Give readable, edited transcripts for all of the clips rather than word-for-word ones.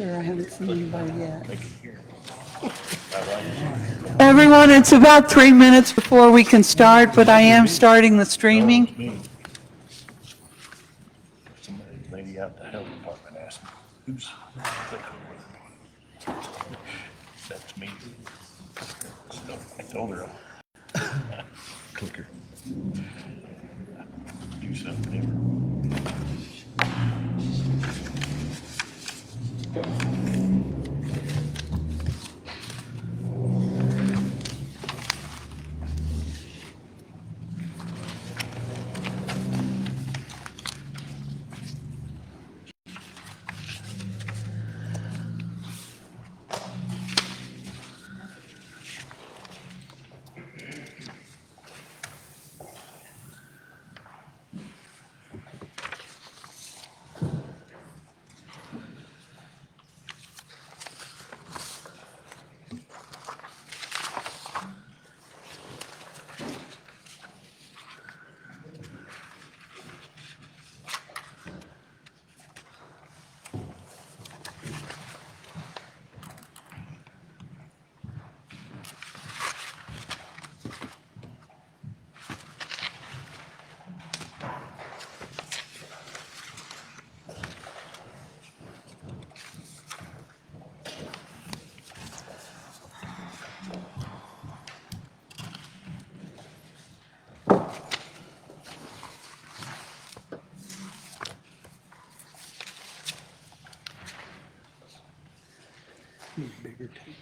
sure. I haven't seen anybody yet. Everyone, it's about 3 minutes before we can start, but I am starting the streaming. Somebody, lady out the health department asked me, who's clicker with me? That's me. So I told her, clicker. Do something different. Bigger table.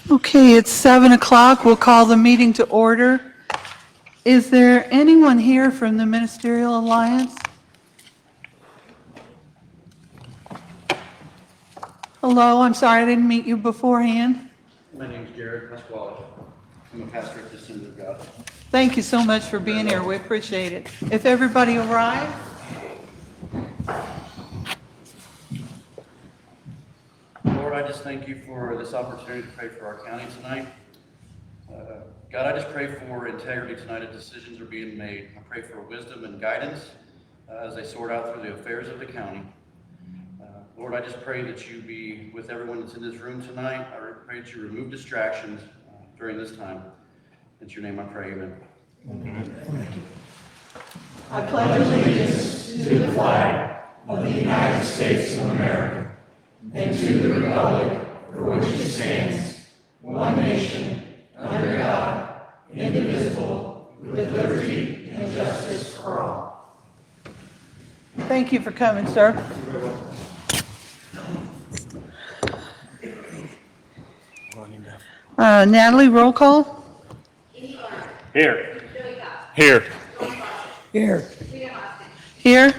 Okay, it's 7 o'clock. We'll call the meeting to order. Is there anyone here from the Ministerial Alliance? Hello, I'm sorry I didn't meet you beforehand. My name is Jared Pasquale. I'm a pastor at the Assembly of God. Thank you so much for being here. We appreciate it. If everybody arrives. Lord, I just thank you for this opportunity to pray for our county tonight. God, I just pray for integrity tonight as decisions are being made. I pray for wisdom and guidance as they sort out through the affairs of the county. Lord, I just pray that you be with everyone that's in this room tonight. I pray that you remove distractions during this time. In your name I pray, amen. I pledge allegiance to the flag of the United States of America and to the republic for which it stands, one nation, under God, indivisible, with liberty and justice for all. Thank you for coming, sir. Natalie, roll call. Here. Here. Here. Here.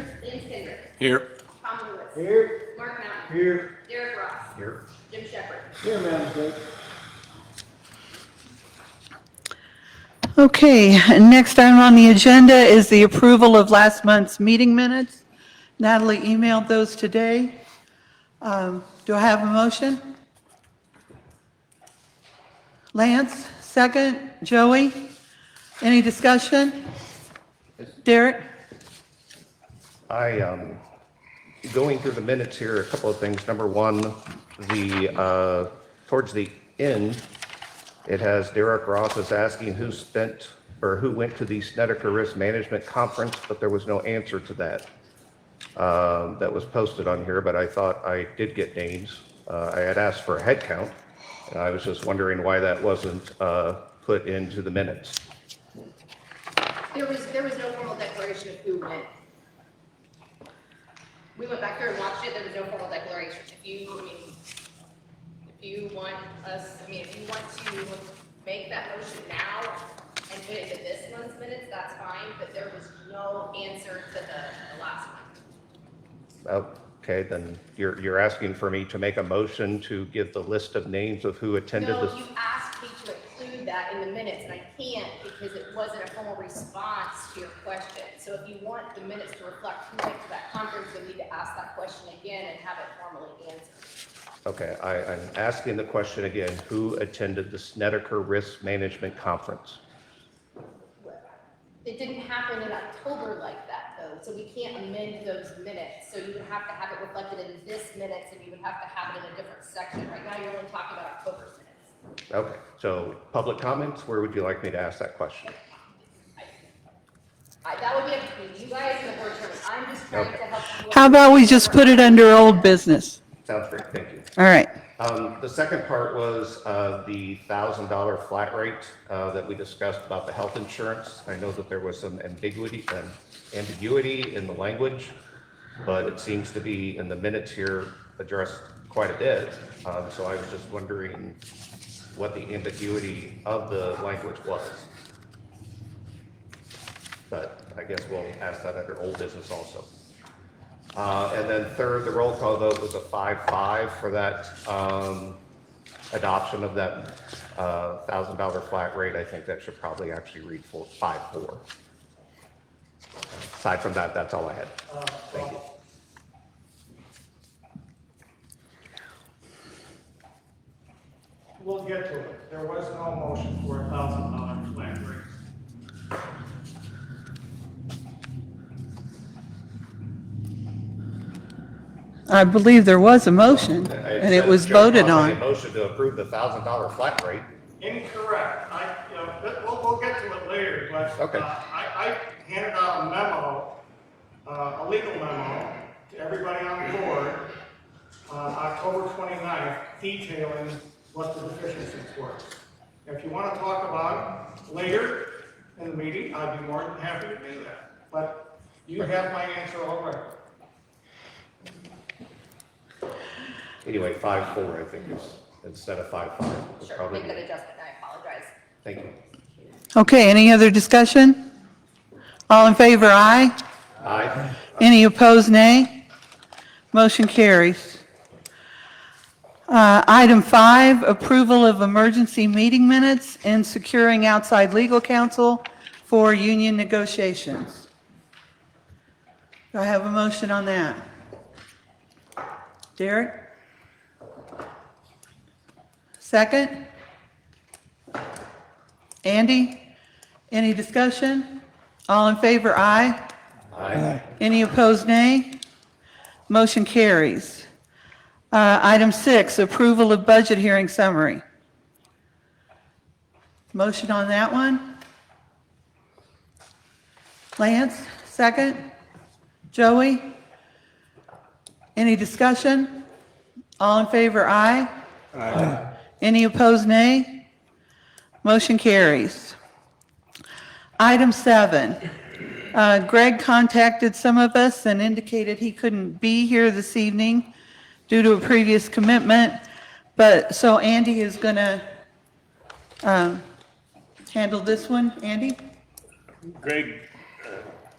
Here. Tom Lewis. Here. Mark Mountain. Here. Derek Ross. Here. Jim Shepherd. Here, Madam Clerk. Okay, next item on the agenda is the approval of last month's meeting minutes. Natalie emailed those today. Do I have a motion? Lance, second. Joey? Any discussion? Derek? Going through the minutes here, a couple of things. Number one, towards the end, it has Derek Ross is asking who went to the Snedeker Risk Management Conference, but there was no answer to that. That was posted on here, but I thought I did get names. I had asked for a head count, and I was just wondering why that wasn't put into the minutes. There was no formal declaration of who went. We went back there and watched it, there was no formal declaration. If you want to make that motion now and put it into this month's minutes, that's fine, but there was no answer to the last one. Okay, then you're asking for me to make a motion to give the list of names of who attended No, this? you asked me to include that in the minutes, and I can't because it wasn't a formal response to your question. So if you want the minutes to reflect who went to that conference, you'll need to ask that question again and have it formally answered. Okay, I'm asking the question again. Who attended the Snedeker Risk Management Conference? It didn't happen in October like that, though, so we can't amend those minutes. So you would have to have it reflected in this minutes, and you would have to have it in a different section. Right now, you're only talking about October's minutes. Okay, so public comments, where would you like me to ask that question? That would be up to you guys and the board chairman. I'm just trying to help you. How about we just put it under old business? Sounds great, thank you. All right. The second part was the $1,000 flat rate that we discussed about the health insurance. I know that there was some ambiguity in the language, but it seems to be in the minutes here addressed quite a bit. So I was just wondering what the ambiguity of the language was. But I guess we'll ask that under old business also. And then third, the roll call vote was a 5-5 for that adoption of that $1,000 flat rate. I think that should probably actually read 5-4. Aside from that, that's all I had. Thank you. We'll get to it. There was no motion for $1,000 flat rate. I believe there was a motion, and it was voted A on. motion to approve the $1,000 flat rate. Incorrect. We'll get to it later, but Okay. I handed out a memo, a legal memo to everybody on the board on October 29th detailing what the deficiencies were. If you want to talk about it later in the meeting, I'd be more than happy to do that. But you have my answer already. Anyway, 5-4, I think is, instead of 5-5. is Sure, probably- make that adjustment, I apologize. Thank you. Okay, any other discussion? All in favor, aye. Aye. Any opposed, nay? Motion carries. Item 5, approval of emergency meeting minutes and securing outside legal counsel for union negotiations. Do I have a motion on that? Derek? Second? Andy? Any discussion? All in favor, aye. Aye. Any opposed, nay? Motion carries. Item 6, approval of budget hearing summary. Motion on that one? Lance, second? Joey? Any discussion? All in favor, aye. Aye. Any opposed, nay? Motion carries. Item 7, Greg contacted some of us and indicated he couldn't be here this evening due to a previous commitment, so Andy is going to handle this one. Andy? Greg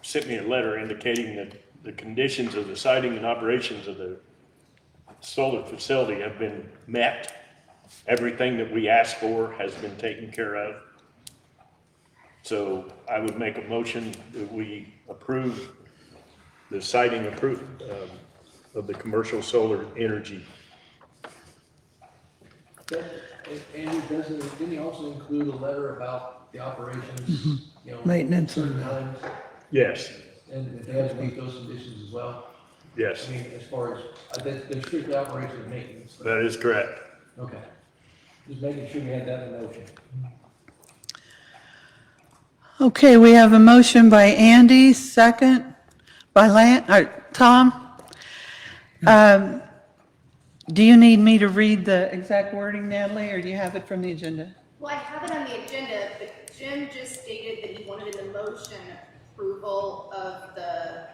sent me a letter indicating that the conditions of the siting and operations of the solar facility have been met. Everything that we asked for has been taken care of. So I would make a motion that we approve the siting of the commercial solar energy. Andy, didn't he also include a letter about the operations, you know? Maintenance. certain times? Yes, And if they have to meet those conditions as well? Yes, I mean, as far as, they're strictly operations and maintenance. that is correct. Okay. Just making sure you had that in motion. Okay, we have a motion by Andy, second by Tom. Do you need me to read the exact wording, Natalie, or do you have it from the agenda? Well, I have it on the agenda, but Jim just stated that he wanted in the motion approval of the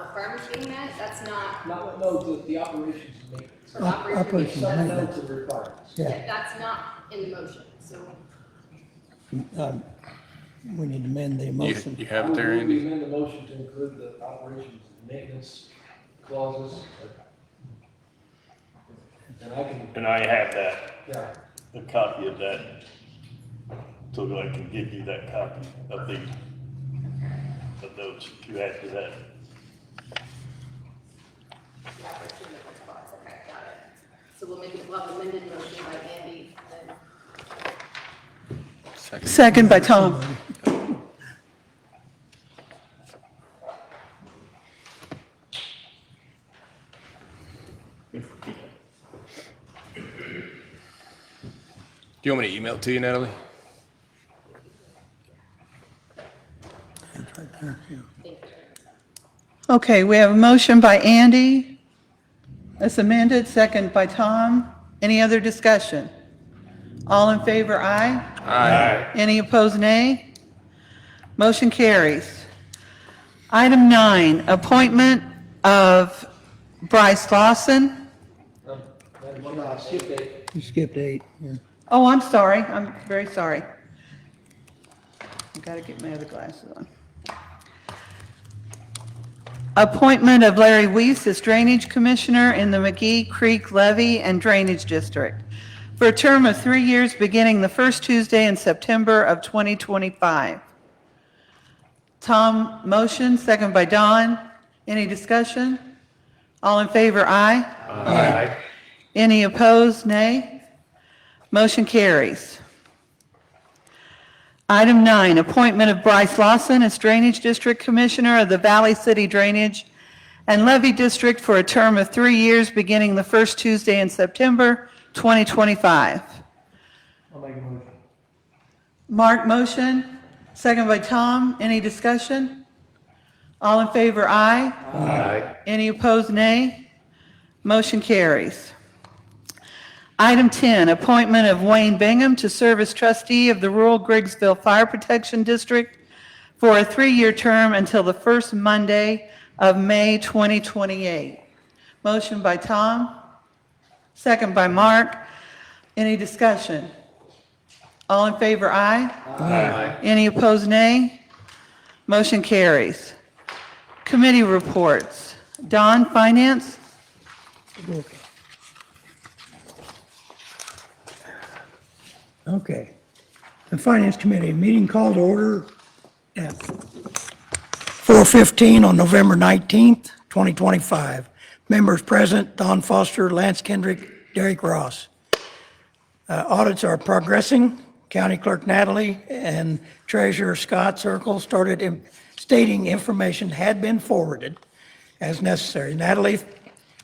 requirements being met. That's not, No, the operations and maintenance. or operation. Some notes of requirements. Yeah, that's not in the motion, so. We need to amend the motion. You have it there, We Andy? amend the motion to include the operations and maintenance clauses. And I can, And I have that, yeah, a copy of that, so I can give you that copy of those, if you add to that. Yeah, for 2 different spots, okay, got it. So we'll make it, we'll have amended motion by Andy, then. Second by Tom. Do you want me to email it to you, Natalie? It's right there, yeah. Okay, we have a motion by Andy. That's amended, second by Tom. Any other discussion? All in favor, aye. Aye. Any opposed, nay? Motion carries. Item 9, appointment of Bryce Lawson. Madam Chair, I skipped it. You skipped 8, yeah. Oh, I'm sorry, I'm very sorry. I've got to get my other glasses on. Appointment of Larry Weiss as Drainage Commissioner in the McGee Creek Levee and Drainage District for a term of 3 years beginning the first Tuesday in September of 2025. Tom, motion, second by Don. Any discussion? All in favor, aye. Aye. Any opposed, nay? Motion carries. Item 9, appointment of Bryce Lawson as Drainage District Commissioner of the Valley City Drainage and Levee District for a term of 3 years beginning the first Tuesday in September 2025. I'll make a motion. Mark, motion, second by Tom. Any discussion? All in favor, aye. Aye. Any opposed, nay? Motion carries. Item 10, appointment of Wayne Bingham to serve as trustee of the Rural Griggsville Fire Protection District for a 3-year term until the first Monday of May 2028. Motion by Tom, second by Mark. Any discussion? All in favor, aye. Aye. Any opposed, nay? Motion carries. Committee reports. Don, Finance? Okay. The Finance Committee, meeting called to order at 4:15 on November 19th, 2025. Members present, Don Foster, Lance Kendrick, Derek Ross. Audits are progressing. County Clerk Natalie and Treasurer Scott Circle started stating information had been forwarded as necessary. Natalie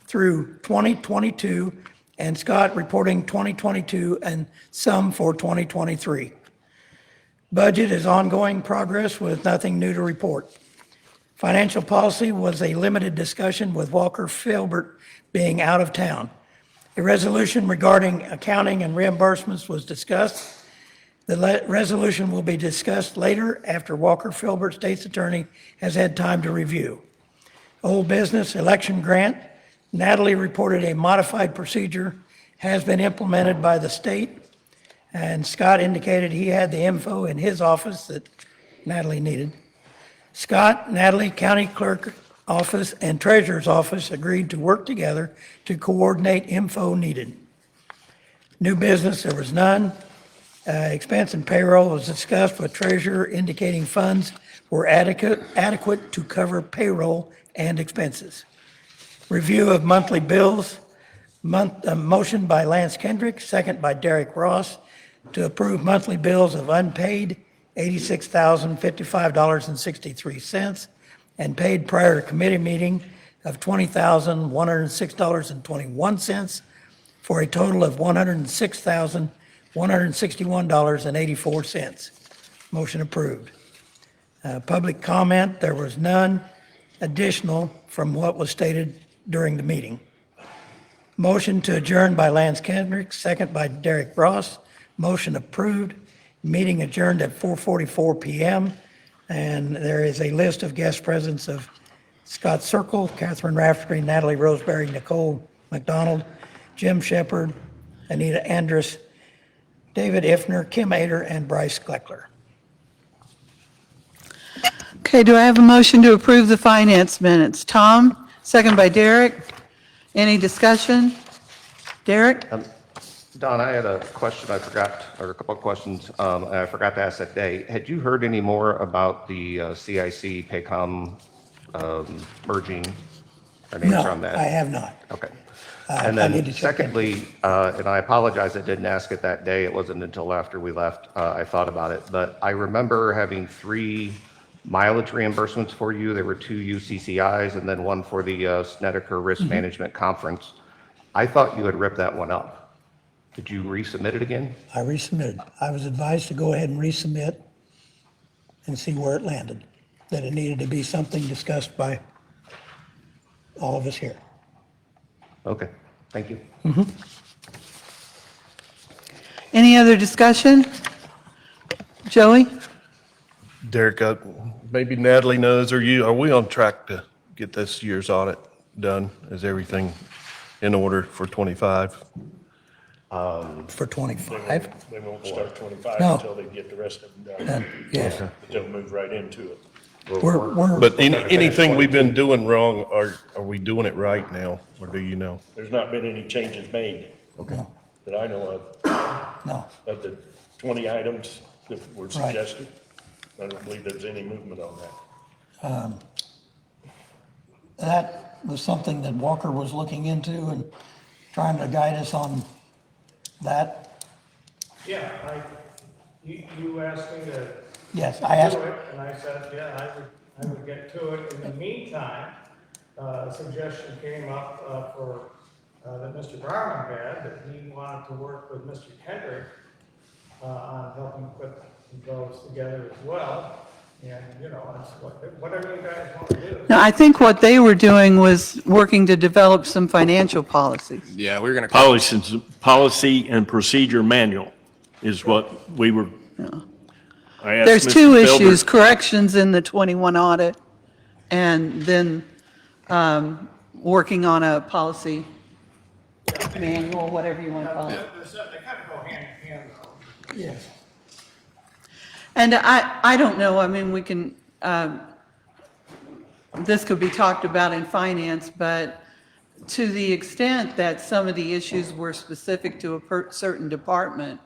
through 2022 and Scott reporting 2022 and some for 2023. Budget is ongoing progress with nothing new to report. Financial policy was a limited discussion with Walker Filbert being out of town. A resolution regarding accounting and reimbursements was discussed. The resolution will be discussed later after Walker Filbert, State's Attorney, has had time to review. Old business, election grant. Natalie reported a modified procedure has been implemented by the state, and Scott indicated he had the info in his office that Natalie needed. Scott, Natalie, County Clerk Office, and Treasurer's Office agreed to work together to coordinate info needed. New business, there was none. Expense and payroll was discussed with Treasurer indicating funds were adequate to cover payroll and expenses. Review of monthly bills, motion by Lance Kendrick, second by Derek Ross, to approve monthly bills of unpaid $86,055.63 and paid prior to committee meeting of $20,106.21 for a total of $106,161.84. Motion approved. Public comment, there was none additional from what was stated during the meeting. Motion to adjourn by Lance Kendrick, second by Derek Ross. Motion approved. Meeting adjourned at 4:44 PM. And there is a list of guest presents of Scott Circle, Catherine Raftery, Natalie Roseberry, Nicole McDonald, Jim Shepard, Anita Andrus, David Ifner, Kim Ader, and Bryce Kleckler. Okay, do I have a motion to approve the finance minutes? Tom, second by Derek. Any discussion? Derek? Don, I had a question I forgot, or a couple of questions I forgot to ask that day. Had you heard any more about the CIC Paycom merging? Any answer on No, that? I have not. Okay. I And need then to check in. secondly, and I apologize, I didn't ask it that day. It wasn't until after we left I thought about it. But I remember having 3 mileage reimbursements for you. There were 2 UCCIs and then one for the Snedeker Risk Management Conference. I thought you had ripped that one up. Did you resubmit it again? I resubmitted. I was advised to go ahead and resubmit and see where it landed, that it needed to be something discussed by all of us here. Okay, thank you. Any other discussion? Joey? Derek, maybe Natalie knows, or you, are we on track to get this year's audit done? Is everything in order for 25? For 25? They won't start 25 No. until they get the rest of them done. Yes. But they'll move right into it. We're, But anything we've been doing wrong, are we doing it right now, or do you know? There's not been any changes made no, that I know no. of the 20 items that were Right. suggested. I don't believe there's any movement on that. That was something that Walker was looking into and trying to guide us on that. Yeah, you asked me to Yes, I asked, do it, and I said, yeah, I would get to it. In the meantime, a suggestion came up that Mr. Garman had, that he wanted to work with Mr. Kendrick on helping put those together as well. And, you know, it's whatever you guys want to do. No, I think what they were doing was working to develop some financial policies. Yeah, we're gonna. Policy and procedure manual is what we were. I asked There's Mr. 2 Felder- issues, corrections in the 21 audit, and then working on a policy manual, whatever you want to call it. They kind of go hand in hand, though. yes. And I don't know, I mean, we can, this could be talked about in finance, but to the extent that some of the issues were specific to a certain department,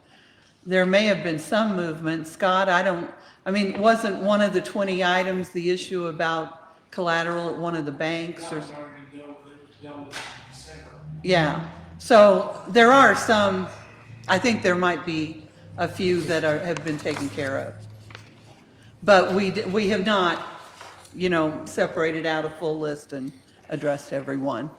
there may have been some movement. Scott, I mean, wasn't one of the 20 items the issue about collateral at one of the banks or? Yeah, so there are some, I think there might be a few that have been taken care of. But we have not, separated out a full list and addressed every one.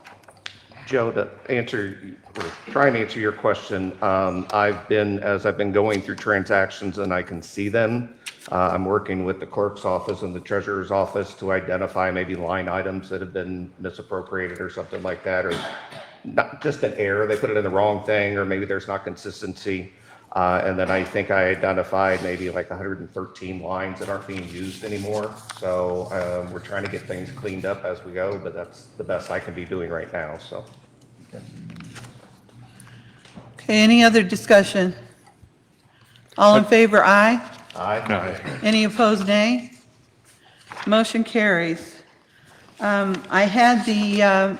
Joe, to answer, or try and answer your question, as I've been going through transactions and I can see them, I'm working with the clerk's office and the treasurer's office to identify maybe line items that have been misappropriated or something like that, or not just an error, they put it in the wrong thing, or maybe there's not consistency. And then I think I identified maybe like 113 lines that aren't being used anymore. So we're trying to get things cleaned up as we go, but that's the best I can be doing right now, so. Okay, any other discussion? All in favor, aye. Aye. Any opposed, nay? Motion carries. I had the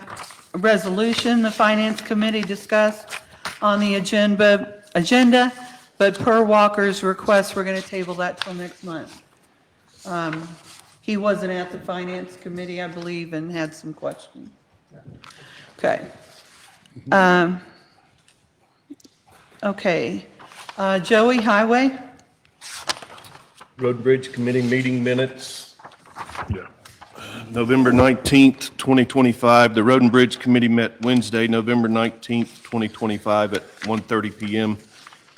resolution the Finance Committee discussed on the agenda, but per Walker's request, we're going to table that till next month. He wasn't at the Finance Committee, I believe, and had some questions. Okay. Okay. Joey, Highway? Road Bridge Committee meeting minutes. Yeah. November 19th, 2025. The Road and Bridge Committee met Wednesday, November 19th, 2025 at 1:30 PM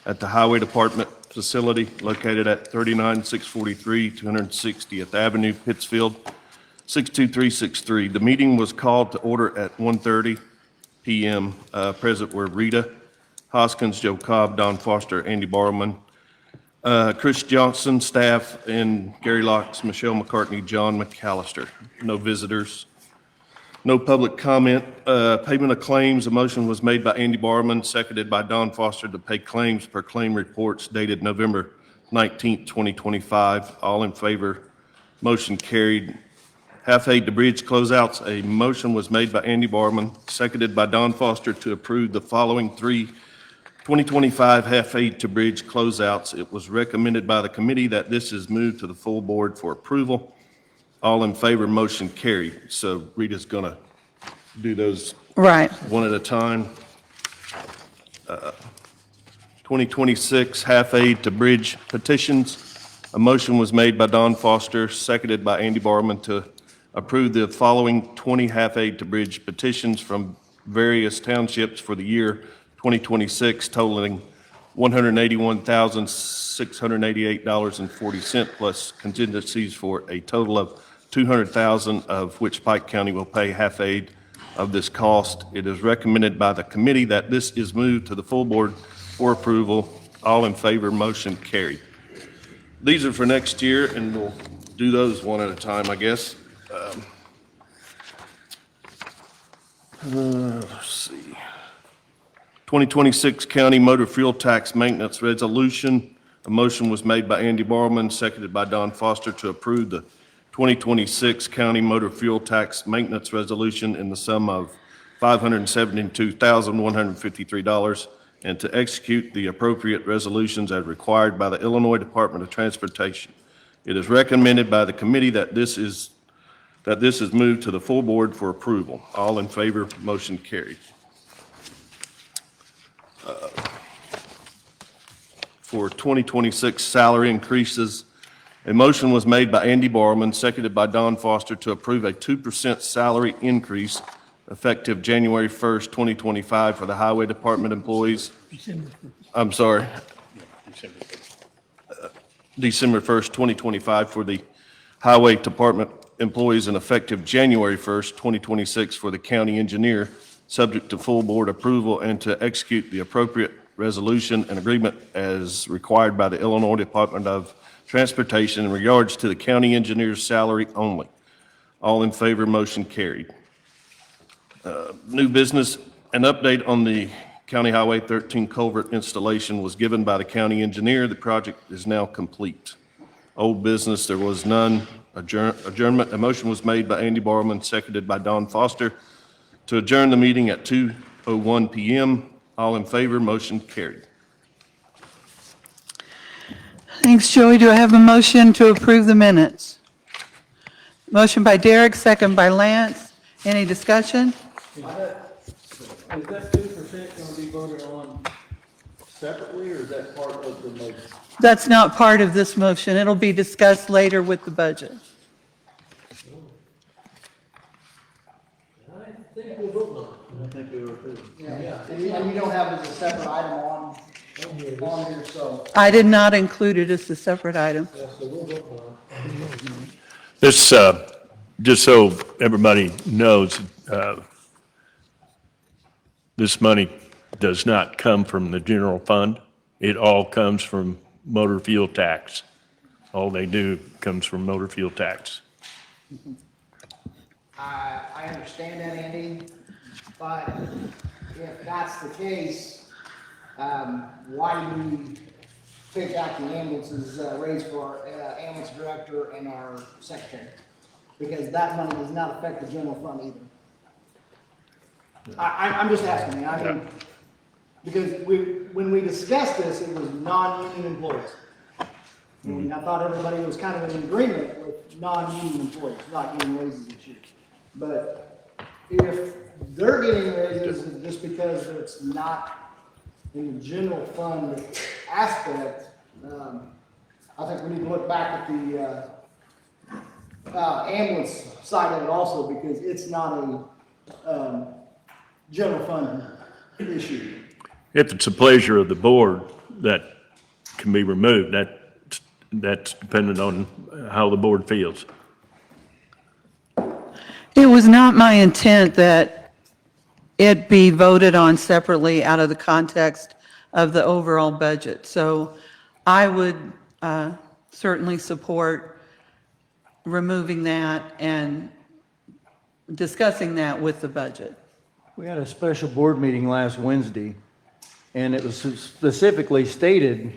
at the Highway Department facility located at 39643 260th Avenue, Pittsfield, 62363. The meeting was called to order at 1:30 PM. Present were Rita Hoskins, Joe Cobb, Don Foster, Andy Barman, Chris Johnson, staff, and Gary Locks, Michelle McCartney, John McAllister. No visitors. No public comment. Payment of claims. A motion was made by Andy Barman, seconded by Don Foster to pay claims per claim reports dated November 19th, 2025. All in favor. Motion carried. Half aid to bridge closeouts. A motion was made by Andy Barman, seconded by Don Foster to approve the following 2025 half aid to bridge closeouts. It was recommended by the committee that this is moved to the full board for approval. All in favor, motion carried. So Rita's going to do those Right. one at a time. 2026 half aid to bridge petitions. A motion was made by Don Foster, seconded by Andy Barman to approve the following 20 half aid to bridge petitions from various townships for the year 2026 totaling $181,688.40 plus contingencies for a total of $200,000, of which Pike County will pay half aid of this cost. It is recommended by the committee that this is moved to the full board for approval. All in favor, motion carried. These are for next year, and we'll do those one at a time, I guess. Let's see. 2026 County Motor Fuel Tax Maintenance Resolution. A motion was made by Andy Barman, seconded by Don Foster to approve the 2026 County Motor Fuel Tax Maintenance Resolution in the sum of $572,153 and to execute the appropriate resolutions as required by the Illinois Department of Transportation. It is recommended by the committee that this is moved to the full board for approval. All in favor, motion carried. For 2026 salary increases, a motion was made by Andy Barman, seconded by Don Foster to approve a 2% salary increase effective January 1st, 2025 for the Highway Department employees. I'm sorry. December 1st, 2025 for the Highway Department employees and effective January 1st, 2026 for the county engineer, subject to full board approval and to execute the appropriate resolution and agreement as required by the Illinois Department of Transportation in regards to the county engineer's salary only. All in favor, motion carried. New business, an update on the County Highway 13 culvert installation was given by the county engineer. The project is now complete. Old business, there was none. Adjournment, a motion was made by Andy Barman, seconded by Don Foster to adjourn the meeting at 2:01 PM. All in favor, motion carried. Thanks, Joey. Do I have a motion to approve the minutes? Motion by Derek, second by Lance. Any discussion? Is that 2% going to be voted on separately, or is that part of the motion? That's not part of this motion. It'll be discussed later with the budget. I think we'll vote on it. I think we were too. Yeah, and you don't have it as a separate item on here, so. I did not include it as a separate item. Yeah, so we'll vote on it. This, just so everybody knows, this money does not come from the general fund. It all comes from motor fuel tax. All they do comes from motor fuel tax. I understand that, Andy, but if that's the case, why do we take out the ambulances, raise for our ambulance director and our secretary? Because that money does not affect the general fund either. I'm just asking, I mean, because when we discussed this, it was non-union employees. And I thought everybody was kind of in agreement with non-union employees, not getting raises this year. But if they're getting raises just because it's not in the general fund aspect, I think we need to look back at ambulance side of it also, because it's not a, general fund issue. If it's a pleasure of the board, that can be removed. That's dependent on how the board feels. It was not my intent that it be voted on separately out of the context of the overall budget. So I would certainly support removing that and discussing that with the budget. We had a special board meeting last Wednesday, and it was specifically stated,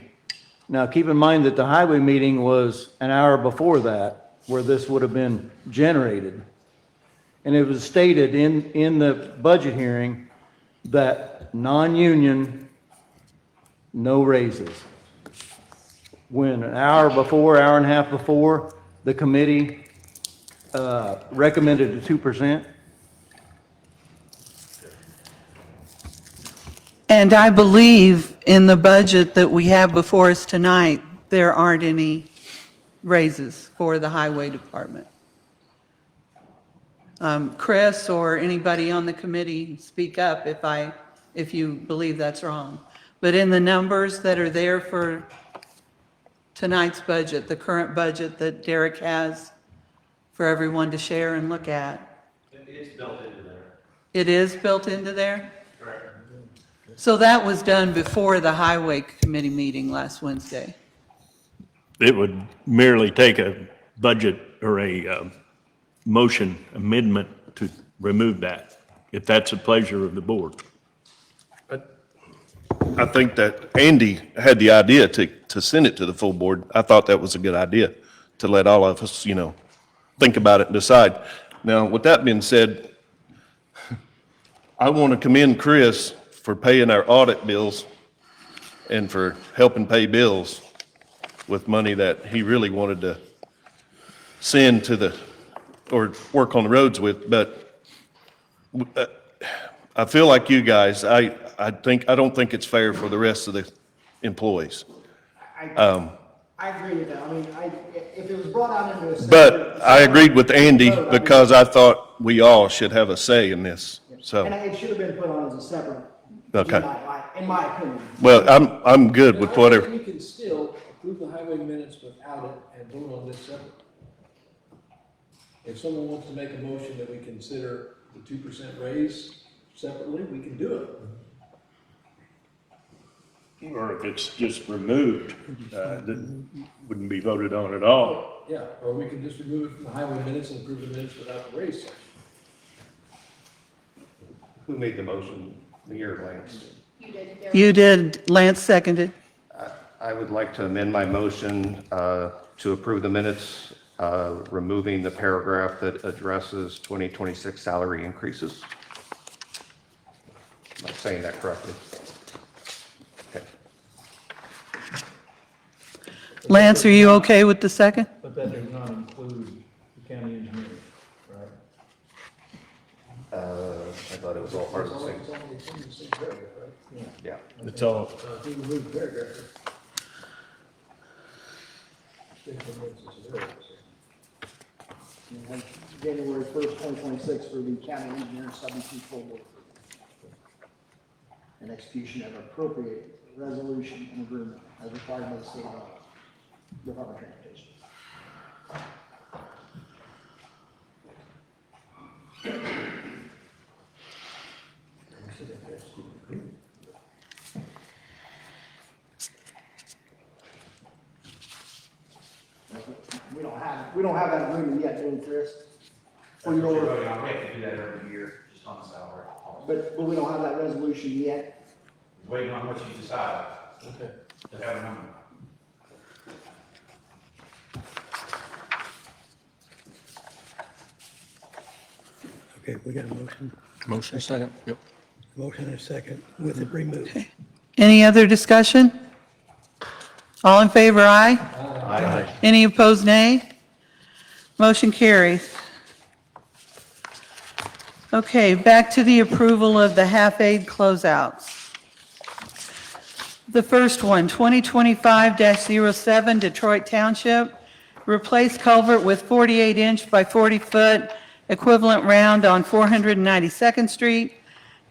now keep in mind that the highway meeting was an hour before that, where this would have been generated. And it was stated in the budget hearing that non-union, no raises. When an hour before, hour and a half before, the committee recommended a 2%. And I believe in the budget that we have before us tonight, there aren't any raises for the highway department. Chris or anybody on the committee, speak up if you believe that's wrong. But in the numbers that are there for tonight's budget, the current budget that Derek has for everyone to share and look at. It's built into there. It is built into there? Correct. So that was done before the highway committee meeting last Wednesday. It would merely take a budget or a motion amendment to remove that, if that's a pleasure of the board. I think that Andy had the idea to send it to the full board. I thought that was a good idea, to let all of us, think about it and decide. Now, with that being said, I want to commend Chris for paying our audit bills and for helping pay bills with money that he really wanted to send to or work on the roads with. But I feel like you guys, I don't think it's fair for the rest of the employees. I agree with that. I mean, if it was brought out into a. But I agreed with Andy because I thought we all should have a say in this, so. And it should have been put on as a separate. Okay. In my opinion. Well, I'm good with whatever. We can still approve the highway minutes without it and vote on this separately. If someone wants to make a motion that we consider the 2% raise separately, we can do it. Or if it's just removed, that wouldn't be voted on at all. Yeah, or we can just remove it from the highway minutes and approve the minutes without the raise section. Who made the motion? Me or Lance? You did, Derek. You did, Lance seconded. I would like to amend my motion to approve the minutes, removing the paragraph that addresses 2026 salary increases. Am I saying that correctly? Okay. Lance, are you okay with the second? But that does not include the county engineer, right? I thought it was all part of the same. It's only the same paragraph, right? Yeah. It's all, If we remove the paragraph. State the minutes is there, so. January 1st, 2026 for the county engineer substitute full board. And execution of appropriate resolution and agreement as required by the state law, Department of Transportation. We don't have that agreement yet, do we, Chris? For your, We have to do that every year, just on the salary. but we don't have that resolution yet. Waiting on what you decide Okay. to have a number. Okay, we got a motion. Motion second, yep. Motion and a second with it removed. Any other discussion? All in favor, aye? Aye. Any opposed, nay? Motion carries. Okay, back to the approval of the half-aid closeouts. The first one, 2025-07 Detroit Township, replace culvert with 48-inch by 40-foot equivalent round on 492nd Street.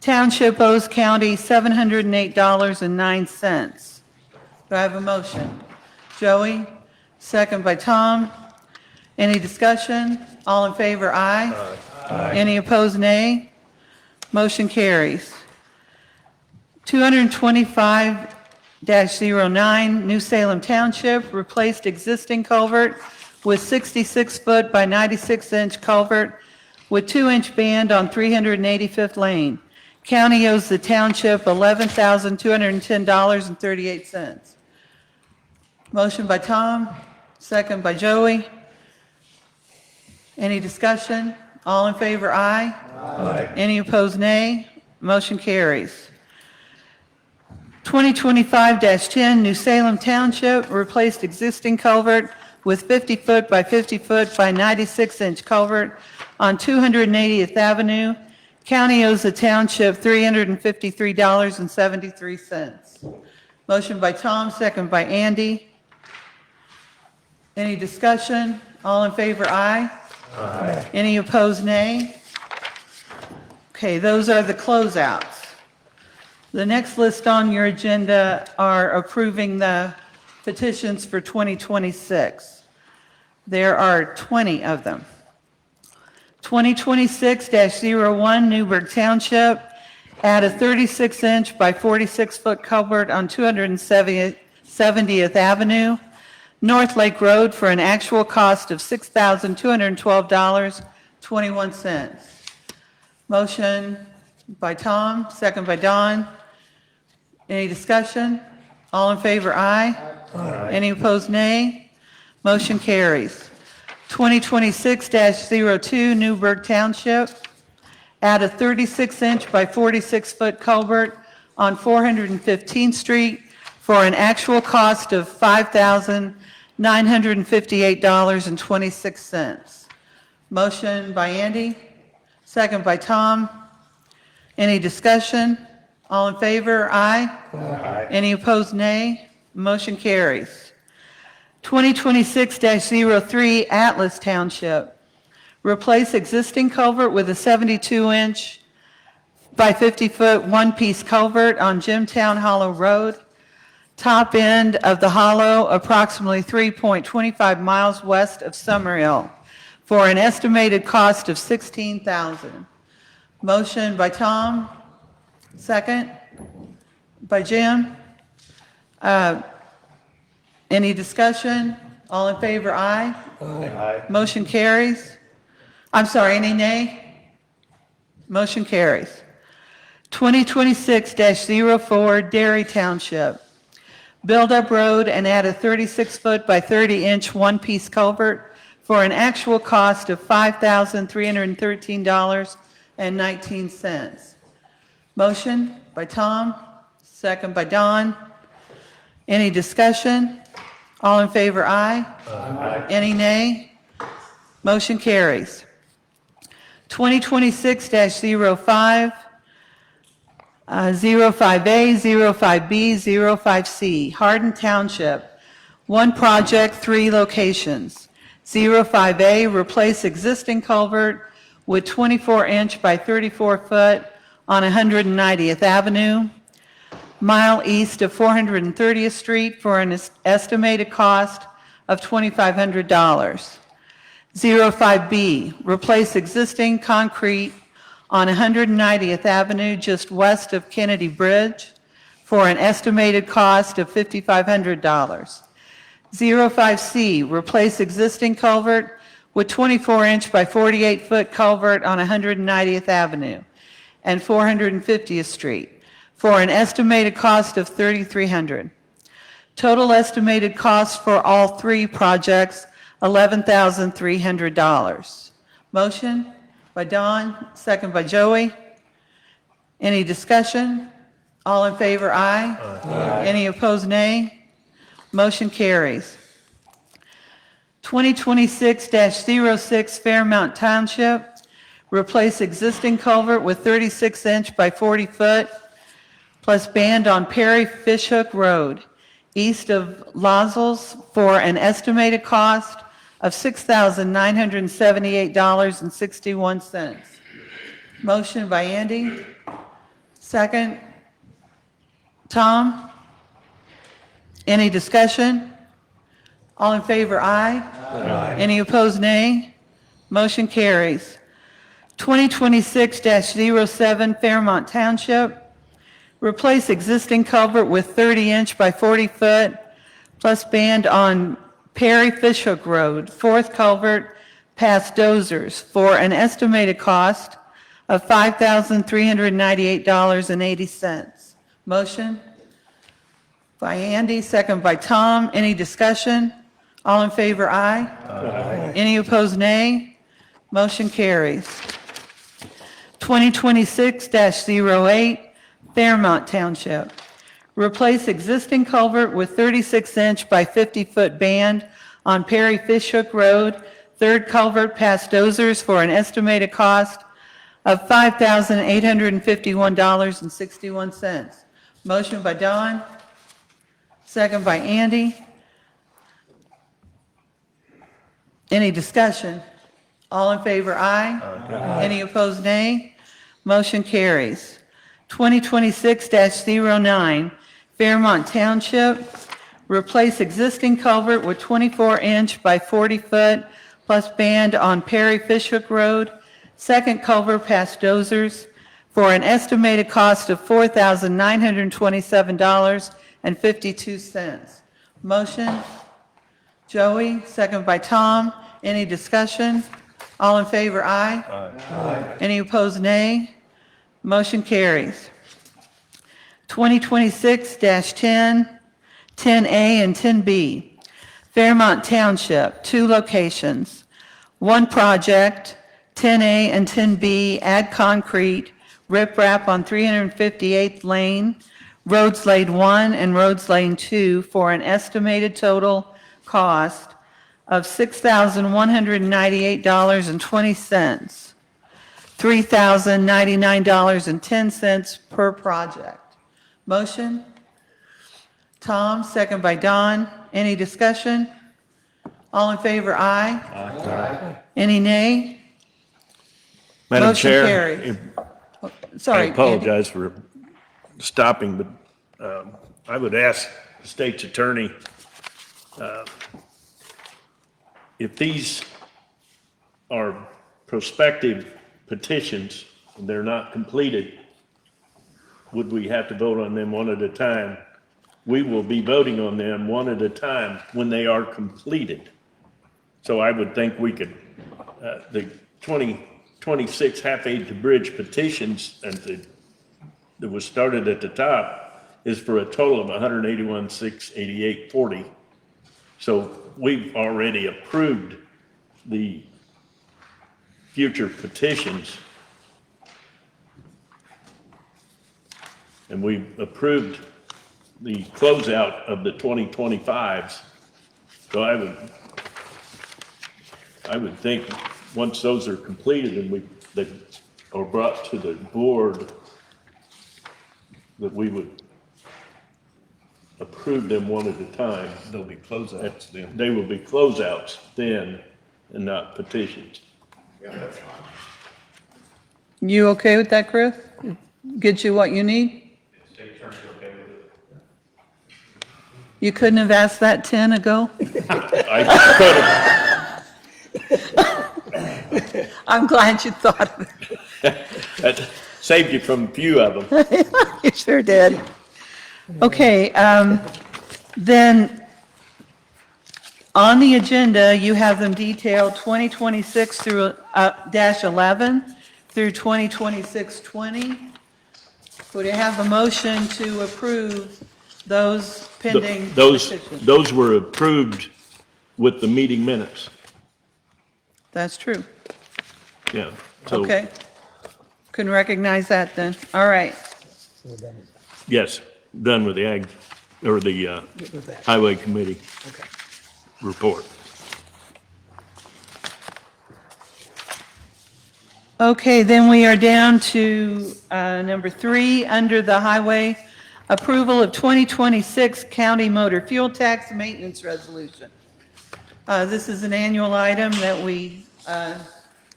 Township owes county $708.09. Do I have a motion? Joey, second by Tom. Any discussion? All in favor, aye. Any opposed, nay? Motion carries. 225-09, New Salem Township, replaced existing culvert with 66-foot by 96-inch culvert with 2-inch band on 385th Lane. County owes the township $11,210.38. Motion by Tom, second by Joey. Any discussion? All in favor, aye. Any opposed, nay? Motion carries. 2025-10, New Salem Township, replaced existing culvert with 50-foot by 50-foot by 96-inch culvert on 280th Avenue. County owes the township $353.73. Motion by Tom, second by Andy. Any discussion? All in favor, aye. Any opposed, nay? Okay, those are the closeouts. The next list on your agenda are approving the petitions for 2026. There are 20 of them. 2026-01 Newburgh Township, add a 36-inch by 46-foot culvert on 270th Avenue, North Lake Road for an actual cost of $6,212.21. Motion by Tom, second by Don. Any discussion? All in favor, aye. Any opposed, nay? Motion carries. 2026-02 Newburgh Township, add a 36-inch by 46-foot culvert on 415th Street for an actual cost of $5,958.26. Motion by Andy, second by Tom. Any discussion? All in favor, aye. Any opposed, nay? Motion carries. 2026-03 Atlas Township, replace existing culvert with a 72-inch by 50-foot one-piece culvert on Jimtown Hollow Road, top end of the hollow approximately 3.25 miles west of Summerhill, for an estimated cost of $16,000. Motion by Tom, second by Jim. Any discussion? All in favor, aye. Motion carries. I'm sorry, any nay? Motion carries. 2026-04 Dairy Township, build up road and add a 36-foot by 30-inch one-piece culvert for an actual cost of $5,313.19. Motion by Tom, second by Don. Any discussion? All in favor, aye. Any nay? Motion carries. 2026-05, 05A, 05B, 05C, Hardin Township, one project, 3 locations. 05A, replace existing culvert with 24-inch by 34-foot on 190th Avenue, mile east of 430th Street for an estimated cost of $2,500. 05B, replace existing concrete on 190th Avenue just west of Kennedy Bridge for an estimated cost of $5,500. 05C, replace existing culvert with 24-inch by 48-foot culvert on 190th Avenue and 450th Street for an estimated cost of $3,300. Total estimated cost for all 3 projects, $11,300. Motion by Don, second by Joey. Any discussion? All in favor, aye. Any opposed, nay? Motion carries. 2026-06 Fairmount Township, replace existing culvert with 36-inch by 40-foot plus band on Perry Fishhook Road, east of Lozels, for an estimated cost of $6,978.61. Motion by Andy. Second. Tom? Any discussion? All in favor, aye. Aye. Any opposed, nay? Motion carries. 2026-07 Fairmont Township, replace existing culvert with 30-inch by 40-foot plus band on Perry Fishhook Road, fourth culvert past Dozers, for an estimated cost of $5,398.80. Motion by Andy, second by Tom. Any discussion? All in favor, aye. Aye. Any opposed, nay? Motion carries. 2026-08 Fairmont Township, replace existing culvert with 36-inch by 50-foot band on Perry Fishhook Road, third culvert past Dozers, for an estimated cost of $5,851.61. Motion by Don, second by Andy. Any discussion? All in favor, aye. Aye. Any opposed, nay? Motion carries. 2026-09 Fairmont Township, replace existing culvert with 24-inch by 40-foot plus band on Perry Fishhook Road, second culvert past Dozers, for an estimated cost of $4,927.52. Motion, Joey, second by Tom. Any discussion? All in favor, aye. Aye. Any opposed, nay? Motion carries. 2026-10, 10A and 10B, Fairmont Township, 2 locations. One project, 10A and 10B, add concrete, riprap on 358th Lane, Roads Lane 1 and Roads Lane 2, for an estimated total cost of $6,198.20, $3,099.10 per project. Motion? Tom, second by Don. Any discussion? All in favor, aye. Aye. Any nay? Madam Motion Chair, carries. I Sorry, Andy. apologize for stopping, but I would ask the state's attorney, if these are prospective petitions and they're not completed, would we have to vote on them one at a time? We will be voting on them one at a time when they are completed. So I would think we could, the 2026 half-aid to bridge petitions that was started at the top is for a total of $181,688.40. So we've already approved the future petitions. And we approved the closeout of the 2025s. So I would think once those are completed and they are brought to the board, that we would approve them one at a time. They'll be closeouts then. They will be closeouts then and not petitions. You okay with that, Chris? Get you what you need? State attorney's okay with it. You couldn't have asked that 10 ago? I I'm glad you thought of it. that saved you from a few of them. You sure did. Okay, then on the agenda, you have them detailed 2026 through -11 through 2026-20. Would you have a motion to approve those pending petitions? Those were approved with the meeting minutes. That's true. Yeah. So, Okay. Couldn't recognize that then. All right. yes, done with the ag, or the highway committee report. Okay, then we are down to number 3, under the highway, approval of 2026 county motor fuel tax maintenance resolution. This is an annual item that we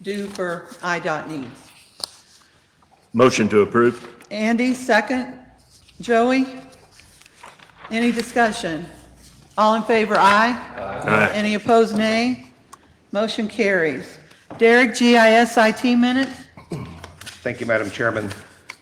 do for IDOT needs. Motion to approve. Andy, second. Joey? Any discussion? All in favor, aye. Aye. Any opposed, nay? Motion carries. Derek, GIS IT minutes? Thank you, Madam Chairman.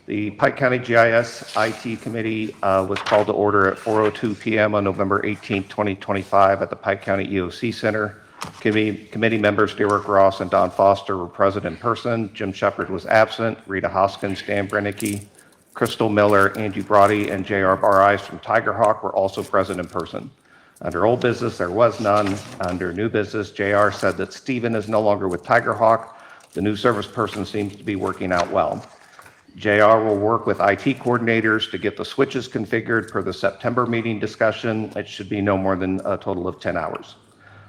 The Pike County GIS IT Committee was called to order at 4:02 PM on November 18, 2025 at the Pike County EOC Center. Committee members Derek Ross and Don Foster were present in person. Jim Shepard was absent. Rita Hoskins, Dan Brennicke, Crystal Miller, Angie Brody, and J.R. Bar-Eyes from Tiger Hawk were also present in person. Under old business, there was none. Under new business, J.R. said that Stephen is no longer with Tiger Hawk. The new service person seems to be working out well. JR will work with IT coordinators to get the switches configured per the September meeting discussion. It should be no more than a total of 10 hours.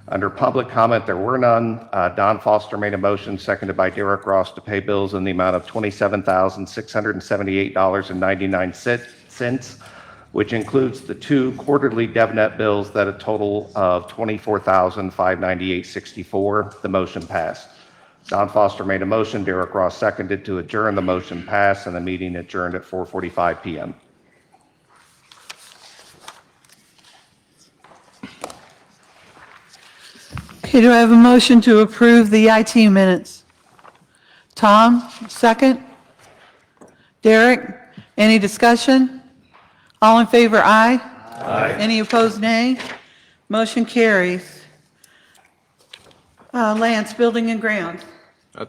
Under public comment, there were none. Don Foster made a motion, seconded by Derek Ross, to pay bills in the amount of $27,678.99, which includes the 2 quarterly DevNet bills that a total of $24,598.64. The motion passed. Don Foster made a motion, Derek Ross seconded to adjourn. The motion passed, and the meeting adjourned at 4:45 PM. Okay, do I have a motion to approve the IT minutes? Tom, second. Derek, any discussion? All in favor, aye. Aye. Any opposed, nay? Motion carries. Lance, Building and Grounds.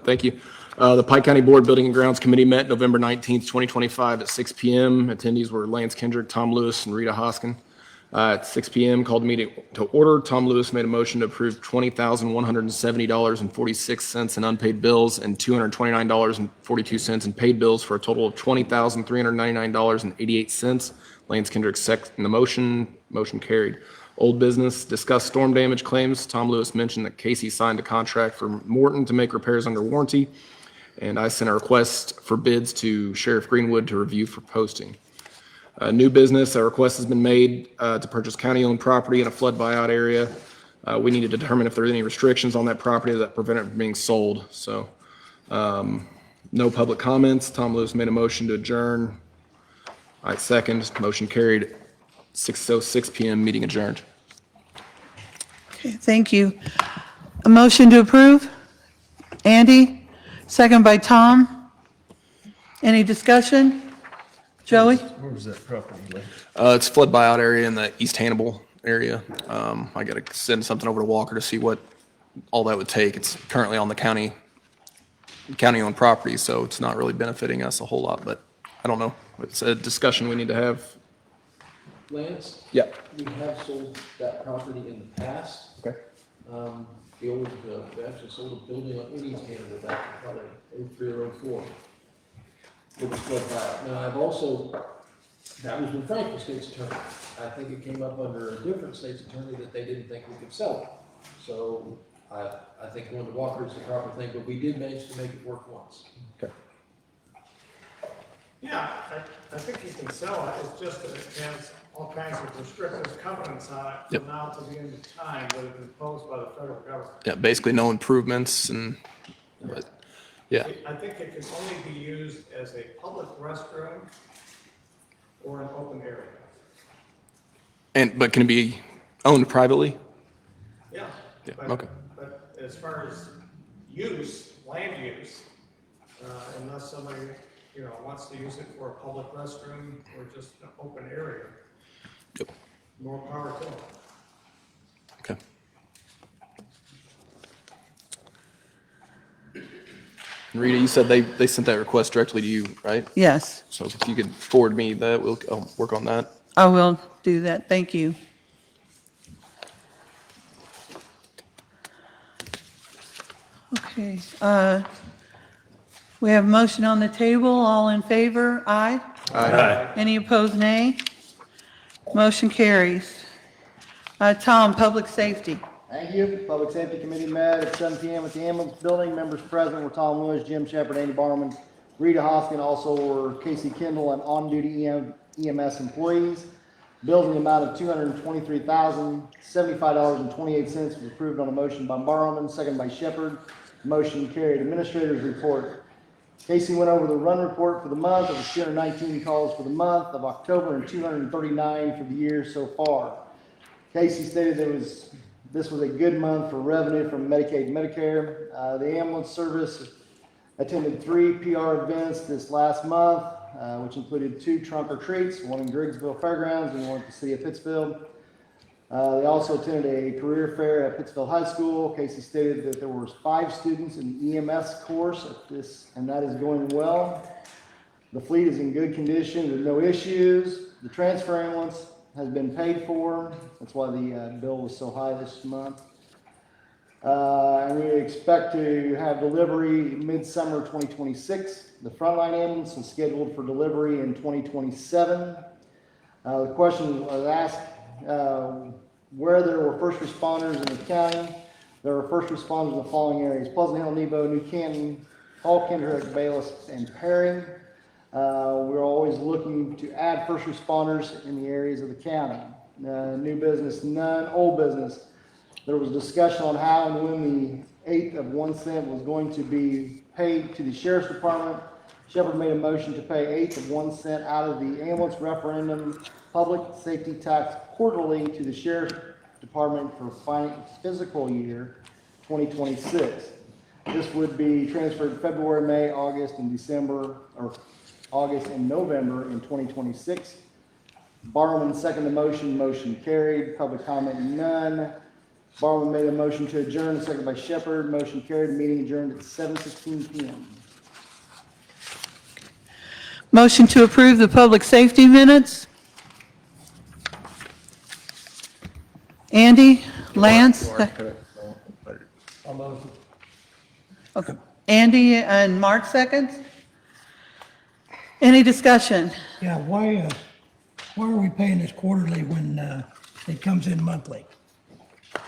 Thank you. The Pike County Board Building and Grounds Committee met November 19th, 2025 at 6 p.m. Attendees were Lance Kendrick, Tom Lewis, and Rita Hoskin. At 6 p.m., called the meeting to order. Tom Lewis made a motion to approve $20,170.46 in unpaid bills and $229.42 in paid bills for a total of $20,399.88. Lance Kendrick seconded the motion. Motion carried. Old business, discussed storm damage claims. Tom Lewis mentioned that Casey signed a contract for Morton to make repairs under warranty, and I sent a request for bids to Sheriff Greenwood to review for posting. New business, a request has been made to purchase county-owned property in a flood buyout area. We need to determine if there are any restrictions on that property that prevent it from being sold. So, no public comments. Tom Lewis made a motion to adjourn. I second. Motion carried. 6:06 p.m. Meeting adjourned. Okay, thank you. A motion to approve? Andy, second by Tom. Any discussion? Joey? Where was that property? It's flood buyout area in the East Hannibal area. I got to send something over to Walker to see what all that would take. It's currently on the county-owned property, so it's not really benefiting us a whole lot, but I don't know. It's a discussion we need to have. Lance? Yeah. We have sold that property in the past. Okay. The old, we actually sold a building on East Hannibal back in probably 03 or 04. It was flood buyout. Now, I've also, that was when Frank was state's attorney. I think it came up under a different state's attorney that they didn't think we could sell it. So I think going to Walker is the proper thing, but we did manage to make it work once. Okay. Yeah, I think you can sell it, it's just that it has all kinds of restrictive covenants on it Yep. from now to the end of time that have been imposed by the federal government. Yeah, basically no improvements and, but, yeah. I think it can only be used as a public restroom or an open area. But can it be owned privately? Yeah. Yeah, but- okay. But as far as use, land use, unless somebody, wants to use it for a public restroom or just an open area, Yep. more power to them. Okay. And Rita, you said they sent that request directly to you, right? Yes, So if you could forward me that, I'll work on that. I will do that. Thank you. Okay, we have a motion on the table. All in favor? Aye. Aye. Any opposed, nay? Motion carries. Tom, Public Safety. Thank you. Public Safety Committee met at 7 p.m. at the ambulance building. Members present were Tom Lewis, Jim Shepard, Andy Barman, Rita Hoskin, also were Casey Kendall and on-duty EMS employees. Bills in the amount of $223,075.28 was approved on a motion by Barrowman, second by Shepherd. Motion carried. Administrators report. Casey went over the run report for the month. It was 219 calls for the month of October and 239 for the year so far. Casey stated this was a good month for revenue from Medicaid and Medicare. The ambulance service attended 3 PR events this last month, which included 2 trunk or treats, one in Griggsville Fairgrounds and one at the city of Pittsfield. They also attended a career fair at Pittsfield High School. Casey stated that there were 5 students in the EMS course at this, and that is going well. The fleet is in good condition with no issues. The transfer ambulance has been paid for. That's why the bill was so high this month. And we expect to have delivery midsummer 2026. The frontline ambulance is scheduled for delivery in 2027. The question was asked where there were first responders in the county. There were first responders in the following areas: Pleasant Hill, Nebo, New Canton, Hall, Kendrick, Bayless, and Perry. We're always looking to add first responders in the areas of the county. New business, none. Old business. There was discussion on how and when the 1/8 of 1 cent was going to be paid to the Sheriff's Department. Shepherd made a motion to pay 1/8 of 1 cent out of the ambulance referendum public safety tax quarterly to the Sheriff's Department for fiscal year 2026. This would be transferred February, May, August, and December, or August and November in 2026. Barrowman seconded the motion. Motion carried. Public comment, none. Barrowman made a motion to adjourn, seconded by Shepherd. Motion carried. Meeting adjourned at 7:16 p.m. Motion to approve the public safety minutes. Andy, Lance? Okay. Andy and Mark seconds. Any discussion? Yeah, why are we paying this quarterly when it comes in monthly?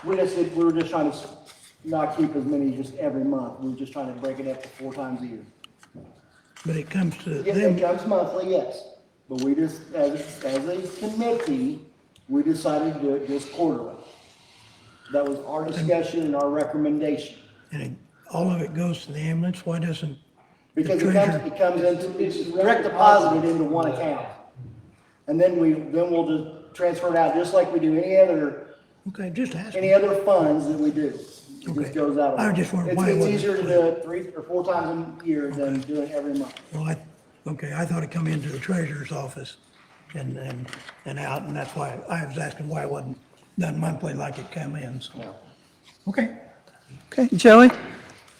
We were just trying to not keep as many just every month. We were just trying to break it up to 4 times a year. But it comes to If them, it comes monthly, yes. But we just, as a committee, we decided to do it just quarterly. That was our discussion and our recommendation. and all of it goes to the ambulance. Why doesn't the Because treasurer? it comes into, it's direct deposited into one account. And then we'll just transfer it out, just like we do any other Okay, just ask. funds that we do. It Okay. just goes out. I just wondered why it It's wasn't easier to split. do it 3 or 4 times a year than do it every month. Well, I thought it come into the treasurer's office and out, and that's why I was asking why it wasn't done monthly like it come in, so. No. Okay. Okay, Joey?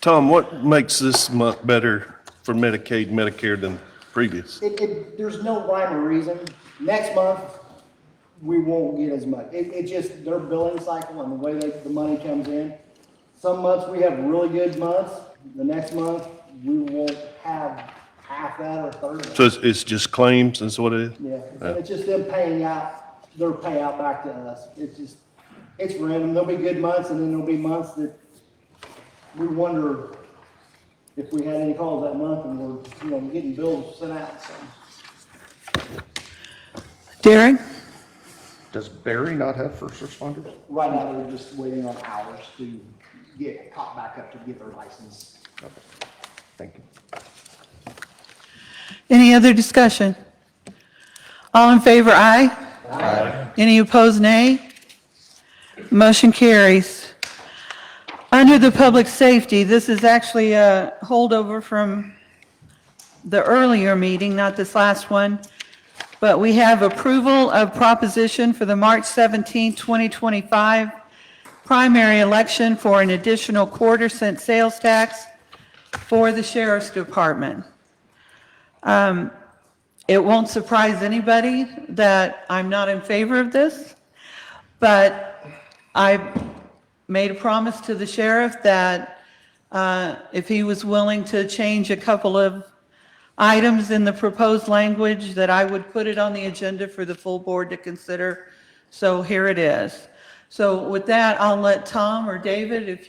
Tom, what makes this month better for Medicaid, Medicare than previous? There's no rhyme or reason. Next month, we won't get as much. It just, their billing cycle and the way the money comes in. Some months we have really good months. The next month, we won't have half that or a third of So that. it's just claims, is what it is? Yeah, and it's just them paying out, their payout back to us. It's random. There'll be good months and then there'll be months that we wonder if we had any calls that month and we're, getting bills sent out, so. Derek? Does Barry not have first responders? Right now, they're just waiting on hours to get caught back up to get their license. Thank you. Any other discussion? All in favor, aye? Aye. Any opposed, nay? Motion carries. Under the public safety, this is actually a holdover from the earlier meeting, not this last one, but we have approval of proposition for the March 17, 2025 primary election for an additional quarter-cent sales tax for the Sheriff's Department. It won't surprise anybody that I'm not in favor of this, but I made a promise to the sheriff that if he was willing to change a couple of items in the proposed language, that I would put it on the agenda for the full board to consider. So here it is. So with that, I'll let Tom or David, if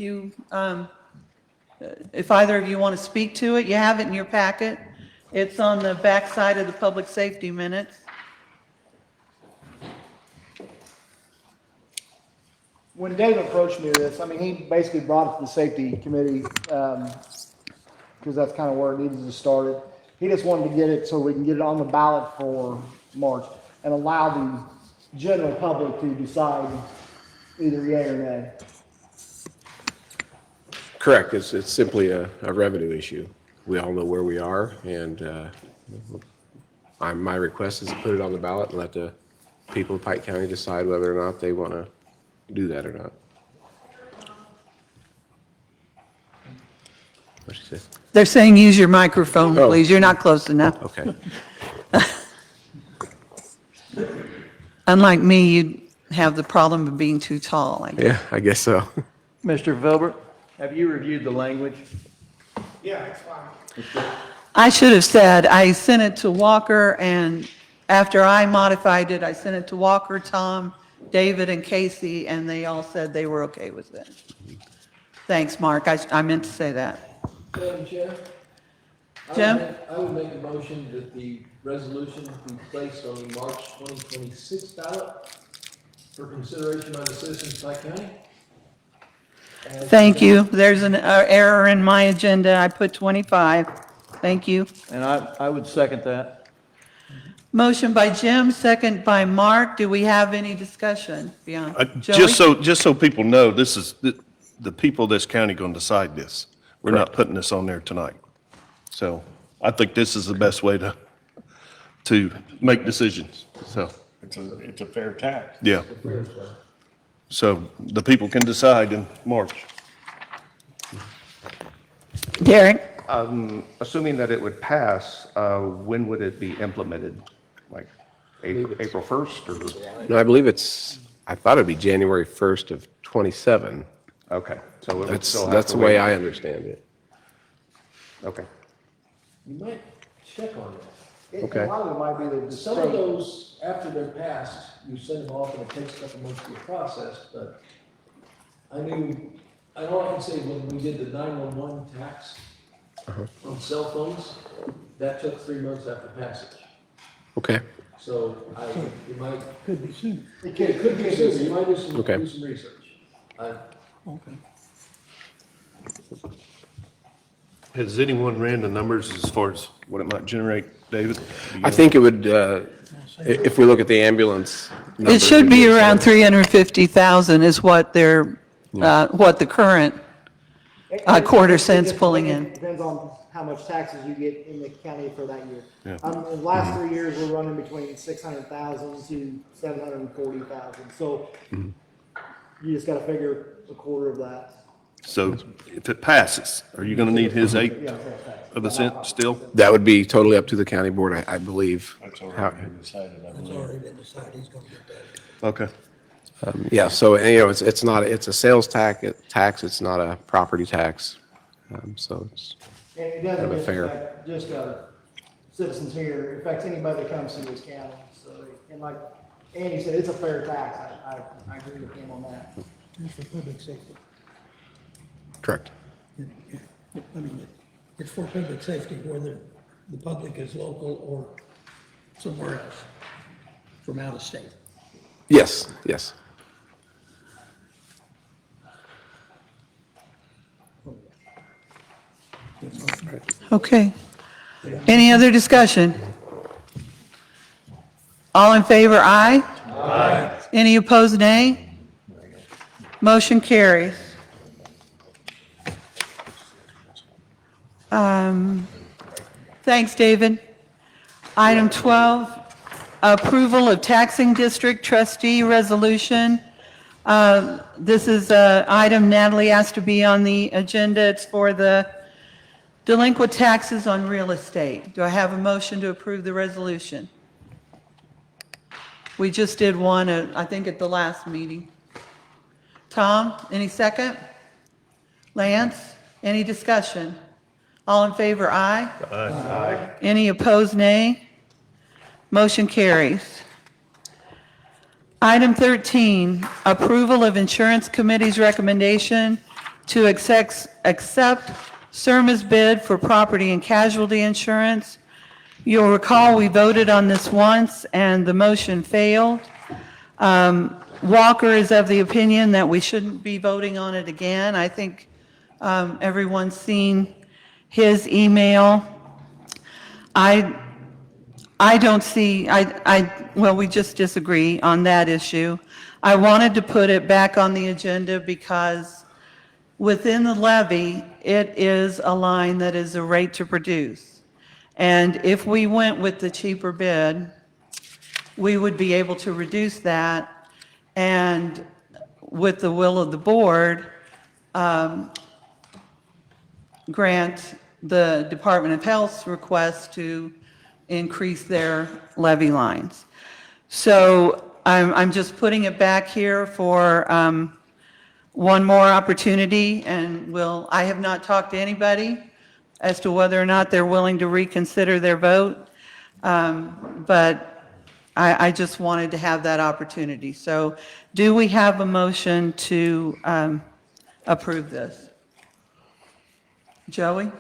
either of you want to speak to it, you have it in your packet. It's on the back side of the public safety minutes. when David approached me with this, I mean, he basically brought it to the safety committee, because that's kind of where it needed to start. He just wanted to get it so we can get it on the ballot for March and allow the general public to decide either yea or nay. Correct. It's simply a revenue issue. We all know where we are, and my request is to put it on the ballot and let the people of Pike County decide whether or not they want to do that or not. What'd she say? They're saying use your microphone, Oh. please. You're not close enough. Okay. Unlike me, you have the problem of being too tall, I guess. Yeah, I guess so. Mr. Vilbert, have you reviewed the language? Yeah, it's fine. I should have said, I sent it to Walker, and after I modified it, I sent it to Walker, Tom, David, and Casey, and they all said they were okay with it. Thanks, Mark. I meant to say that. Madam Chair? Jim? I would make a motion that the resolution be placed on the March 2026 ballot for consideration by the citizens of Pike County. Thank you. There's an error in my agenda. I put 25. Thank you. And I would second that. Motion by Jim, second by Mark. Do we have any discussion beyond? Just Joey? so people know, this is, the people of this county going to decide this. We're not putting this on there tonight. So I think this is the best way to make decisions. So, It's a fair tax. yeah. So the people can decide in March. Derek? Assuming that it would pass, when would it be implemented? Like April 1st or? No, I believe I thought it'd be January 1st of 27. Okay, so it would still have That's to the way wait. I understand it. Okay. You might check on that. Okay. A lot of it might be the Some of state. those, after they're passed, you send them off and it takes a couple months to process, but I knew, all I can say, when we did the 911 tax on cell phones, that took 3 months after passage. Okay. So it might, Could be soon. it could be soon, you might do some Okay. research. Okay. Has anyone ran the numbers as far as what it might generate, David? I think it would, if we look at the ambulance. It numbers, should be it'd around 350,000 is what what the current quarter cents pulling in. Depends on how much taxes you get in the county for that year. Yeah. In the last 3 years, we're running between 600,000 to 740,000. So you just gotta figure a quarter of that. So if it passes, are you going to need his 8 of a cent still? That would be totally up to the county board, I believe. That's How- already been decided, I It's believe. already been decided, he's gonna get that. Okay. Yeah, so, it's not, it's a sales tax, it's not a property tax. So it's, And it doesn't Kind of a just fair. affect just citizens here, it affects anybody that comes to this county. So, and like Andy said, it's a fair tax. I agree with him on that. It's for public safety. correct. I mean, it's for public safety, whether the public is local or somewhere else, from out of state. Yes, yes. Okay. Any other discussion? All in favor, aye? Aye. Any opposed, nay? Motion carries. Thanks, David. Item 12, approval of taxing district trustee resolution. This is an item Natalie asked to be on the agenda. It's for the delinquent taxes on real estate. Do I have a motion to approve the resolution? We just did one, I think, at the last meeting. Tom, any second? Lance, any discussion? All in favor, aye? Aye. Any opposed, nay? Motion carries. Item 13, approval of insurance committee's recommendation to accept Surma's bid for property and casualty insurance. You'll recall we voted on this once and the motion failed. Walker is of the opinion that we shouldn't be voting on it again. I think everyone's seen his email. I don't see, well, we just disagree on that issue. I wanted to put it back on the agenda because within the levy, it is a line that is a rate to produce. And if we went with the cheaper bid, we would be able to reduce that and with the will of the board, grant the Department of Health's request to increase their levy lines. So I'm just putting it back here for one more opportunity, and I have not talked to anybody as to whether or not they're willing to reconsider their vote, but I just wanted to have that opportunity. So do we have a motion to approve this? Joey?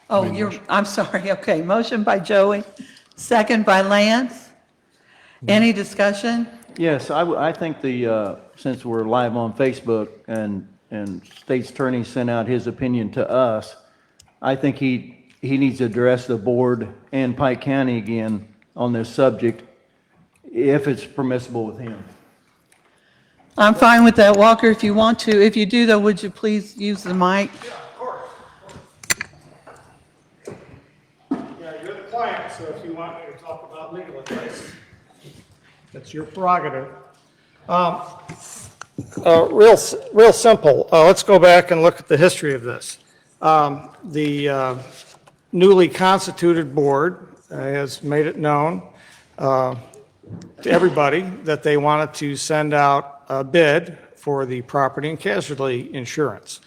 Oh, I'm sorry, okay, motion by Joey, second by Lance. Any discussion? Yes, I think since we're live on Facebook and State's Attorney sent out his opinion to us, I think he needs to address the board and Pike County again on this subject, if it's permissible with him. I'm fine with that, Walker, if you want to. If you do, though, would you please use the mic? Yeah, of course. Yeah, you're the client, so if you want me to talk about legal advice, that's your prerogative. Real simple. Let's go back and look at the history of this. The newly constituted board has made it known to everybody that they wanted to send out a bid for the property and casualty insurance.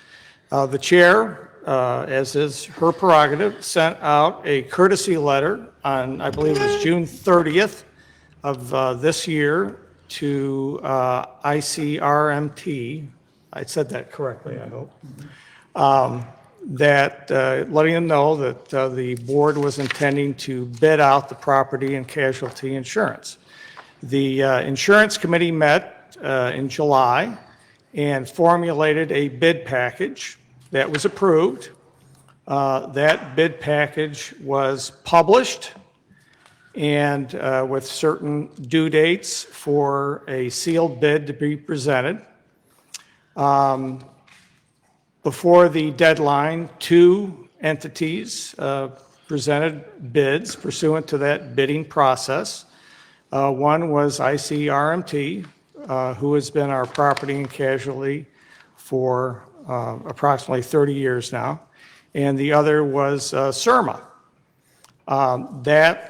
The chair, as is her prerogative, sent out a courtesy letter on, I believe it was June 30th of this year to ICRMT. I said that correctly, I hope. That letting them know that the board was intending to bid out the property and casualty insurance. The insurance committee met in July and formulated a bid package that was approved. That bid package was published and with certain due dates for a sealed bid to be presented. Before the deadline, 2 entities presented bids pursuant to that bidding process. One was ICRMT, who has been our property and casualty for approximately 30 years now, and the other was CIRMA.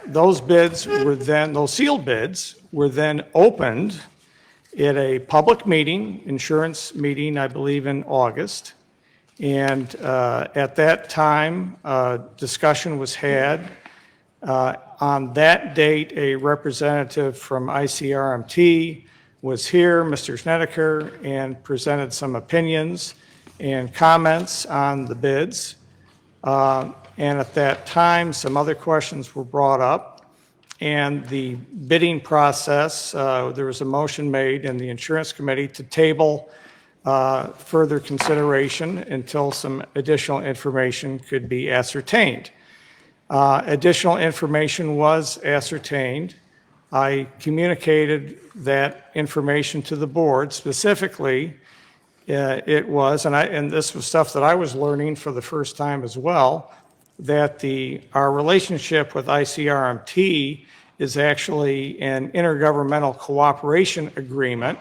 Those bids were then, those sealed bids were then opened at a public meeting, insurance meeting, I believe in August. And at that time, discussion was had. On that date, a representative from ICRMT was here, Mr. Snedeker, and presented some opinions and comments on the bids. And at that time, some other questions were brought up. And the bidding process, there was a motion made in the insurance committee to table further consideration until some additional information could be ascertained. Additional information was ascertained. I communicated that information to the board. Specifically, it was, and this was stuff that I was learning for the first time as well, that our relationship with ICRMT is actually an intergovernmental cooperation agreement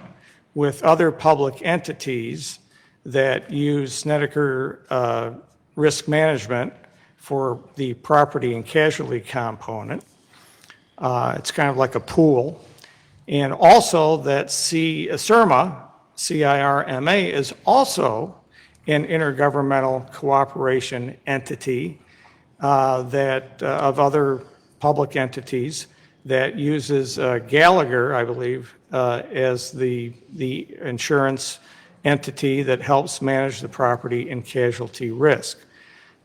with other public entities that use Snedeker risk management for the property and casualty component. It's kind of like a pool. And also that CIRMA, C-I-R-M-A, is also an intergovernmental cooperation entity of other public entities that uses Gallagher, I believe, as the insurance entity that helps manage the property and casualty risk.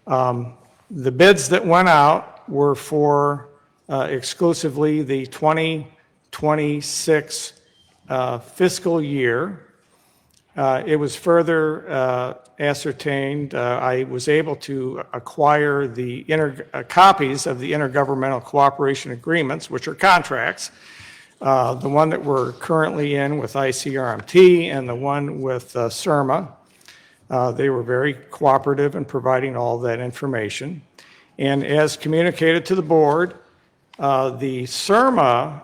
The bids that went out were for exclusively the 2026 fiscal year. It was further ascertained, I was able to acquire the copies of the intergovernmental cooperation agreements, which are contracts. The one that we're currently in with ICRMT and the one with CIRMA. They were very cooperative in providing all that information. And as communicated to the board, the CIRMA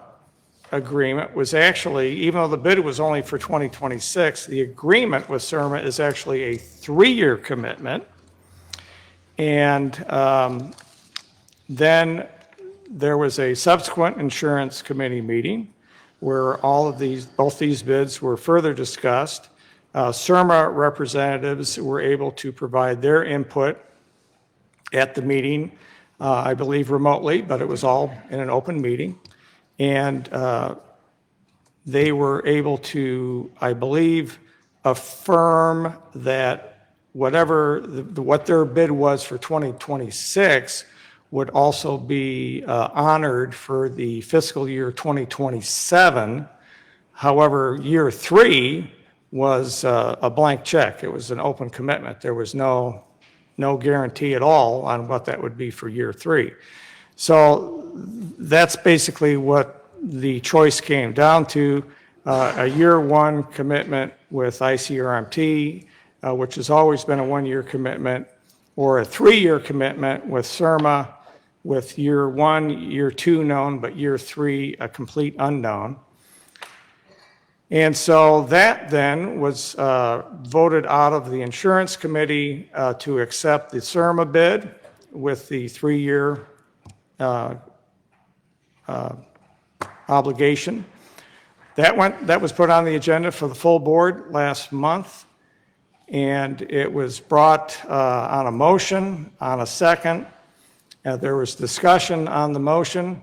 agreement was actually, even though the bid was only for 2026, the agreement with CIRMA is actually a 3-year commitment. And then there was a subsequent insurance committee meeting where both these bids were further discussed. CIRMA representatives were able to provide their input at the meeting, I believe remotely, but it was all in an open meeting. And they were able to, I believe, affirm that what their bid was for 2026 would also be honored for the fiscal year 2027. However, year 3 was a blank check. It was an open commitment. There was no guarantee at all on what that would be for year 3. So that's basically what the choice came down to, a year 1 commitment with ICRMT, which has always been a 1-year commitment, or a 3-year commitment with CIRMA, with year 1, year 2 known, but year 3 a complete unknown. And so that then was voted out of the insurance committee to accept the CIRMA bid with the 3-year obligation. That was put on the agenda for the full board last month, and it was brought on a motion, on a second. There was discussion on the motion.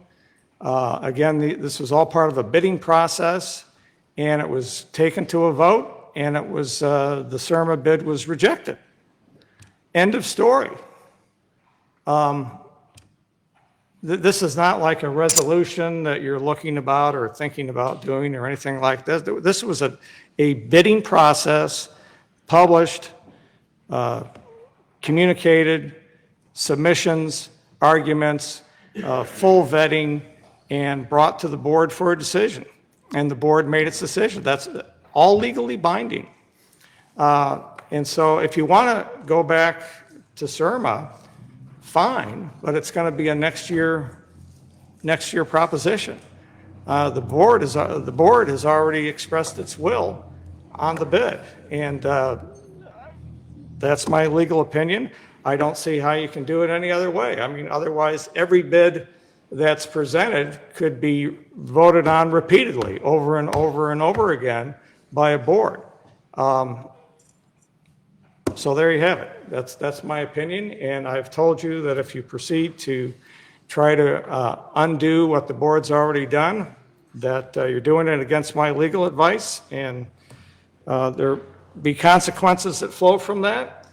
Again, this was all part of a bidding process, and it was taken to a vote, and it was the CIRMA bid was rejected. End of story. This is not like a resolution that you're looking about or thinking about doing or anything like this. This was a bidding process, published, communicated, submissions, arguments, full vetting, and brought to the board for a decision. And the board made its decision. That's all legally binding. And so if you want to go back to CIRMA, fine, but it's going to be a next year proposition. The board has already expressed its will on the bid, and that's my legal opinion. I don't see how you can do it any other way. I mean, otherwise, every bid that's presented could be voted on repeatedly over and over and over again by a board. So there you have it. That's my opinion, and I've told you that if you proceed to try to undo what the board's already done, that you're doing it against my legal advice, and there be consequences that flow from that.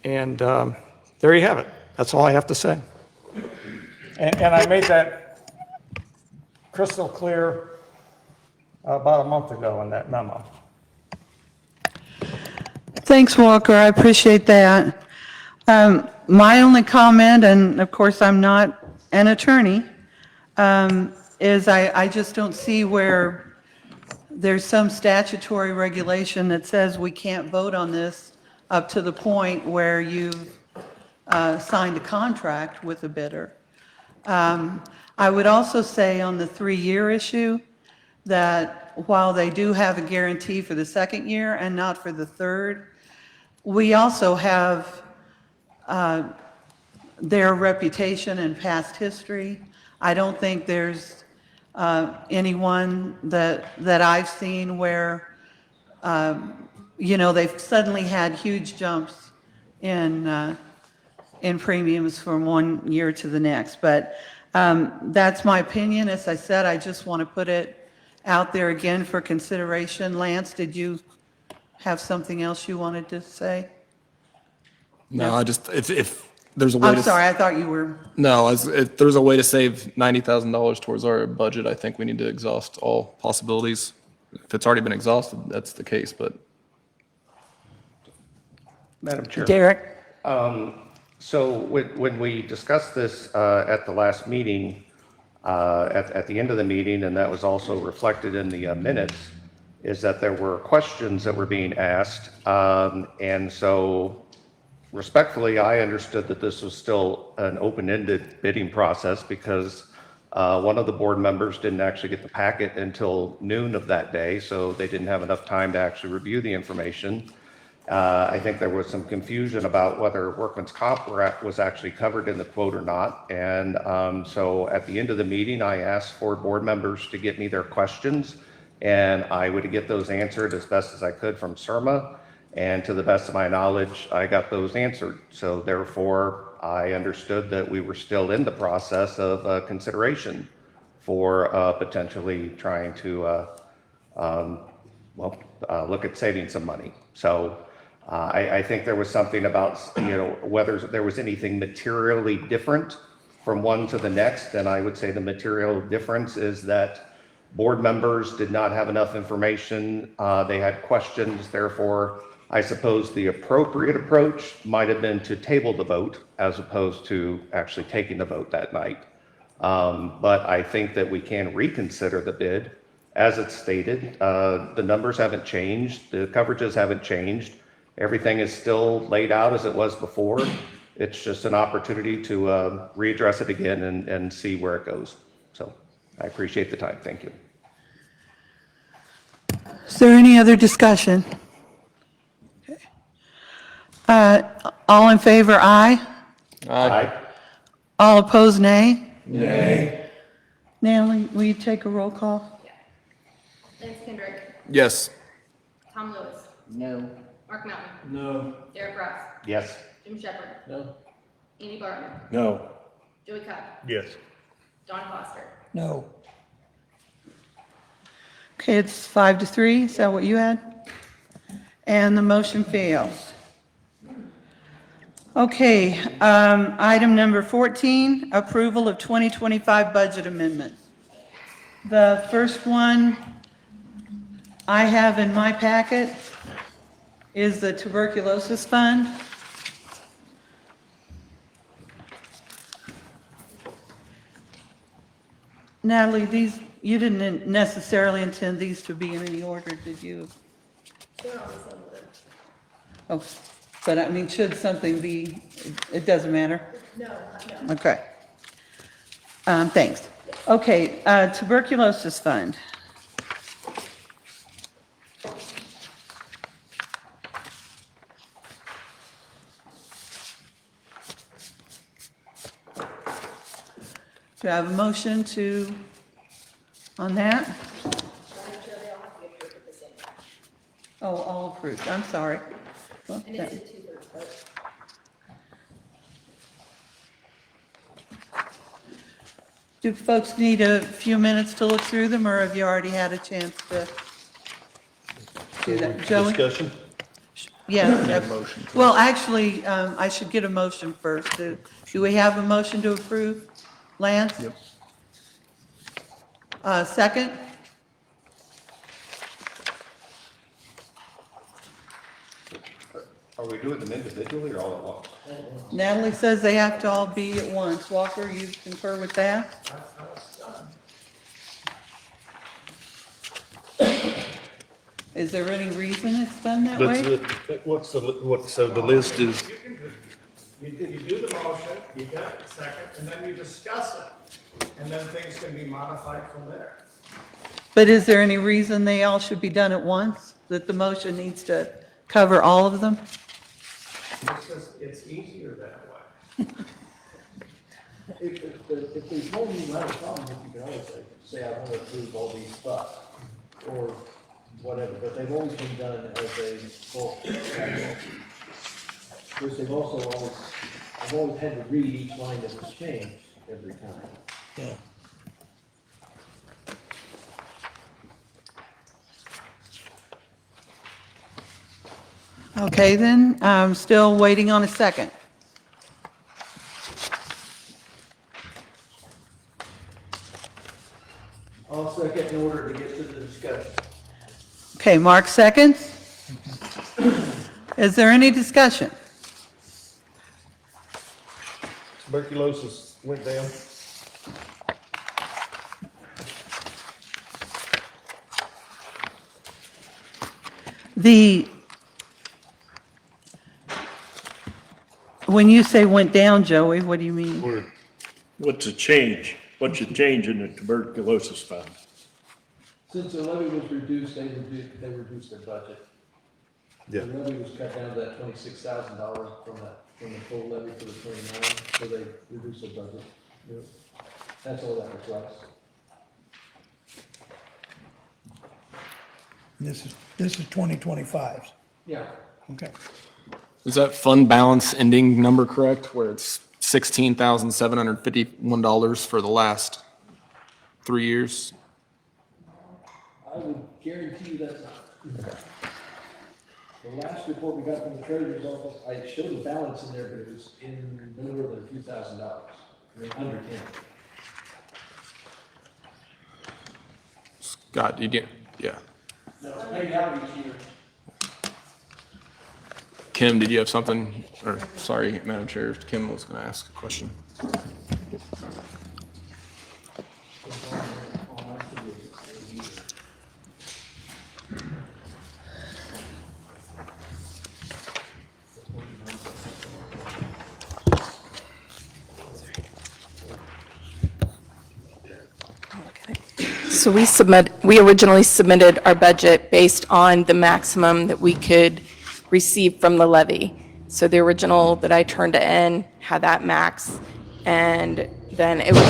And there you have it. That's all I have to say. And I made that crystal clear about a month ago in that memo. Thanks, Walker. I appreciate that. My only comment, and of course I'm not an attorney, is I just don't see where there's some statutory regulation that says we can't vote on this up to the point where you've signed a contract with a bidder. I would also say on the 3-year issue that while they do have a guarantee for the 2nd year and not for the 3rd, we also have their reputation and past history. I don't think there's anyone that I've seen where, they've suddenly had huge jumps in premiums from one year to the next. But that's my opinion. As I said, I just want to put it out there again for consideration. Lance, did you have something else you wanted to say? No, I just, if there's a way I'm to. sorry, I thought you were, No, if there's a way to save $90,000 towards our budget, I think we need to exhaust all possibilities. If it's already been exhausted, that's the case, but Madam Chair. Derek? So when we discussed this at the last meeting, at the end of the meeting, and that was also reflected in the minutes, is that there were questions that were being asked. And so respectfully, I understood that this was still an open-ended bidding process because one of the board members didn't actually get the packet until noon of that day, so they didn't have enough time to actually review the information. I think there was some confusion about whether workman's comp was actually covered in the quote or not. And so at the end of the meeting, I asked for board members to get me their questions, and I would get those answered as best as I could from CIRMA. And to the best of my knowledge, I got those answered. So therefore, I understood that we were still in the process of consideration for potentially trying to look at saving some money. So I think there was something about, whether there was anything materially different from one to the next. And I would say the material difference is that board members did not have enough information. They had questions. Therefore, I suppose the appropriate approach might have been to table the vote as opposed to actually taking the vote that night. But I think that we can reconsider the bid. As it's stated, the numbers haven't changed, the coverages haven't changed. Everything is still laid out as it was before. It's just an opportunity to readdress it again and see where it goes. So I appreciate the time. Thank you. Is there any other discussion? All in favor, aye. Aye. All opposed, nay. Nay. Natalie, will you take a roll call? Lance Kendrick, yes. Tom Lewis, No. Mark Mountain, No. Derek Ross, Yes. Jim Shepherd, No. Andy Barton, No. Joey Cobb, Yes. Don Foster. No. Okay, it's 5-3, is that what you had? And the motion fails. Okay, item number 14, approval of 2025 budget amendment. The first one I have in my packet is the tuberculosis fund. Natalie, these, you didn't necessarily intend these to be in any order, did you? Oh, but I mean, should something be, it doesn't matter? No. Okay. Thanks. Okay, tuberculosis fund. Do I have a motion on that? Oh, all approved, I'm sorry. Well, And it's a 2/3 vote. Do folks need a few minutes to look through them, or have you already had a chance to do that? Joey? Discussion? Yes. Well, actually, I should get a motion first. Do we have a motion to approve? Lance? Yep. Second? Are we doing them individually or all at once? Natalie says they have to all be at once. Walker, you concur with that? Is there any reason it's done that way? So the list is, You do the motion, you get it second, and then you discuss it. And then things can be modified from there. But is there any reason they all should be done at once? That the motion needs to cover all of them? It's just, it's easier that way. If there's no unilateral problem, you can always say, I want to approve all these spots, or whatever, but they've always been done as a bulk package. Because they've also always, I've always had to read each line that was changed every time. Yeah. Okay, then, I'm still waiting on a second. I'll second in order to get to the discussion. Okay, Mark seconds. Is there any discussion? Tuberculosis went down. When you say went down, Joey, what do you mean? Or what's the change? What's the change in the tuberculosis fund? Since the levy was reduced, they reduced their budget. Yeah. The levy was cut down to that $26,000 from the full levy for the 29, so they reduced their budget. That's all that reflects. This is 2025. Yeah. Okay. Is that fund balance ending number correct, where it's $16,751 for the last 3 years? I would guarantee you that's not. The last report we got from the treasurer's office, I showed the balance in there, but it was in no more than a few $1,000. I mean, under 10. Scott, you get, yeah. No, it's paid out each year. Kim, did you have something? Or, sorry, Madam Chair, Kim was going to ask a question. So we originally submitted our budget based on the maximum that we could receive from the levy. So the original that I turned in had that max, and then it was,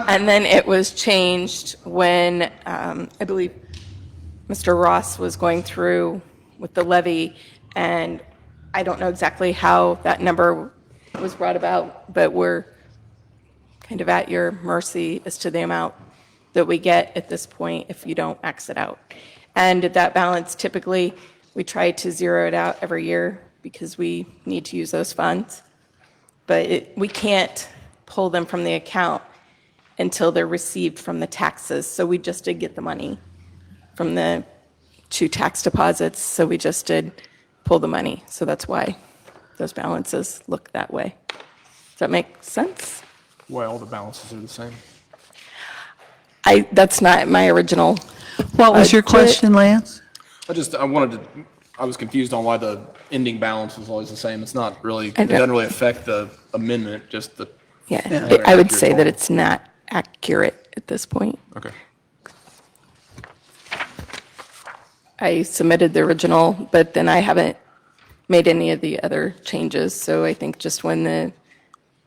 and then it was changed when I believe Mr. Ross was going through with the levy, and I don't know exactly how that number was brought about, but we're kind of at your mercy as to the amount that we get at this point if you don't max it out. And that balance, typically, we try to zero it out every year because we need to use those funds. But we can't pull them from the account until they're received from the taxes. So we just did get the money from the 2 tax deposits, so we just did pull the money. So that's why those balances look that way. Does that make sense? Why all the balances are the same? That's not my original. What was your question, Lance? I was confused on why the ending balance was always the same. It's not really, it doesn't really affect the amendment, just the. Yeah, I would say that it's not accurate at this point. Okay. I submitted the original, but then I haven't made any of the other changes. So I think just when the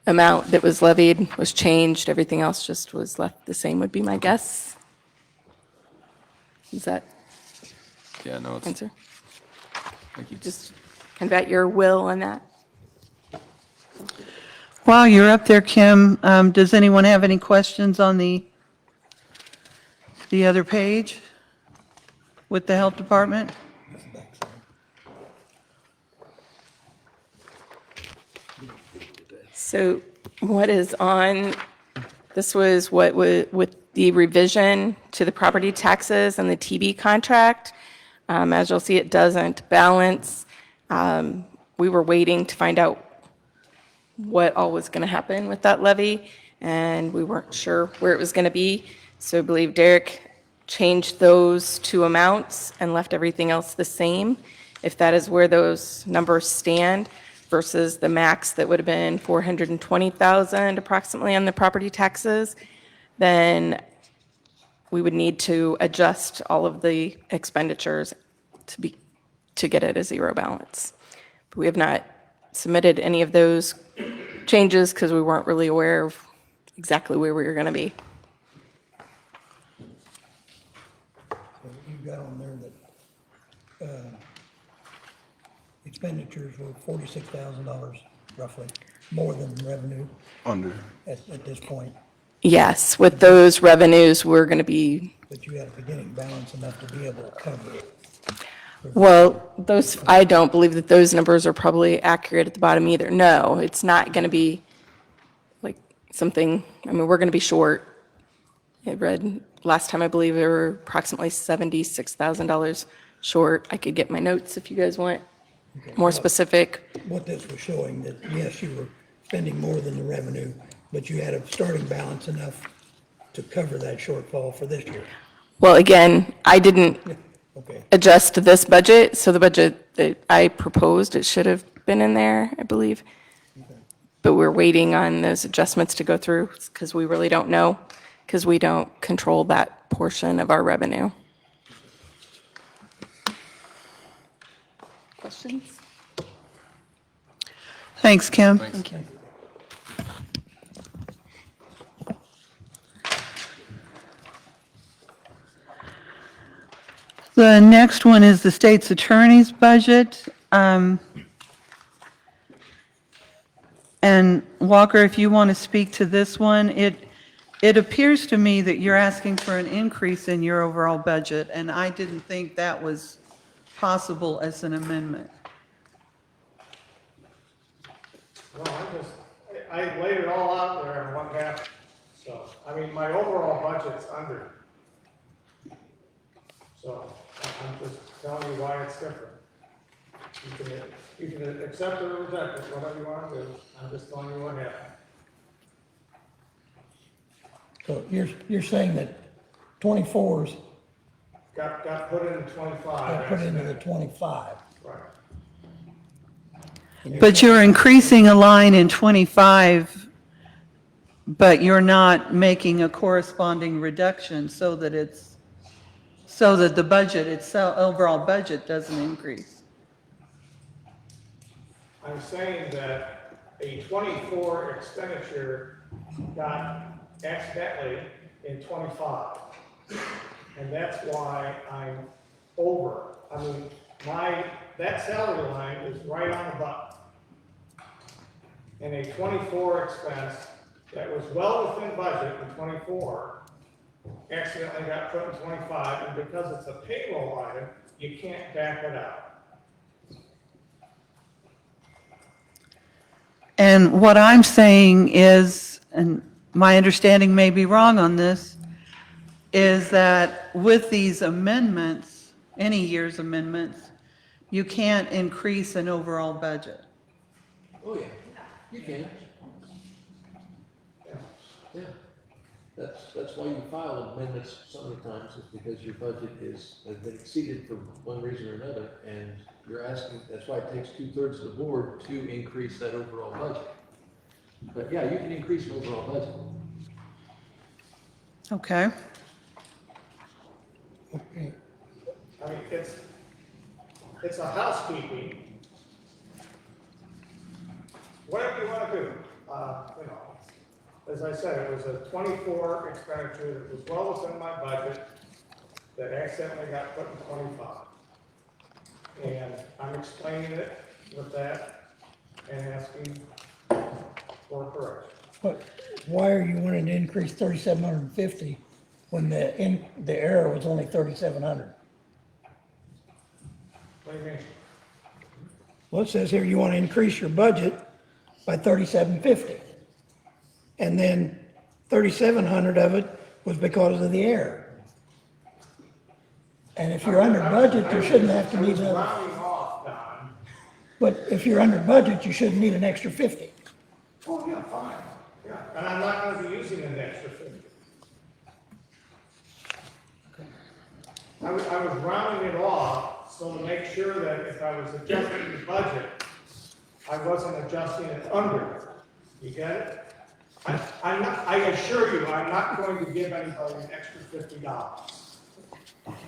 amount that was levied was changed, everything else just was left the same would be my guess. Is that Yeah, no, it's, answer? thank you. Just kind of at your will on that. While you're up there, Kim, does anyone have any questions on the other page with the health department? So what is on, this was what with the revision to the property taxes and the TB contract. As you'll see, it doesn't balance. We were waiting to find out what all was going to happen with that levy, and we weren't sure where it was going to be. So I believe Derek changed those 2 amounts and left everything else the same. If that is where those numbers stand versus the max that would have been 420,000 approximately on the property taxes, then we would need to adjust all of the expenditures to get it a zero balance. But we have not submitted any of those changes because we weren't really aware of exactly where we were going to be. So you've got on there that expenditures were $46,000 roughly, more than revenue Under. at this point. Yes, with those revenues, we're going to be, But you had a beginning balance enough to be able to cover it. well, those, I don't believe that those numbers are probably accurate at the bottom either. No, it's not going to be, like, something, I mean, we're going to be short. I read, last time I believe we were approximately $76,000 short. I could get my notes if you guys want more specific. What this was showing, that yes, you were spending more than the revenue, but you had a starting balance enough to cover that shortfall for this year. Well, again, I didn't Okay. adjust this budget, so the budget that I proposed, it should have been in there, I believe. But we're waiting on those adjustments to go through because we really don't know, because we don't control that portion of our revenue. Questions? Thanks, Kim. Thank you. The next one is the state's attorney's budget. And Walker, if you want to speak to this one, it appears to me that you're asking for an increase in your overall budget, and I didn't think that was possible as an amendment. Well, I laid it all out there and what happened. So, I mean, my overall budget's under. So, I'm just telling you why it's different. You can accept it or reject it, whatever you want to do. I'm just telling you what happened. So you're saying that 24s Got put into 25. got put into the 25. Right. But you're increasing a line in 25, but you're not making a corresponding reduction so that the budget itself, overall budget doesn't increase. I'm saying that a 24 expenditure got accidentally in 25. And that's why I'm over. I mean, that salary line is right on the button. And a 24 expense that was well within budget in 24 accidentally got put in 25, and because it's a payroll item, you can't back it out. And what I'm saying is, and my understanding may be wrong on this, is that with these amendments, any year's amendments, you can't increase an overall budget. Oh, yeah, you can. Yeah. That's why you file amendments so many times, is because your budget has been exceeded for one reason or another, and you're asking, that's why it takes 2/3 of the board to increase that overall budget. But yeah, you can increase an overall budget. Okay. Okay. I mean, it's a housekeeping. Whatever you want to do, you know, as I said, it was a 24 expenditure that was well within my budget that accidentally got put in 25. And I'm explaining it with that and asking for correction. But why are you wanting to increase 3,750 when the error was only 3,700? What do you mean? Well, it says here you want to increase your budget by 3,750. And then 3,700 of it was because of the error. And if you're under budget, you shouldn't have to I need was another. rounding off, Don. But if you're under budget, you shouldn't need an extra 50. Oh, yeah, fine, yeah, and I'm not gonna be using an extra 50. I was rounding it off so to make sure that if I was adjusting the budget, I wasn't adjusting it under. You get it? I assure you, I'm not going to give anybody an extra $50.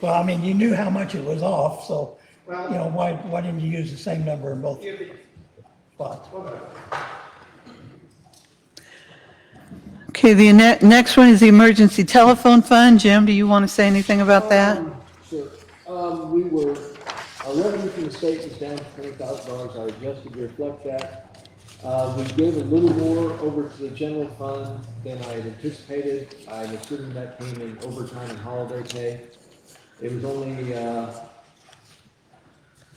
Well, I mean, you knew how much it was off, so, Well- you know, why didn't you use the same number in both Give it- spots? whatever. Okay, the next one is the emergency telephone fund. Jim, do you want to say anything about that? Sure. Our revenue from the state was down to $20,000. I adjusted to reflect that. We gave a little more over to the general fund than I had anticipated. I'm assuming that came in overtime and holiday pay. It was only,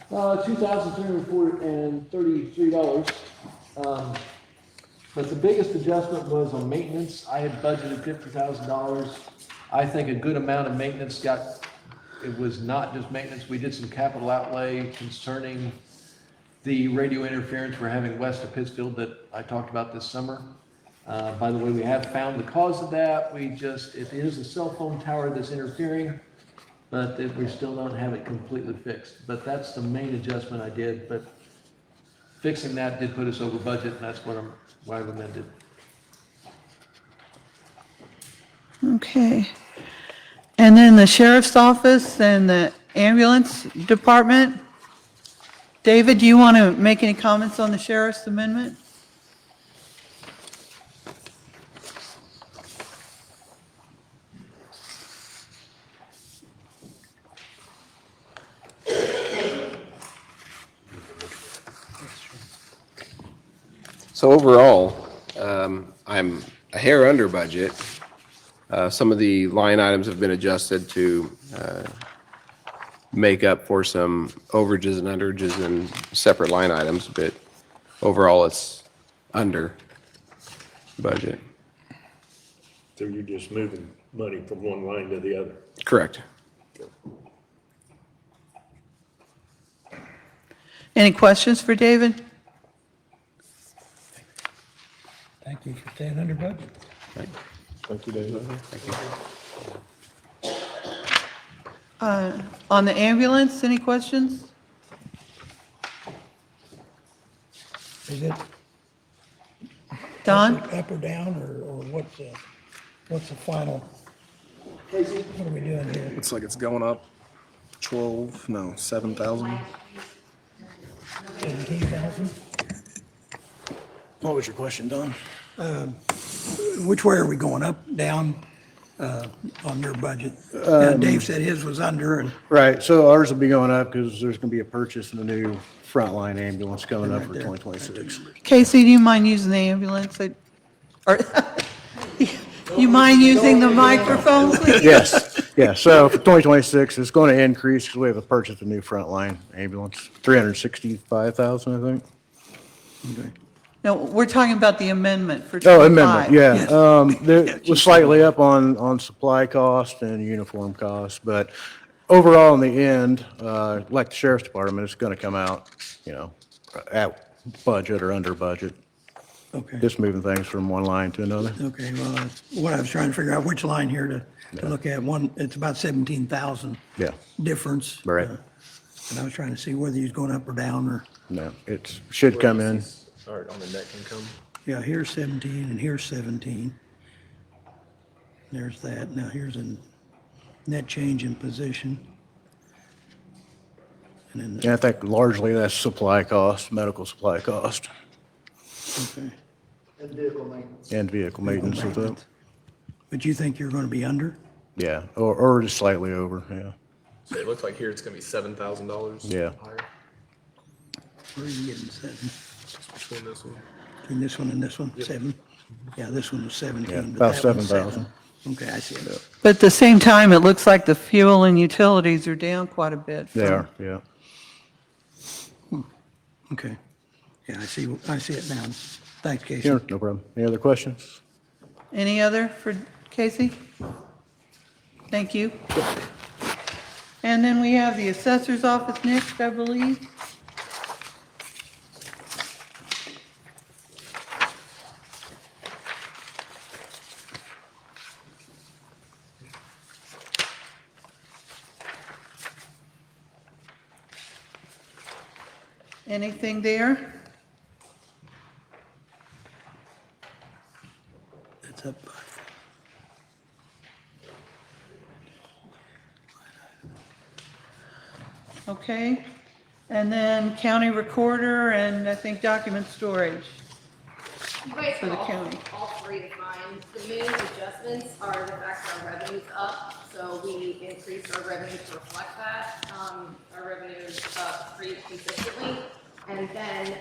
$2,333. But the biggest adjustment was on maintenance. I had budgeted $50,000. I think a good amount of maintenance it was not just maintenance. We did some capital outlay concerning the radio interference we're having west of Pittsfield that I talked about this summer. By the way, we have found the cause of that. It is a cell phone tower that's interfering, but we still don't have it completely fixed. But that's the main adjustment I did, but fixing that did put us over budget, and that's what I amended. Okay. And then the sheriff's office and the ambulance department. David, do you want to make any comments on the sheriff's amendment? So overall, I'm a hair under budget. Some of the line items have been adjusted to make up for some overages and underages in separate line items, but overall it's under budget. So you're just moving money from one line to the other? Correct. Any questions for David? Thank you for staying under budget. Thank you, David. Thank you. On the ambulance, any questions? Is it Don? up or down, or what's the final? Casey? What are we doing here? Looks like it's going up 7,000. 17,000? What was your question, Don? Which way are we going, up, down, on your budget? Yeah, Dave said his was under, and Right, so ours will be going up because there's going to be a purchase of a new frontline ambulance coming up for Right there. 2026. Casey, do you mind using the ambulance? Or, you mind using the microphone, please? Yes, yeah, so for 2026, it's going to increase because we have a purchase of a new frontline ambulance, 365,000, I think. okay. No, we're talking about the amendment for Oh, 25. amendment, yeah. There was slightly up on supply cost and uniform cost, but overall in the end, like the sheriff's department, it's going to come out, at budget or under budget. Okay. Just moving things from one line to another. Okay, well, that's what I was trying to figure out, which line here to look at. One, it's about 17,000 Yeah, difference. Right. And I was trying to see whether he's going up or down, or, no, it should come in. All right, on the net income. yeah, here's 17 and here's 17. There's that. Now here's a net change in position. And then, And I think largely that's supply cost, medical supply cost, okay. And vehicle maintenance. and vehicle maintenance with it. But you think you're going to be under? Yeah, or just slightly over, yeah. So it looks like here it's gonna be $7,000. Yeah. Higher Where are you getting 7? between this one. Between this one and this one, 7? Yeah, this one was 17. Yeah, but about that one's 7,000. 7. Okay, I see it. But at the same time, it looks like the fuel and utilities are down quite a bit. They are, yeah. Okay. Yeah, I see it now. Thanks, Casey. Sure, no problem. Any other questions? Any other for Casey? Thank you. And then we have the assessor's office next, I believe. Anything there? It's up. Okay. And then county recorder and I think document storage. You guys For the have county. all three to find. The main adjustments are the fact that our revenue's up, so we increased our revenue to reflect that. Our revenue is up pretty consistently. And then,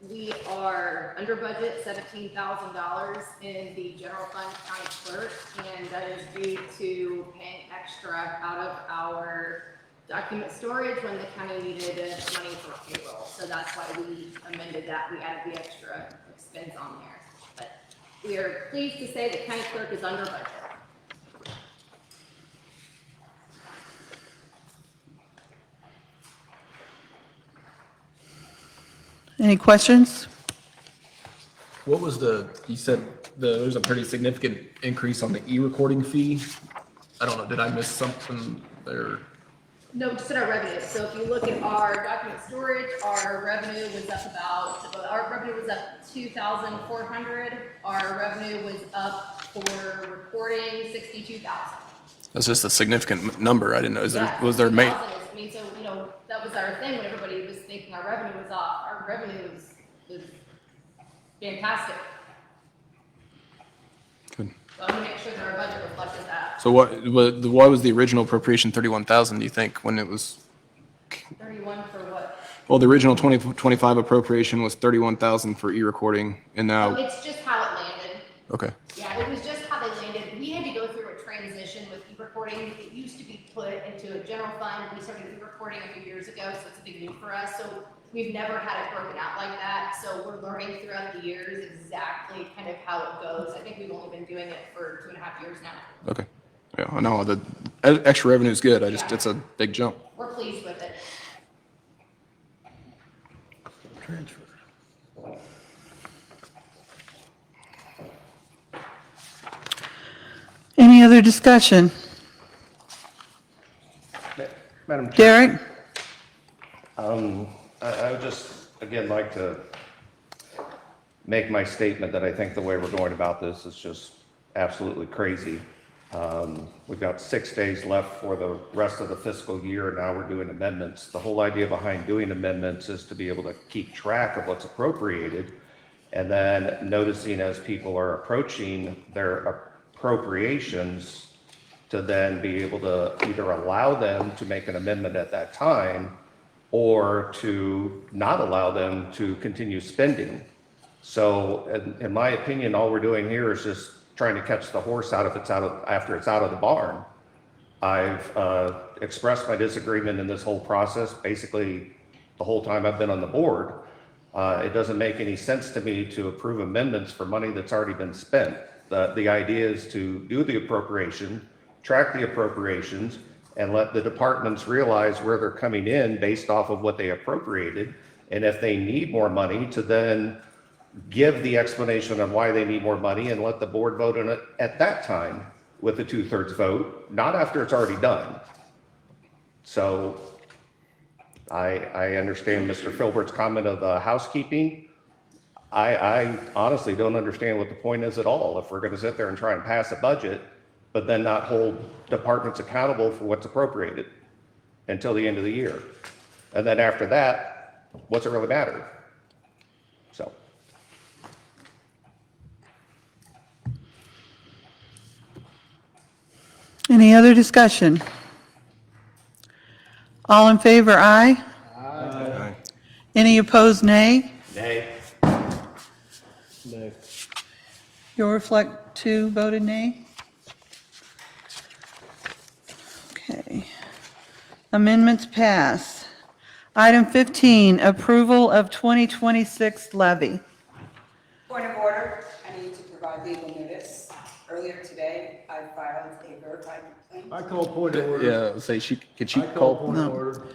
we are under budget $17,000 in the general fund county clerk, and that is due to paying extra out of our document storage when the county needed money for payroll. So that's why we amended that. We added the extra expense on there. But we are pleased to say that county clerk is under budget. Any questions? What was you said there's a pretty significant increase on the e-recording fee. I don't know, did I miss something there? No, just in our revenue. So if you look at our document storage, our revenue was up 2,400. Our revenue was up for recording 62,000. That's just a significant number. I didn't know. Was there 2,000 I mean, so, that was our thing when everybody was thinking our revenue was off. Our revenue was fantastic. Good. So I'm gonna make sure that our budget reflected that. So why was the original appropriation 31,000, do you think, when it was? 31 for what? Well, the original 2025 appropriation was 31,000 for e-recording, and now, It's just how it landed. okay. Yeah, it was just how they landed. We had to go through a transition with e-recording. It used to be put into a general fund. We started e-recording a few years ago, so it's a big new for us. So we've never had it broken out like that. So we're learning throughout the years exactly kind of how it goes. I think we've only been doing it for 2.5 years now. Okay. Yeah, I know the extra revenue is good. It's a big jump. We're pleased with it. Transfer. Any other discussion? Madam Chair. Derek? I would just, again, like to make my statement that I think the way we're going about this is just absolutely crazy. We've got 6 days left for the rest of the fiscal year, and now we're doing amendments. The whole idea behind doing amendments is to be able to keep track of what's appropriated, and then noticing as people are approaching their appropriations, to then be able to either allow them to make an amendment at that time, or to not allow them to continue spending. So in my opinion, all we're doing here is just trying to catch the horse after it's out of the barn. I've expressed my disagreement in this whole process, basically the whole time I've been on the board. It doesn't make any sense to me to approve amendments for money that's already been spent. The idea is to do the appropriation, track the appropriations, and let the departments realize where they're coming in based off of what they appropriated. And if they need more money, to then give the explanation of why they need more money and let the board vote on it at that time with a 2/3 vote, not after it's already done. So I understand Mr. Filbert's comment of the housekeeping. I honestly don't understand what the point is at all. If we're going to sit there and try and pass a budget, but then not hold departments accountable for what's appropriated until the end of the year. And then after that, what's it really matter? So. Any other discussion? All in favor, aye? Aye. Any opposed, nay? Nay. No. You'll reflect 2 voted nay? Okay. Amendments pass. Item 15, approval of 2026 levy. Point of order, I need to provide legal notice. Earlier today, I filed a verified complaint. I call point of order. Yeah, say could she I call call? point of No. order.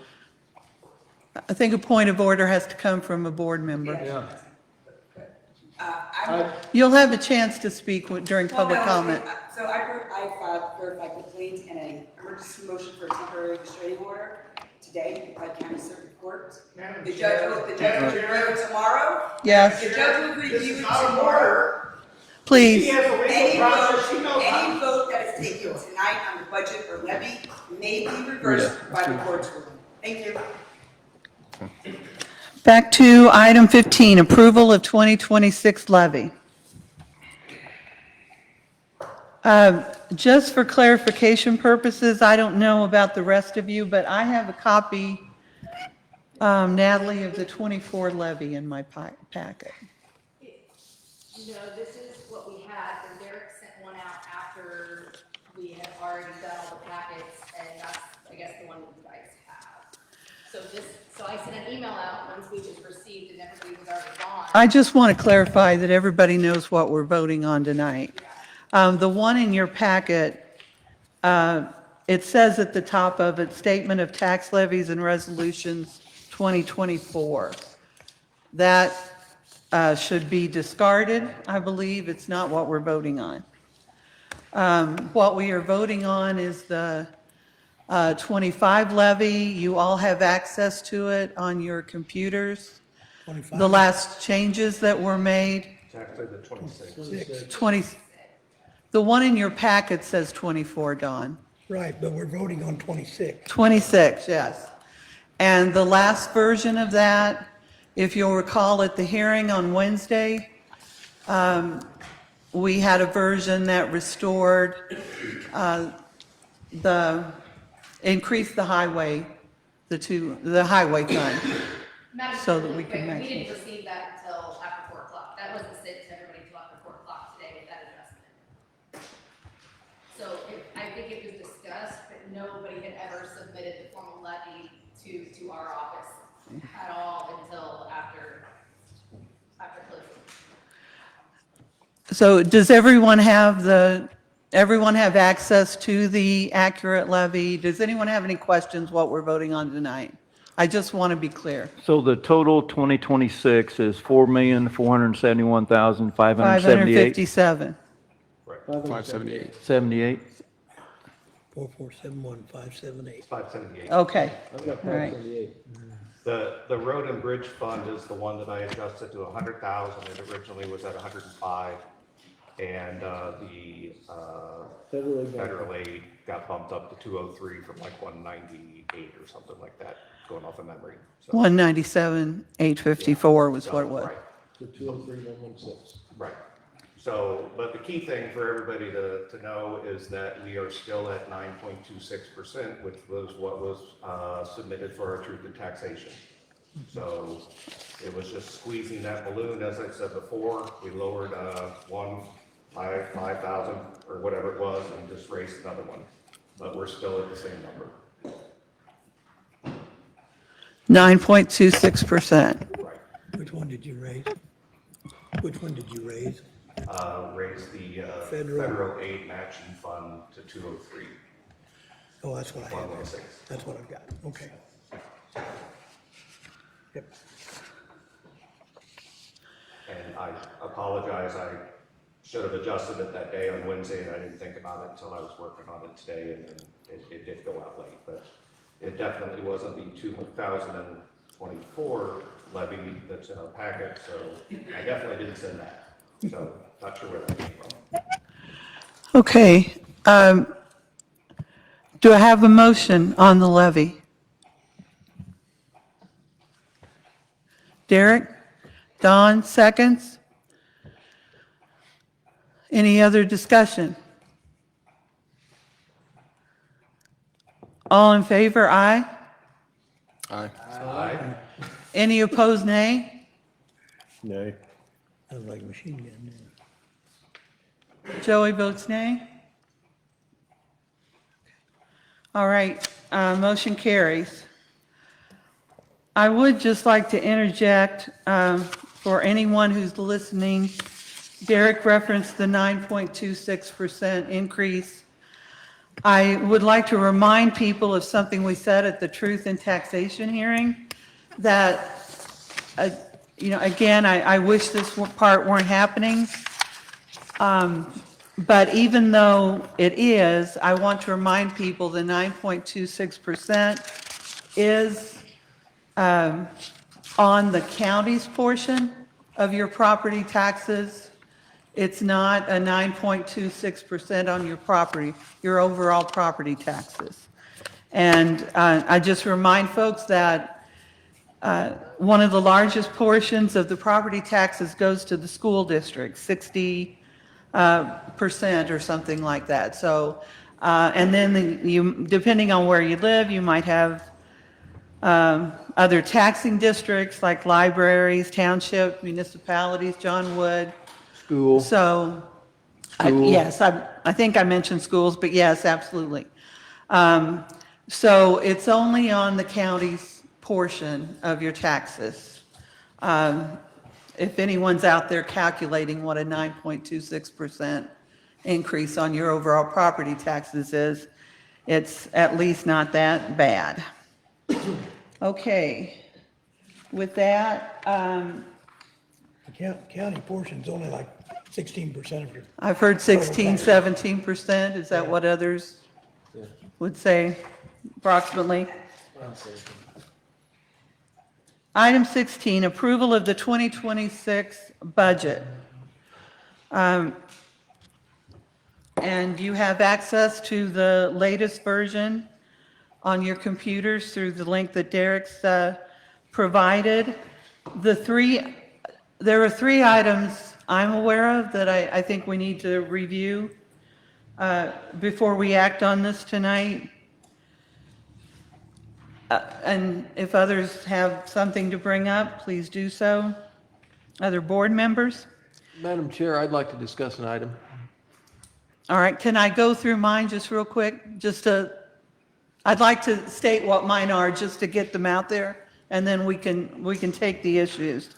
I think a point of order has to come from a board member. Yeah. You'll have a chance to speak during Well, public no, comment. So I filed a verified complaint and an emergency motion for a temporary restraining order today by County Circuit Court. The judge will review tomorrow. Yes, The judge will review it tomorrow. please. She has a legal process, she knows how. Any vote that is taken tonight on the budget or levy may be reversed by the court's ruling. Thank you. Back to item 15, approval of 2026 levy. Just for clarification purposes, I don't know about the rest of you, but I have a copy, Natalie, of the 24 levy in my packet. No, this is what we had, and Derek sent one out after we had already done all the packets, and that's, I guess, the one that you guys So I sent an email out once we was received and everybody was already gone. I just want to clarify that everybody knows what we're voting on tonight. The one in your packet, it says at the top of it, Statement of Tax Levies and Resolutions 2024. That should be discarded, I believe. It's not what we're voting on. What we are voting on is the 25 levy. You all have access to it on your computers. 25. The last changes that were made, It's actually the 26th. 20, the one in your packet says 24, Dawn. Right, but we're voting on 26. 26, yes. And the last version of that, if you'll recall at the hearing on Wednesday, we had a version that restored increased the highway, the highway fund. Madam So Chair, that we really can quick, match we didn't it. receive that until after 4 o'clock. That wasn't sent to everybody until after 4 o'clock today with that adjustment. So I think it was discussed, but nobody had ever submitted the formal levy to our office at all until after closing. So does everyone have access to the accurate levy? Does anyone have any questions what we're voting on tonight? I just want to be clear. So the total 2026 is 4,471,578. 557. 578. 78. 4471578. 578. Okay, I've got all right. 578. The road and bridge fund is the one that I adjusted to 100,000. It originally was at 105. And the federal aid got bumped up to 203 from like 198 or something like that, going off of memory. So, 197, 854 was what it was. Right, So 203,116. right. So, but the key thing for everybody to know is that we are still at 9.26%, which was what was submitted for our truth in taxation. So it was just squeezing that balloon, as I said before. We lowered 5,000 or whatever it was and just raised another one. But we're still at the same number. 9.26%. Right. Which one did you raise? Which one did you raise? Raised the Federal. federal aid matching fund to 203. Oh, that's what I have. 116. That's what I've got. Okay. Yep. And I apologize, I should have adjusted it that day on Wednesday, and I didn't think about it until I was working on it today, and then it did go out late, but it definitely wasn't the 2024 levy that's in our packet, so I definitely didn't send that. So, not sure where that came from. Okay. Do I have a motion on the levy? Derek? Don, seconds? Any other discussion? All in favor, aye? Aye. Aye. Any opposed, nay? Nay. Sounds like a machine gun. Joey votes nay. All right, motion carries. I would just like to interject for anyone who's listening. Derek referenced the 9.26% increase. I would like to remind people of something we said at the Truth in Taxation hearing, that, again, I wish this part weren't happening. But even though it is, I want to remind people the 9.26% is on the county's portion of your property taxes. It's not a 9.26% on your property, your overall property taxes. And I just remind folks that one of the largest portions of the property taxes goes to the school district, 60% or something like that. So, and then depending on where you live, you might have other taxing districts like libraries, township, municipalities, John Wood. School. So, School. yes, I think I mentioned schools, but yes, absolutely. So it's only on the county's portion of your taxes. If anyone's out there calculating what a 9.26% increase on your overall property taxes is, it's at least not that bad. Okay, with that, The county portion's only like 16% of your. I've heard 16, 17%. Is that what others would say approximately? Item 16, approval of the 2026 budget. And you have access to the latest version on your computers through the link that Derek's provided. There are three items I'm aware of that I think we need to review before we act on this tonight. And if others have something to bring up, please do so. Other board members? Madam Chair, I'd like to discuss an item. All right, can I go through mine just real quick? I'd like to state what mine are, just to get them out there, and then we can take the issues.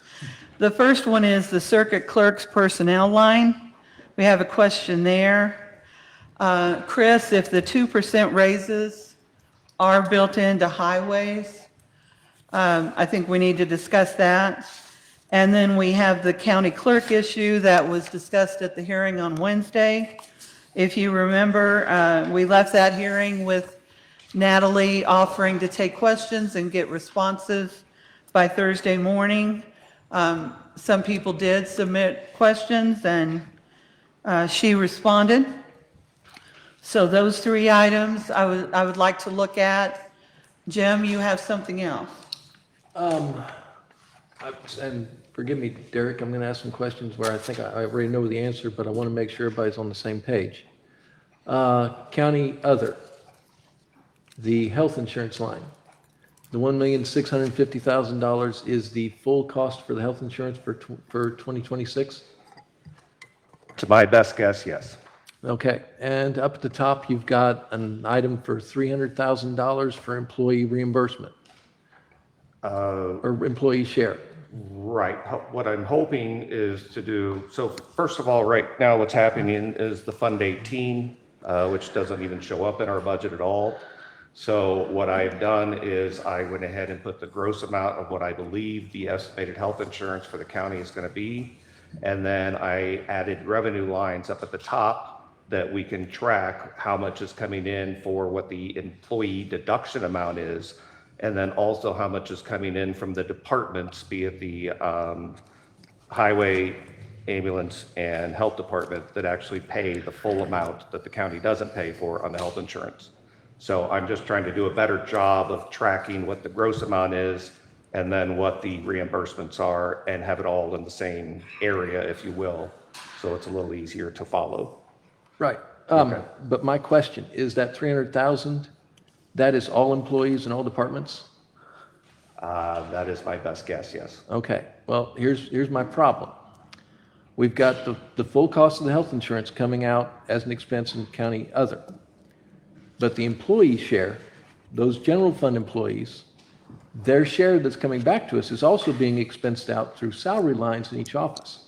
The first one is the circuit clerk's personnel line. We have a question there. Chris, if the 2% raises are built into highways, I think we need to discuss that. And then we have the county clerk issue that was discussed at the hearing on Wednesday. If you remember, we left that hearing with Natalie offering to take questions and get responses by Thursday morning. Some people did submit questions and she responded. So those three items I would like to look at. Jim, you have something else? And forgive me, Derek, I'm going to ask some questions where I think I already know the answer, but I want to make sure everybody's on the same page. County other, the health insurance line, the $1,650,000 is the full cost for the health insurance for 2026? To my best guess, yes. Okay, and up at the top, you've got an item for $300,000 for employee reimbursement. Or employee share. Right. What I'm hoping is to do, so first of all, right now what's happening is the Fund 18, which doesn't even show up in our budget at all. So what I've done is I went ahead and put the gross amount of what I believe the estimated health insurance for the county is going to be. And then I added revenue lines up at the top that we can track how much is coming in for what the employee deduction amount is. And then also how much is coming in from the departments, be it the highway, ambulance, and health department that actually pay the full amount that the county doesn't pay for on the health insurance. So I'm just trying to do a better job of tracking what the gross amount is and then what the reimbursements are and have it all in the same area, if you will. So it's a little easier to follow. Right. Okay. But my question is that 300,000, that is all employees in all departments? That is my best guess, yes. Okay, well, here's my problem. We've got the full cost of the health insurance coming out as an expense in county other. But the employee share, those general fund employees, their share that's coming back to us is also being expensed out through salary lines in each office.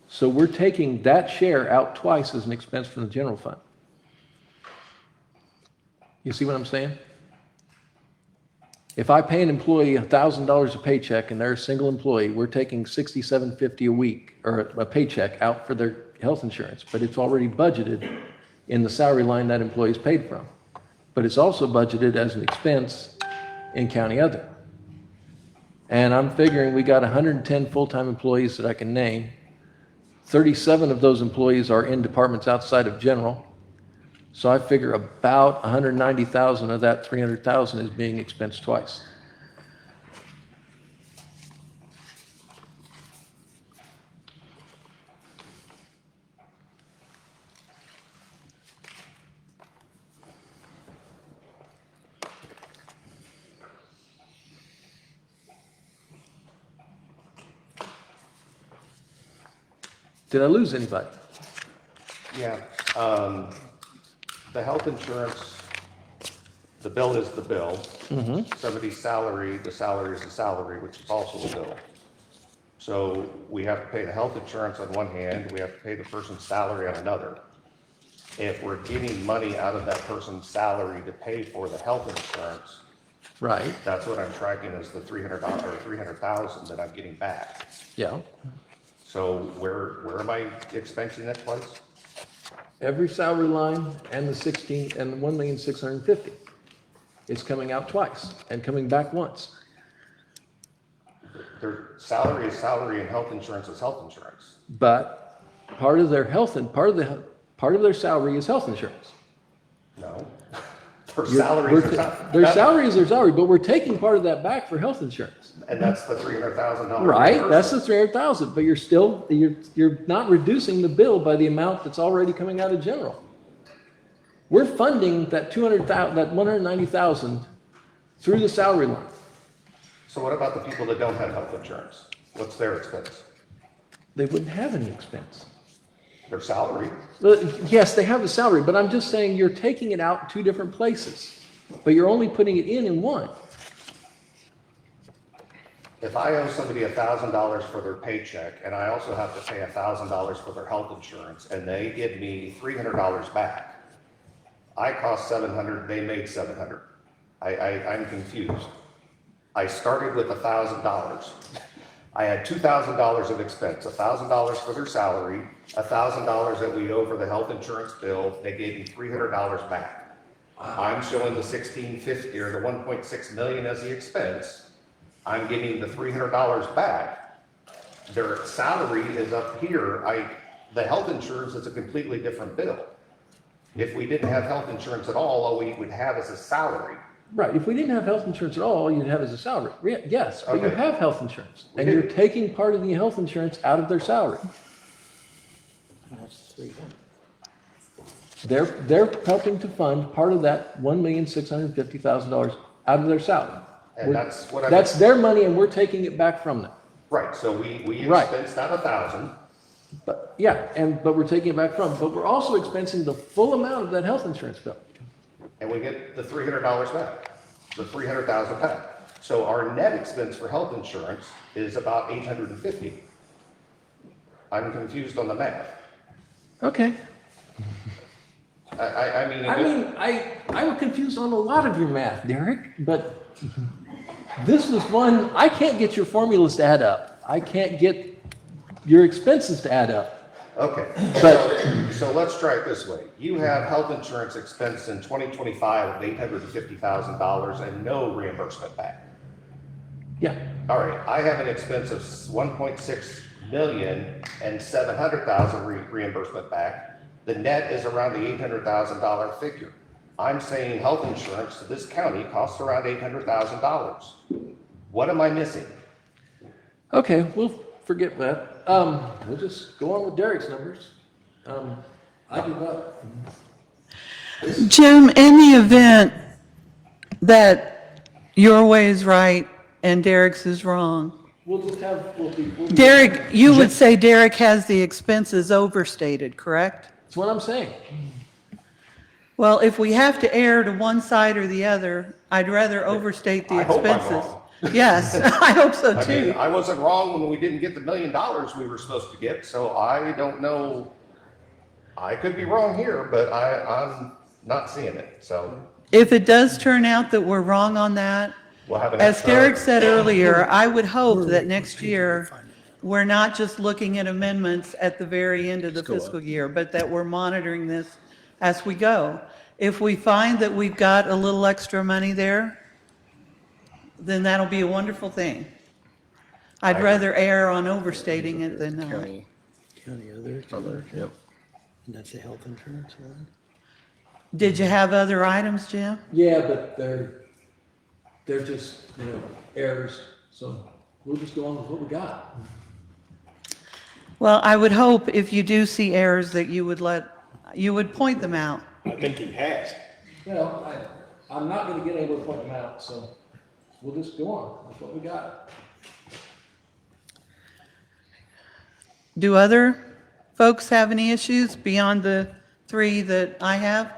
So we're taking that share out twice as an expense from the general fund. You see what I'm saying? If I pay an employee $1,000 a paycheck and they're a single employee, we're taking $67.50 a week or a paycheck out for their health insurance, but it's already budgeted in the salary line that employee is paid from. But it's also budgeted as an expense in county other. And I'm figuring we got 110 full-time employees that I can name. 37 of those employees are in departments outside of general. So I figure about 190,000 of that 300,000 is being expensed twice. Did I lose anybody? Yeah. The health insurance the bill is the bill. Somebody's salary, the salary is the salary, which is also a bill. So we have to pay the health insurance on one hand, we have to pay the person's salary on another. If we're getting money out of that person's salary to pay for the health insurance, Right, that's what I'm tracking as the $300 or 300,000 that I'm getting back. yeah. So where am I expensing that place? Every salary line and the 16, and the 1,650,000. It's coming out twice and coming back once. Their salary is salary and health insurance is health insurance. But part of their health and part of their salary is health insurance. No. Their salary is Their salary is their salary, but we're taking part of that back for health insurance. And that's the $300,000. Right, that's the 300,000, but you're not reducing the bill by the amount that's already coming out of general. We're funding that 200,000, that 190,000 through the salary line. So what about the people that don't have health insurance? What's their expense? They wouldn't have any expense. Their salary. Yes, they have the salary, but I'm just saying you're taking it out two different places, but you're only putting it in one. If I owe somebody $1,000 for their paycheck and I also have to pay $1,000 for their health insurance and they give me $300 back, I cost $700, they made $700. I'm confused. I started with $1,000. I had $2,000 of expense, $1,000 for their salary, $1,000 that we owe for the health insurance bill. They gave me $300 back. I'm showing the 1,650 or the 1.6 million as the expense. I'm getting the $300 back. Their salary is up here. The health insurance is a completely different bill. If we didn't have health insurance at all we would have is a salary. Right, if we didn't have health insurance at all, you'd have as a salary. Yes, but you Okay. have health insurance, We and you're do. taking part of the health insurance out of their salary. They're helping to fund part of that $1,650,000 out of their salary. And that's what That's their money, and we're taking it back from them. Right, so we Right. expensed out 1,000. But, yeah, but we're taking it back from them, but we're also expensing the full amount of that health insurance bill. And we get the $300 back, the 300,000 back. So our net expense for health insurance is about 850. I'm confused on the math. Okay. I mean. I'm confused on a lot of your math, Derek, but this was one, I can't get your formulas to add up. I can't get your expenses to add up. Okay, But- so let's try it this way. You have health insurance expense in 2025 of $850,000 and no reimbursement back. Yeah, All right, I have an expense of 1.6 million and 700,000 reimbursement back. The net is around the $800,000 figure. I'm saying health insurance to this county costs around $800,000. What am I missing? okay, we'll forget that. We'll just go on with Derek's numbers. I give up. Jim, in the event that your way is right and Derek's is wrong, We'll just have, we'll be. Derek, you would say Derek has the expenses overstated, correct? That's what I'm saying. Well, if we have to err to one side or the other, I'd rather overstate the I hope I'm expenses. wrong. Yes, I hope so I mean, too. I wasn't wrong when we didn't get the $1 million we were supposed to get, so I don't know. I could be wrong here, but I'm not seeing it, so If it does turn out that we're wrong on that, we'll have an. as Derek said earlier, I would hope that next year, we're not just looking at amendments at the very end of the fiscal year, but that we're monitoring this as we go. If we find that we've got a little extra money there, then that'll be a wonderful thing. I'd rather err on overstating it than not. County, Other, yep. and that's the health insurance one. Did you have other items, Jim? Yeah, but they're just, errors, so we'll just go on with what we got. Well, I would hope if you do see errors that you would point them out. I think he has. Well, I'm not gonna get able to point them out, so we'll just go on with what we got. Do other folks have any issues beyond the three that I have?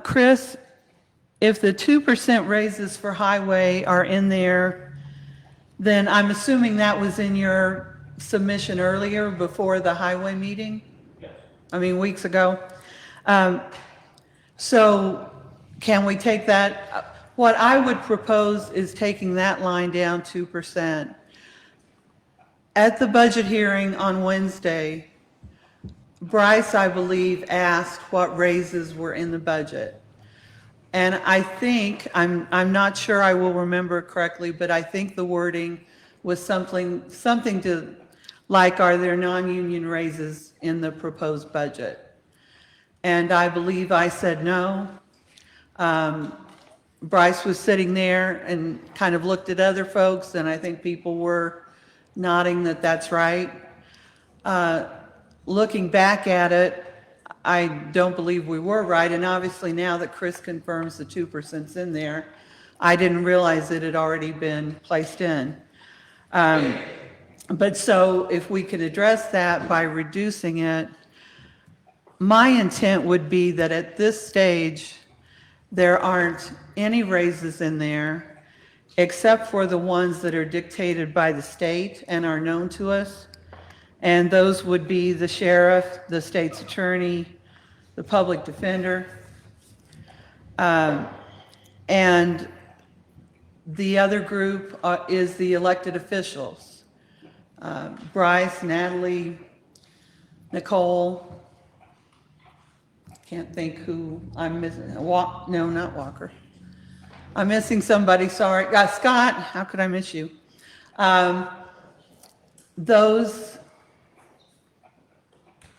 Chris, if the 2% raises for highway are in there, then I'm assuming that was in your submission earlier before the highway meeting? Yes. I mean, weeks ago. So can we take that? What I would propose is taking that line down 2%. At the budget hearing on Wednesday, Bryce, I believe, asked what raises were in the budget. And I think, I'm not sure I will remember correctly, but I think the wording was something to, like, are there non-union raises in the proposed budget? And I believe I said no. Bryce was sitting there and kind of looked at other folks, and I think people were nodding that that's right. Looking back at it, I don't believe we were right, and obviously now that Chris confirms the 2%'s in there, I didn't realize it had already been placed in. But so if we could address that by reducing it, my intent would be that at this stage, there aren't any raises in there, except for the ones that are dictated by the state and are known to us. And those would be the sheriff, the state's attorney, the public defender. And the other group is the elected officials. Bryce, Natalie, Nicole, can't think who I'm missing. No, not Walker. I'm missing somebody, sorry. Scott, how could I miss you? Those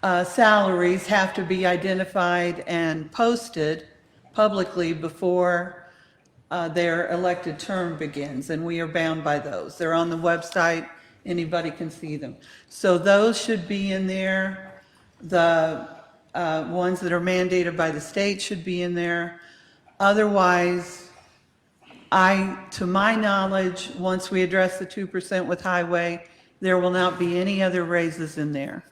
salaries have to be identified and posted publicly before their elected term begins, and we are bound by those. They're on the website, anybody can see them. So those should be in there. The ones that are mandated by the state should be in there. Otherwise, to my knowledge, once we address the 2% with highway, there will not be any other raises in there.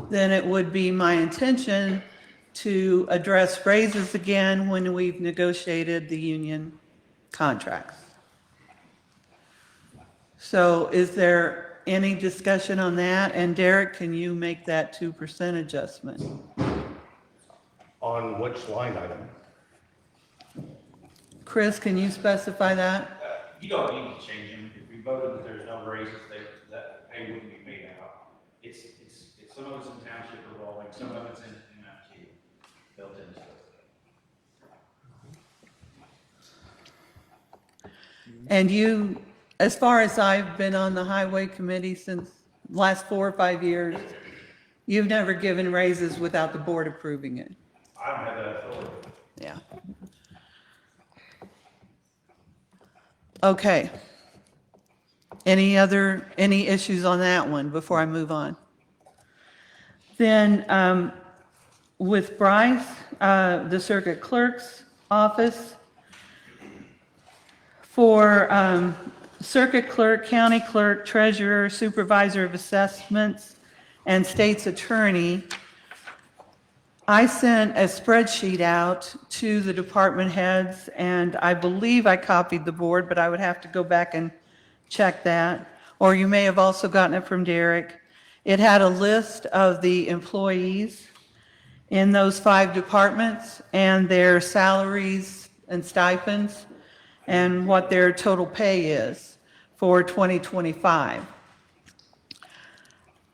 Then it would be my intention to address raises again when we've negotiated the union contracts. So is there any discussion on that? And Derek, can you make that 2% adjustment? On which line item? Chris, can you specify that? You don't need to change them. If we voted that there's no raises, that pay wouldn't be made out. It's some of it's in township revolving, some of it's in MFT built into it. And you, as far as I've been on the highway committee since the last 4 or 5 years, you've never given raises without the board approving it. I don't have that authority. Yeah. Okay. Any issues on that one before I move on? Then with Bryce, the circuit clerk's office, for circuit clerk, county clerk, treasurer, supervisor of assessments, and state's attorney, I sent a spreadsheet out to the department heads, and I believe I copied the board, but I would have to go back and check that. Or you may have also gotten it from Derek. It had a list of the employees in those 5 departments and their salaries and stipends and what their total pay is for 2025.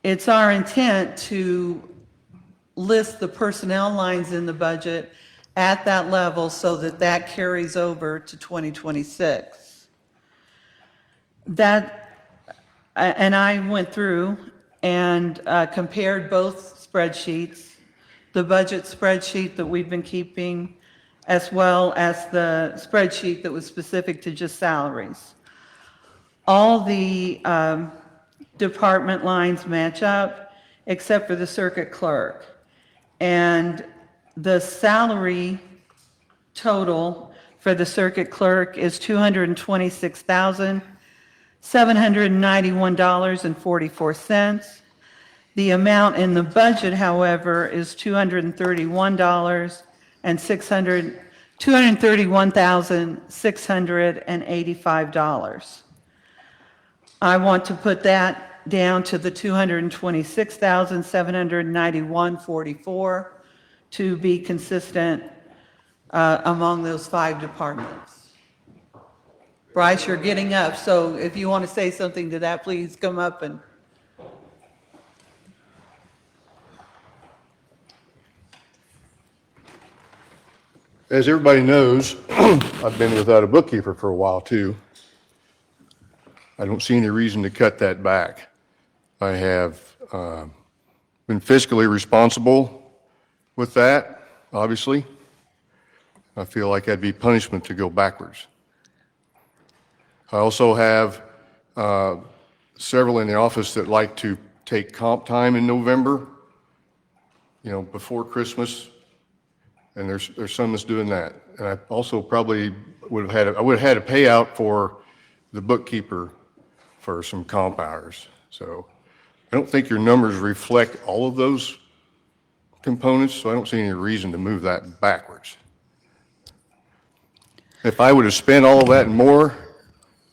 It's our intent to list the personnel lines in the budget at that level so that that carries over to 2026. And I went through and compared both spreadsheets, the budget spreadsheet that we've been keeping, as well as the spreadsheet that was specific to just salaries. All the department lines match up, except for the circuit clerk. And the salary total for the circuit clerk is $226,791.44. The amount in the budget, however, is $231, and $231,685. I want to put that down to the $226,791.44 to be consistent among those 5 departments. Bryce, you're getting up, so if you want to say something to that, please come up and. As everybody knows, I've been without a bookkeeper for a while too. I don't see any reason to cut that back. I have been fiscally responsible with that, obviously. I feel like that'd be punishment to go backwards. I also have several in the office that like to take comp time in November, you know, before Christmas. And there's some that's doing that. And I also probably would have had a payout for the bookkeeper for some comp hours. So I don't think your numbers reflect all of those components, so I don't see any reason to move that backwards. If I would have spent all of that and more,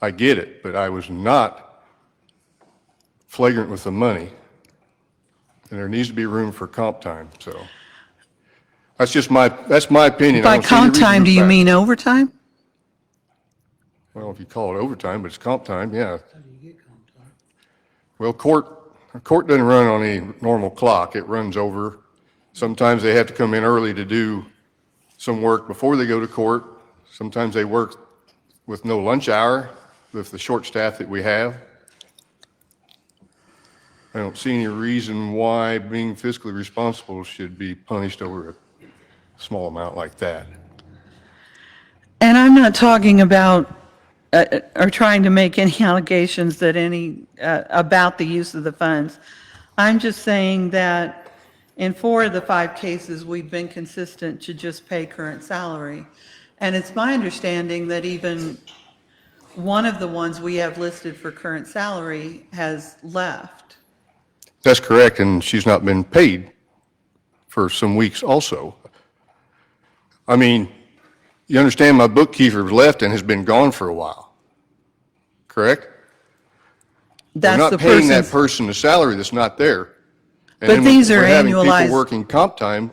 I get it, but I was not flagrant with the money. And there needs to be room for comp time, so. That's my opinion. By comp time, do you mean overtime? Well, if you call it overtime, but it's comp time, yeah. Well, court doesn't run on any normal clock. It runs over. Sometimes they have to come in early to do some work before they go to court. Sometimes they work with no lunch hour with the short staff that we have. I don't see any reason why being fiscally responsible should be punished over a small amount like that. And I'm not talking about or trying to make any allegations that about the use of the funds. I'm just saying that in 4 of the 5 cases, we've been consistent to just pay current salary. And it's my understanding that even one of the ones we have listed for current salary has left. That's correct, and she's not been paid for some weeks also. I mean, you understand my bookkeeper left and has been gone for a while, correct? That's We're the not paying that person's- person a salary that's not there. And But then these are we're having annualized. people working comp time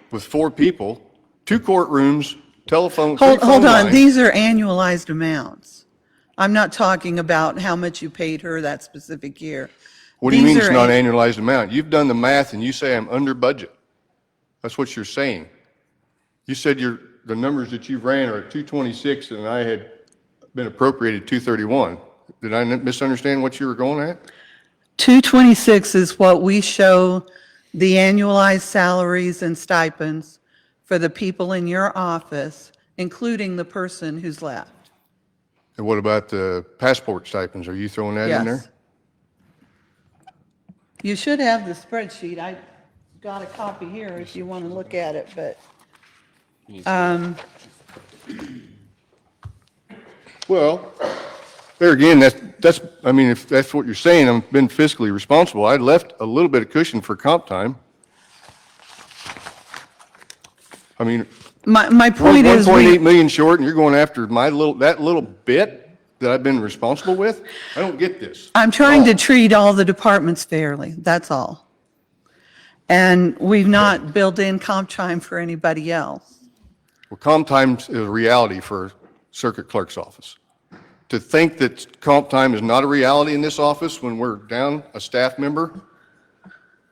with 4 people, 2 courtrooms, telephone, 3 Hold phone on, lines. these are annualized amounts. I'm not talking about how much you paid her that specific year. What do you These mean it's are not an annualized amount? You've done the math and you say I'm under budget. That's what you're saying. You said the numbers that you ran are at 226 and I had been appropriated 231. Did I misunderstand what you were going at? 226 is what we show the annualized salaries and stipends for the people in your office, including the person who's left. And what about the passport stipends? Are you throwing that in there? Yes. You should have the spreadsheet. I got a copy here if you want to look at it, but, Well, there again, that's, I mean, if that's what you're saying, I've been fiscally responsible. I left a little bit of cushion for comp time. I mean, my point is, 1.8 million short and you're going after that little bit that I've been responsible with? I don't get this. I'm trying to treat all the departments fairly, that's all. And we've not built in comp time for anybody else. Well, comp time is a reality for circuit clerk's office. To think that comp time is not a reality in this office when we're down a staff member,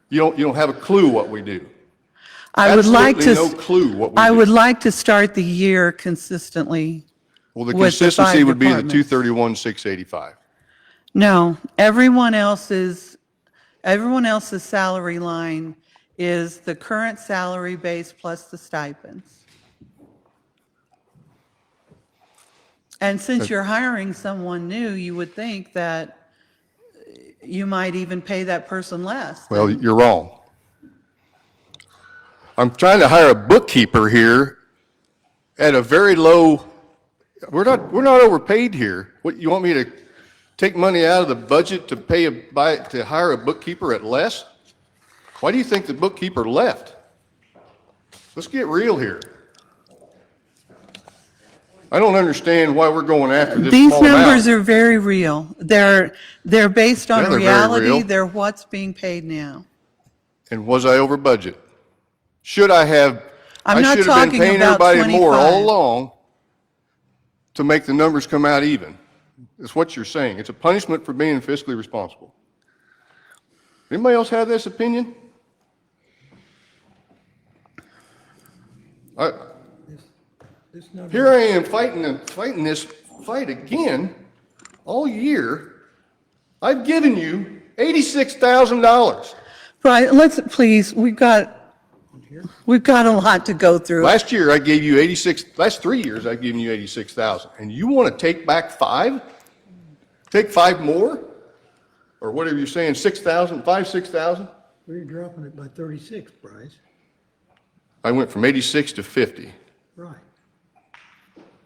you don't have a clue what we do. I would like to. Absolutely no clue what we do. I would like to start the year consistently. Well, the with the consistency 5 would be the departments. 231,685. No, everyone else's salary line is the current salary base plus the stipends. And since you're hiring someone new, you would think that you might even pay that person less. Well, you're wrong. I'm trying to hire a bookkeeper here at a very low, we're not overpaid here. What, you want me to take money out of the budget to to hire a bookkeeper at less? Why do you think the bookkeeper left? Let's get real here. I don't understand why we're going after this These small amount. numbers are very real. They're based on Yeah, they're very reality. real. They're what's being paid now. And was I over budget? Should I have, I'm I not should have been talking paying about everybody more 25. all along to make the numbers come out even. That's what you're saying. It's a punishment for being fiscally responsible. Anybody else have this opinion? Here I am fighting this fight again all year. I've given you $86,000. Right, please, we've got a lot to go through. Last year I gave you 86, last 3 years I've given you 86,000. And you want to take back 5? Take 5 more? Or whatever you're saying, 6,000, 6,000? Well, you're dropping it by 36, Bryce. I went from 86 to 50. Right.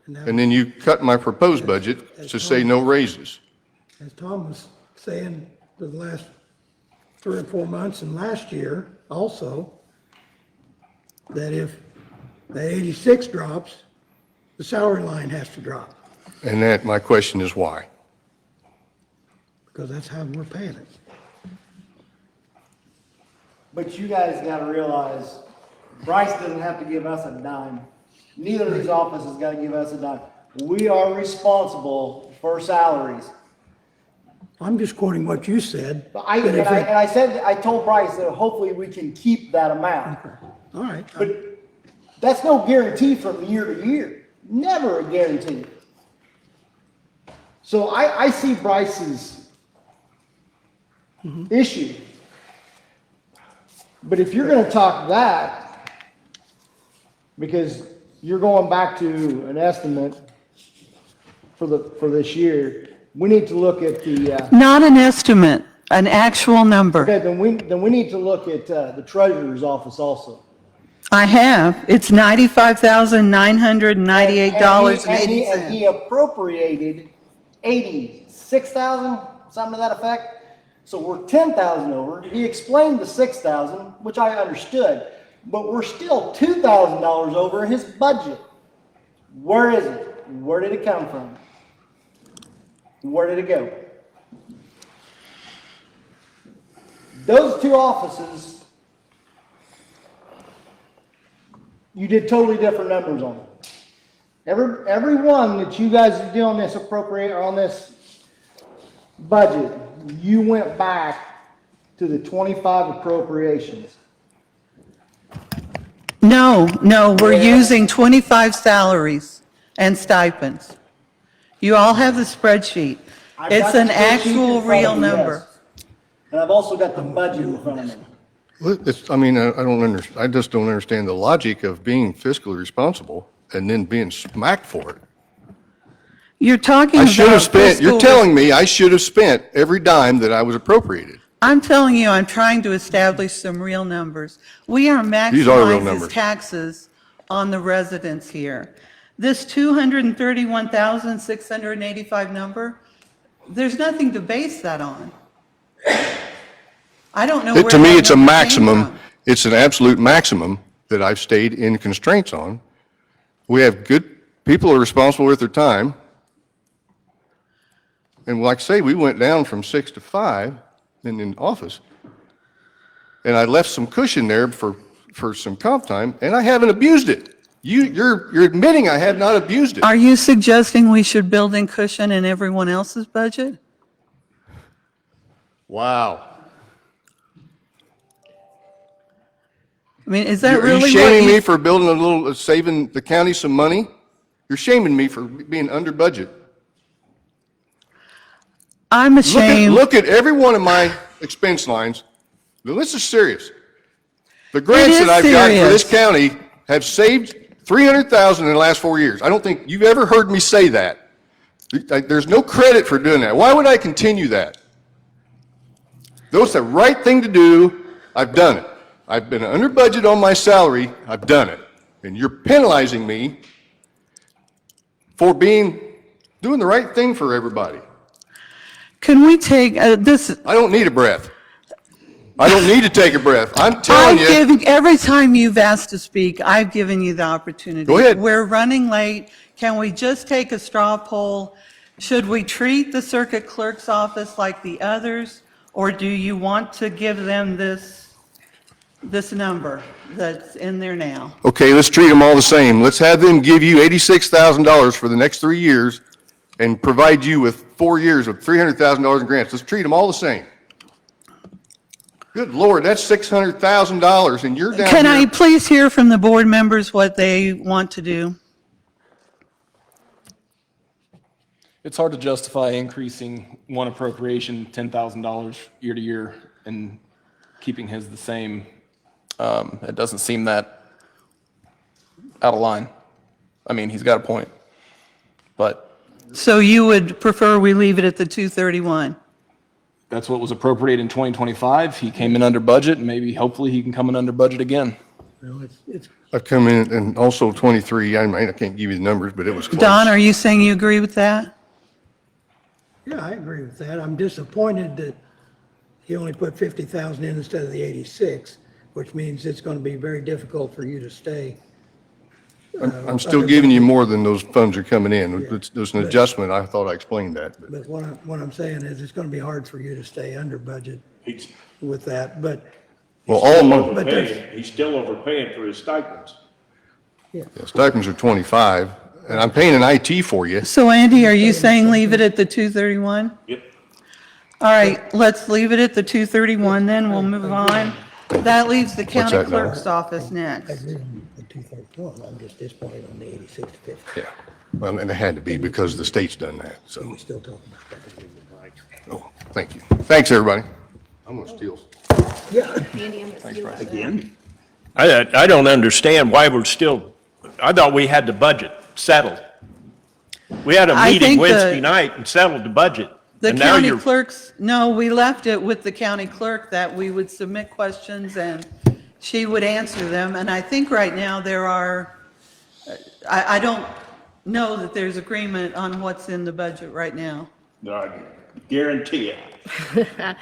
And then you cut my proposed budget to say no raises. As Tom was saying for the last 3 or 4 months and last year also, that if that 86 drops, the salary line has to drop, And that, my question is why? because that's how we're paying it. But you guys gotta realize, Bryce doesn't have to give us a dime. Neither of these offices gotta give us a dime. We are responsible for salaries. I'm just quoting what you said. But I told Bryce that hopefully we can keep that amount. All right. But that's no guarantee from year to year. Never a guarantee. So I see Bryce's issue. But if you're gonna talk that, because you're going back to an estimate for this year, we need to look at the, Not an estimate, an actual number. okay, then we need to look at, the treasurer's office also. I have. It's $95,998.80. And he appropriated 86,000, something to that effect. So we're 10,000 over. He explained the 6,000, which I understood, but we're still $2,000 over his budget. Where is it? Where did it come from? Where did it go? Those 2 offices, you did totally different numbers on. Every one that you guys do on this on this budget, you went back to the 25 appropriations. No, we're using 25 salaries and stipends. You all have the spreadsheet. I've It's got the an spreadsheet actual in front real of me, yes. number. And I've also got the budget in front of me. I just don't understand the logic of being fiscally responsible and then being smacked for it. You're talking I about should have spent, you're fiscal- telling me I should have spent every dime that I was appropriated. I'm telling you, I'm trying to establish some real numbers. We are These are real maximizing numbers. taxes on the residents here. This 231,685 number, there's nothing to base that on. I don't know where To me, that it's a number came maximum, from. it's an absolute maximum that I've stayed in constraints on. We have good, people are responsible with their time. And like I say, we went down from 6 to 5 in office. And I left some cushion there for some comp time, and I haven't abused it. You're admitting I have not abused it. Are you suggesting we should build in cushion in everyone else's budget? Wow. I mean, is that Are really you what shaming me you... for building a little, saving the county some money? You're shaming me for being under budget. I'm ashamed. Look at every one of my expense lines. Now, this is serious. The grants is that I've got for this serious. county have saved $300,000 in the last 4 years. I don't think you've ever heard me say that. There's no credit for doing that. Why would I continue that? That's the right thing to do. I've done it. I've been under budget on my salary. I've done it. And you're penalizing me for doing the right thing for everybody. Can we take this? I don't need a breath. I don't need to take a breath. I'm telling you. Every time you've asked to speak, I've given you the opportunity. Go ahead. We're running late. Can we just take a straw poll? Should we treat the circuit clerk's office like the others? Or do you want to give them this number that's in there now? Okay, let's treat them all the same. Let's have them give you $86,000 for the next 3 years and provide you with 4 years of $300,000 in grants. Let's treat them all the same. Good Lord, that's $600,000 and you're down here. Can I please hear from the board members what they want to do? It's hard to justify increasing one appropriation $10,000 year to year and keeping his the same. It doesn't seem that out of line. I mean, he's got a point, but. So you would prefer we leave it at the 231? That's what was appropriated in 2025. He came in under budget, and maybe, hopefully, he can come in under budget again. Well, it's I've come in and also 23, I can't give you the numbers, but it was close. Don, are you saying you agree with that? Yeah, I agree with that. I'm disappointed that he only put 50,000 in instead of the 86, which means it's going to be very difficult for you to stay. I'm still giving you more than those funds are coming in. There's an adjustment. I thought I explained that. But what I'm saying is it's going to be hard for you to stay under budget with that, but. Well, all He's still overpaying for his stipends. Yeah, stipends are 25, and I'm paying an IT for you. So Andy, are you saying leave it at the 231? Yep. All right, let's leave it at the 231, then we'll move on. That leaves the county that, Donna? clerk's office I next. agree on the 231. I'm just disappointed on the 86 to 50. Yeah, well, and it had to be because the state's done that, so. We're still talking about that. Oh, thank you. Thanks, everybody. I'm gonna steal. Yeah. Again? I don't understand why we're still, I thought we had the budget settled. We had a I meeting think Wednesday night and settled the budget. The And now county you're, clerks, no, we left it with the county clerk that we would submit questions and she would answer them. And I think right now there are, I don't know that there's agreement on what's in the budget right now. I guarantee it.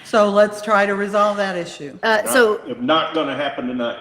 So let's try to resolve that issue. It's not gonna happen tonight.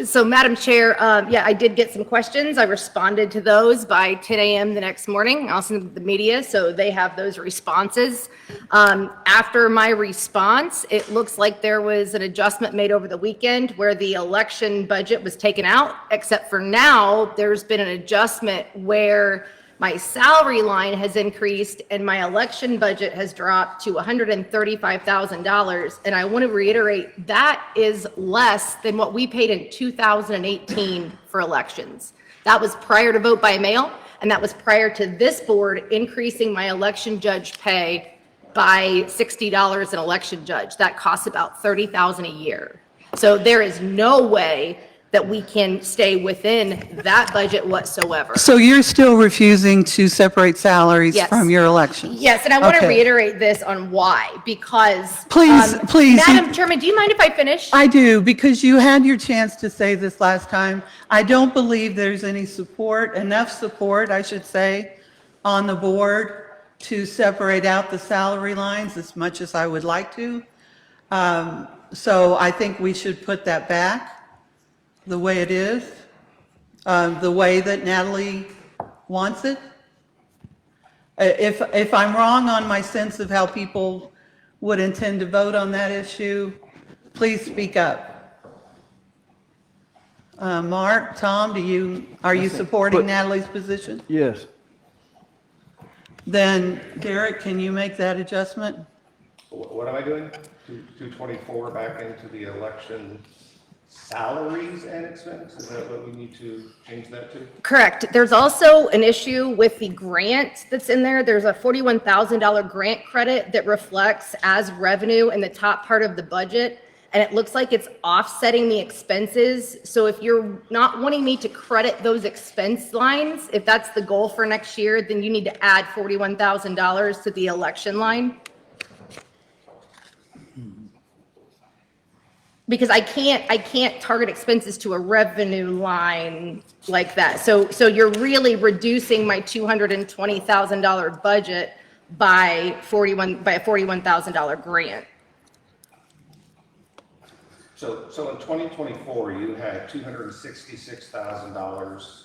So Madam Chair, yeah, I did get some questions. I responded to those by 10 a.m. the next morning. I also sent the media, so they have those responses. After my response, it looks like there was an adjustment made over the weekend where the election budget was taken out, except for now, there's been an adjustment where my salary line has increased and my election budget has dropped to $135,000. And I want to reiterate, that is less than what we paid in 2018 for elections. That was prior to vote by mail, and that was prior to this board increasing my election judge pay by $60 an election judge. That costs about $30,000 a year. So there is no way that we can stay within that budget whatsoever. So you're still refusing to separate salaries Yes. from your elections? Yes, and I want to Okay. reiterate this on why, because. Please, please. Madam Chairman, do you mind if I finish? I do, because you had your chance to say this last time. I don't believe there's any support, enough support, I should say, on the board to separate out the salary lines as much as I would like to. So I think we should put that back the way it is, the way that Natalie wants it. If I'm wrong on my sense of how people would intend to vote on that issue, please speak up. Mark, Tom, are you supporting Natalie's position? Yes. Then Derek, can you make that adjustment? What am I doing? 224 back into the election salaries and expense? Is that what we need to change that to? Correct. There's also an issue with the grant that's in there. There's a $41,000 grant credit that reflects as revenue in the top part of the budget. And it looks like it's offsetting the expenses. So if you're not wanting me to credit those expense lines, if that's the goal for next year, then you need to add $41,000 to the election line. Because I can't target expenses to a revenue line like that. So you're really reducing my $220,000 budget by a $41,000 grant. So in 2024, you had $266,000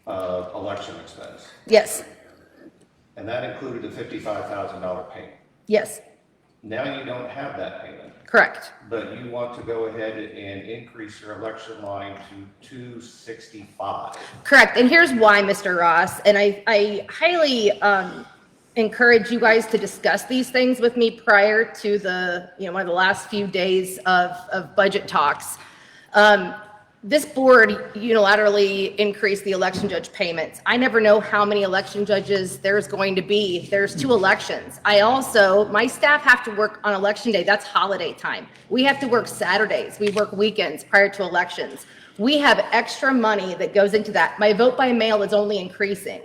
of election expense, Yes, and that included a $55,000 payment. yes, Now you don't have that payment, correct. but you want to go ahead and increase your election line to 265. Correct, and here's why, Mr. Ross, and I highly encourage you guys to discuss these things with me prior to the, one of the last few days of budget talks. This board unilaterally increased the election judge payments. I never know how many election judges there's going to be. There's 2 elections. My staff have to work on election day. That's holiday time. We have to work Saturdays. We work weekends prior to elections. We have extra money that goes into that. My vote by mail is only increasing.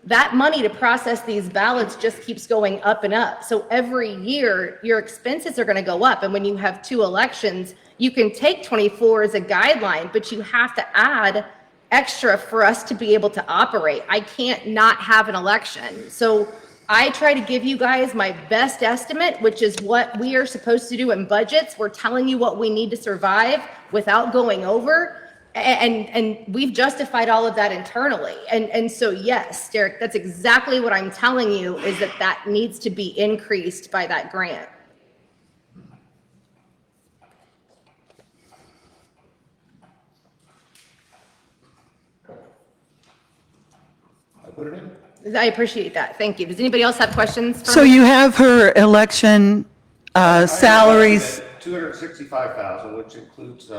That money to process these ballots just keeps going up and up. So every year, your expenses are going to go up. And when you have 2 elections, you can take 24 as a guideline, but you have to add extra for us to be able to operate. I can't not have an election. So I try to give you guys my best estimate, which is what we are supposed to do in budgets. We're telling you what we need to survive without going over. And we've justified all of that internally. And so, yes, Derek, that's exactly what I'm telling you, is that needs to be increased by that grant. I put it in. I appreciate that. Thank you. Does anybody else have questions for So me? you have her election salaries. 265,000, which includes,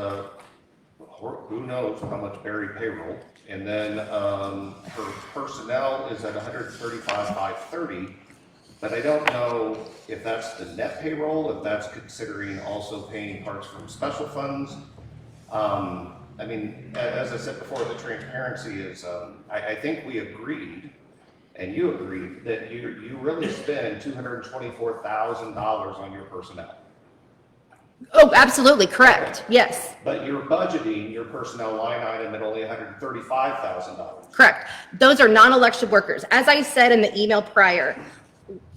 who knows how much buried payroll. And then her personnel is at 135,530, but I don't know if that's the net payroll, if that's considering also paying parts from special funds. I mean, as I said before, the transparency is, I think we agreed, and you agreed, that you really spend $224,000 on your personnel. Oh, absolutely, correct, yes. But you're budgeting your personnel line item at only $135,000. Correct. Those are non-election workers. As I said in the email prior,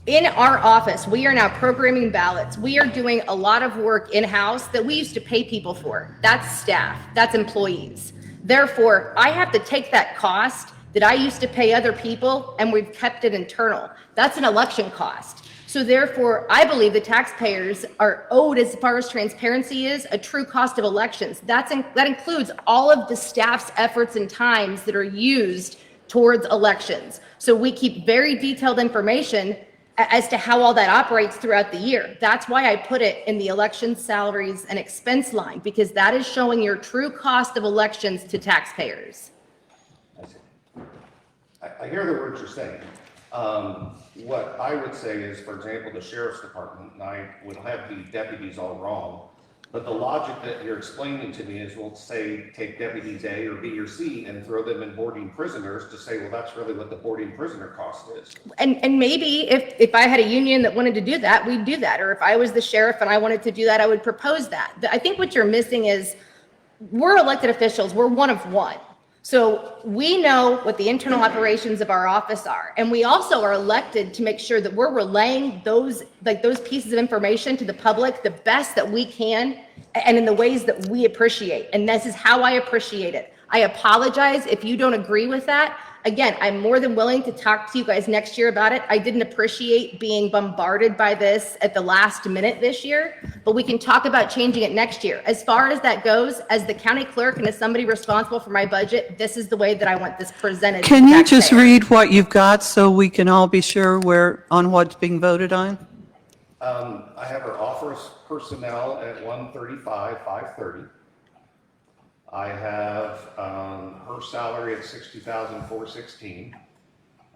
in our office, we are now programming ballots. We are doing a lot of work in-house that we used to pay people for. That's staff, that's employees. Therefore, I have to take that cost that I used to pay other people, and we've kept it internal. That's an election cost. So therefore, I believe the taxpayers are owed, as far as transparency is, a true cost of elections. That includes all of the staff's efforts and times that are used towards elections. So we keep very detailed information as to how all that operates throughout the year. That's why I put it in the election salaries and expense line, because that is showing your true cost of elections to taxpayers. I hear the words you're saying. What I would say is, for example, the sheriff's department, and I would have the deputies all wrong, but the logic that you're explaining to me is, we'll say, take deputies A or B or C and throw them in boarding prisoners to say, well, that's really what the boarding prisoner cost is. And maybe if I had a union that wanted to do that, we'd do that. Or if I was the sheriff and I wanted to do that, I would propose that. I think what you're missing is, we're elected officials, we're one of one. So we know what the internal operations of our office are. And we also are elected to make sure that we're relaying those pieces of information to the public the best that we can and in the ways that we appreciate. And this is how I appreciate it. I apologize if you don't agree with that. Again, I'm more than willing to talk to you guys next year about it. I didn't appreciate being bombarded by this at the last minute this year, but we can talk about changing it next year. As far as that goes, as the county clerk and as somebody responsible for my budget, this is the way that I want this presented. Can you just read what you've got so we can all be sure on what's being voted on? I have our office personnel at 135,530. I have her salary at $60,416.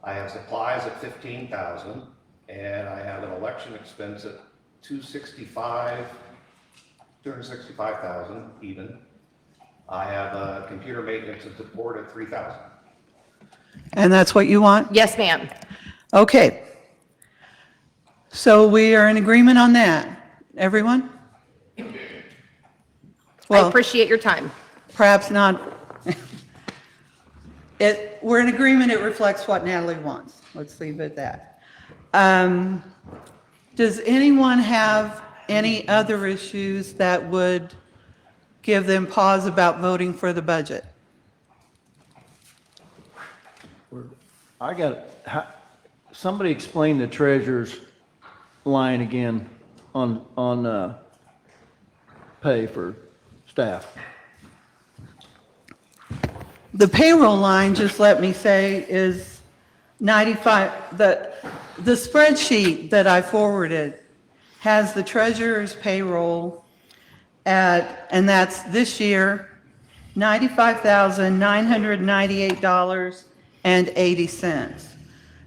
I have supplies at $15,000, and I have an election expense at $265,000 even. I have computer maintenance and support at $3,000. And that's what you want? Yes, ma'am. Okay. So we are in agreement on that. Everyone? I appreciate your time. Perhaps not. We're in agreement, it reflects what Natalie wants. Let's leave it at that. Does anyone have any other issues that would give them pause about voting for the budget. I got, somebody explain the treasurer's line again on pay for staff. The payroll line, just let me say, is 95, the spreadsheet that I forwarded has the treasurer's payroll at, and that's this year, $95,998.80.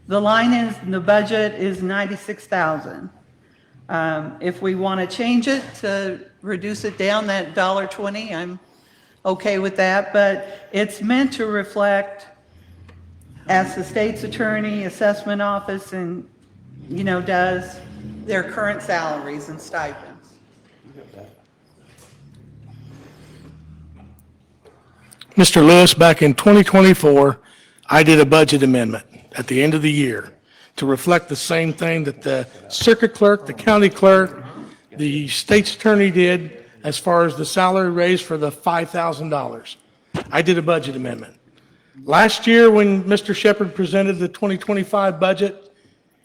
The line is, the budget is $96,000. If we want to change it to reduce it down that $1.20, I'm okay with that, but it's meant to reflect, as the state's attorney, assessment office, and, does, their current salaries and stipends. Mr. Lewis, back in 2024, I did a budget amendment at the end of the year to reflect the same thing that the circuit clerk, the county clerk, the state's attorney did as far as the salary raise for the $5,000. I did a budget amendment. Last year, when Mr. Shepherd presented the 2025 budget,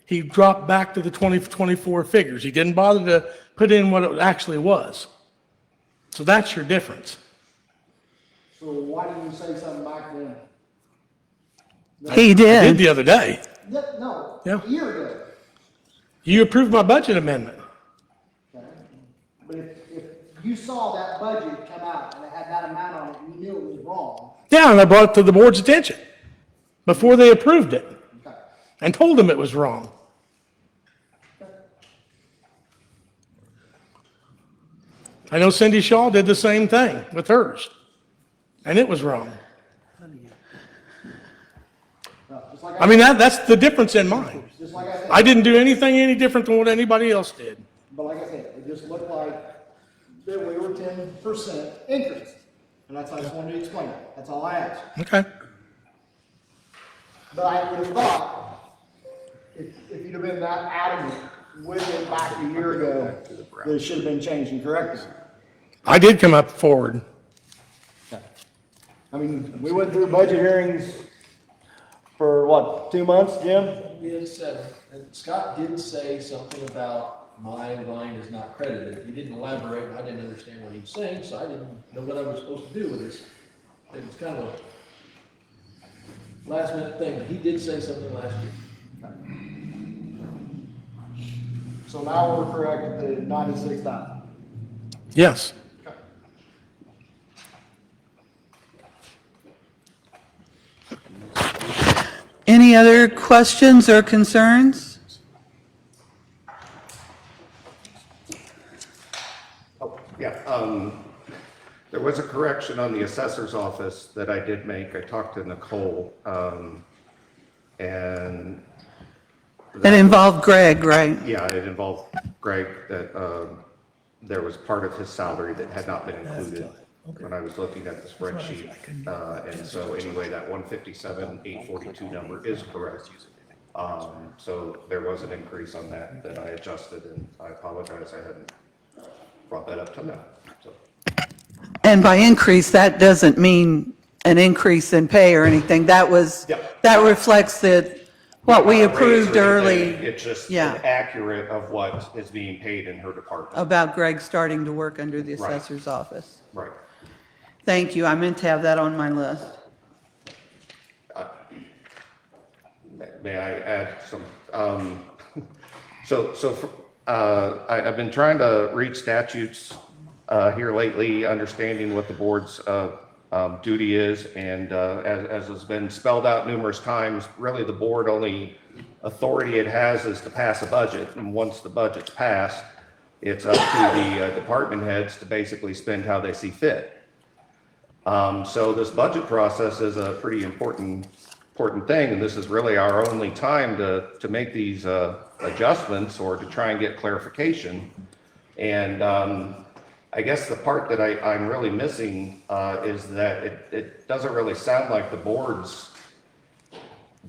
he dropped back to the 2024 figures. He didn't bother to put in what it actually was. So that's your difference. So why didn't you say something back then? He did. I did the other day. No, Yeah. a year ago. You approved my budget amendment. Okay. But if you saw that budget come out and it had that amount on it and you knew it was wrong, Yeah, and I brought it to the board's attention before they approved it and told them it was wrong. I know Cindy Shaw did the same thing with hers, and it was wrong. just like I mean, that's the difference in mine. just like I said. I didn't do anything any different than what anybody else did. But like I said, it just looked like that we were 10% increase. And that's, I just wanted to explain it. That's all I asked. Okay. But I would have thought, if you'd have been that adamant with it back a year ago, that it should have been changed and corrected. I did come up forward. I mean, we went through budget hearings for what, 2 months, Jim? Yes, and Scott did say something about my line is not credited. He didn't elaborate, and I didn't understand what he was saying, so I didn't know what I was supposed to do with this. It was kind of a last minute thing, but he did say something last year. So now we're correct at the 96,000. Yes. Any other questions or concerns? Yeah, there was a correction on the assessor's office that I did make. I talked to Nicole, and. It involved Greg, right? Yeah, it involved Greg, that there was part of his salary that had not been included when I was looking at the spreadsheet. And so anyway, that 157,842 number is correct. So there was an increase on that I adjusted, and I apologize I hadn't brought that up to now. So. And by increase, that doesn't mean an increase in pay or anything. That was, that reflects what we approved early. It's just Yeah. accurate of what is being paid in her department. About Greg starting to work under the Right. assessor's office. Right. Thank you. I meant to have that on my list. May I add some? I've been trying to read statutes here lately, understanding what the board's duty is, and as has been spelled out numerous times, really the board only authority it has is to pass a budget, and once the budget's passed, it's up to the department heads to basically spend how they see fit. So this budget process is a pretty important thing, and this is really our only time to make these adjustments or to try and get clarification. And I guess the part that I'm really missing is that it doesn't really sound like the board's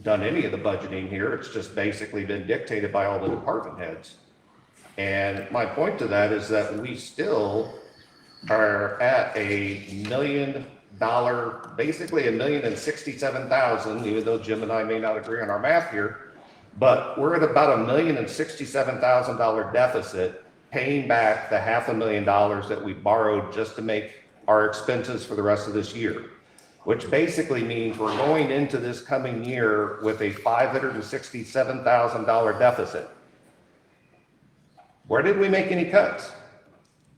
done any of the budgeting here. It's just basically been dictated by all the department heads. And my point to that is that we still are at $1 million, basically $1,067,000, even though Jim and I may not agree on our math here. But we're at about $1,067,000 deficit, paying back the $500,000 that we borrowed just to make our expenses for the rest of this year, which basically means we're going into this coming year with a $567,000 deficit. Where did we make any cuts?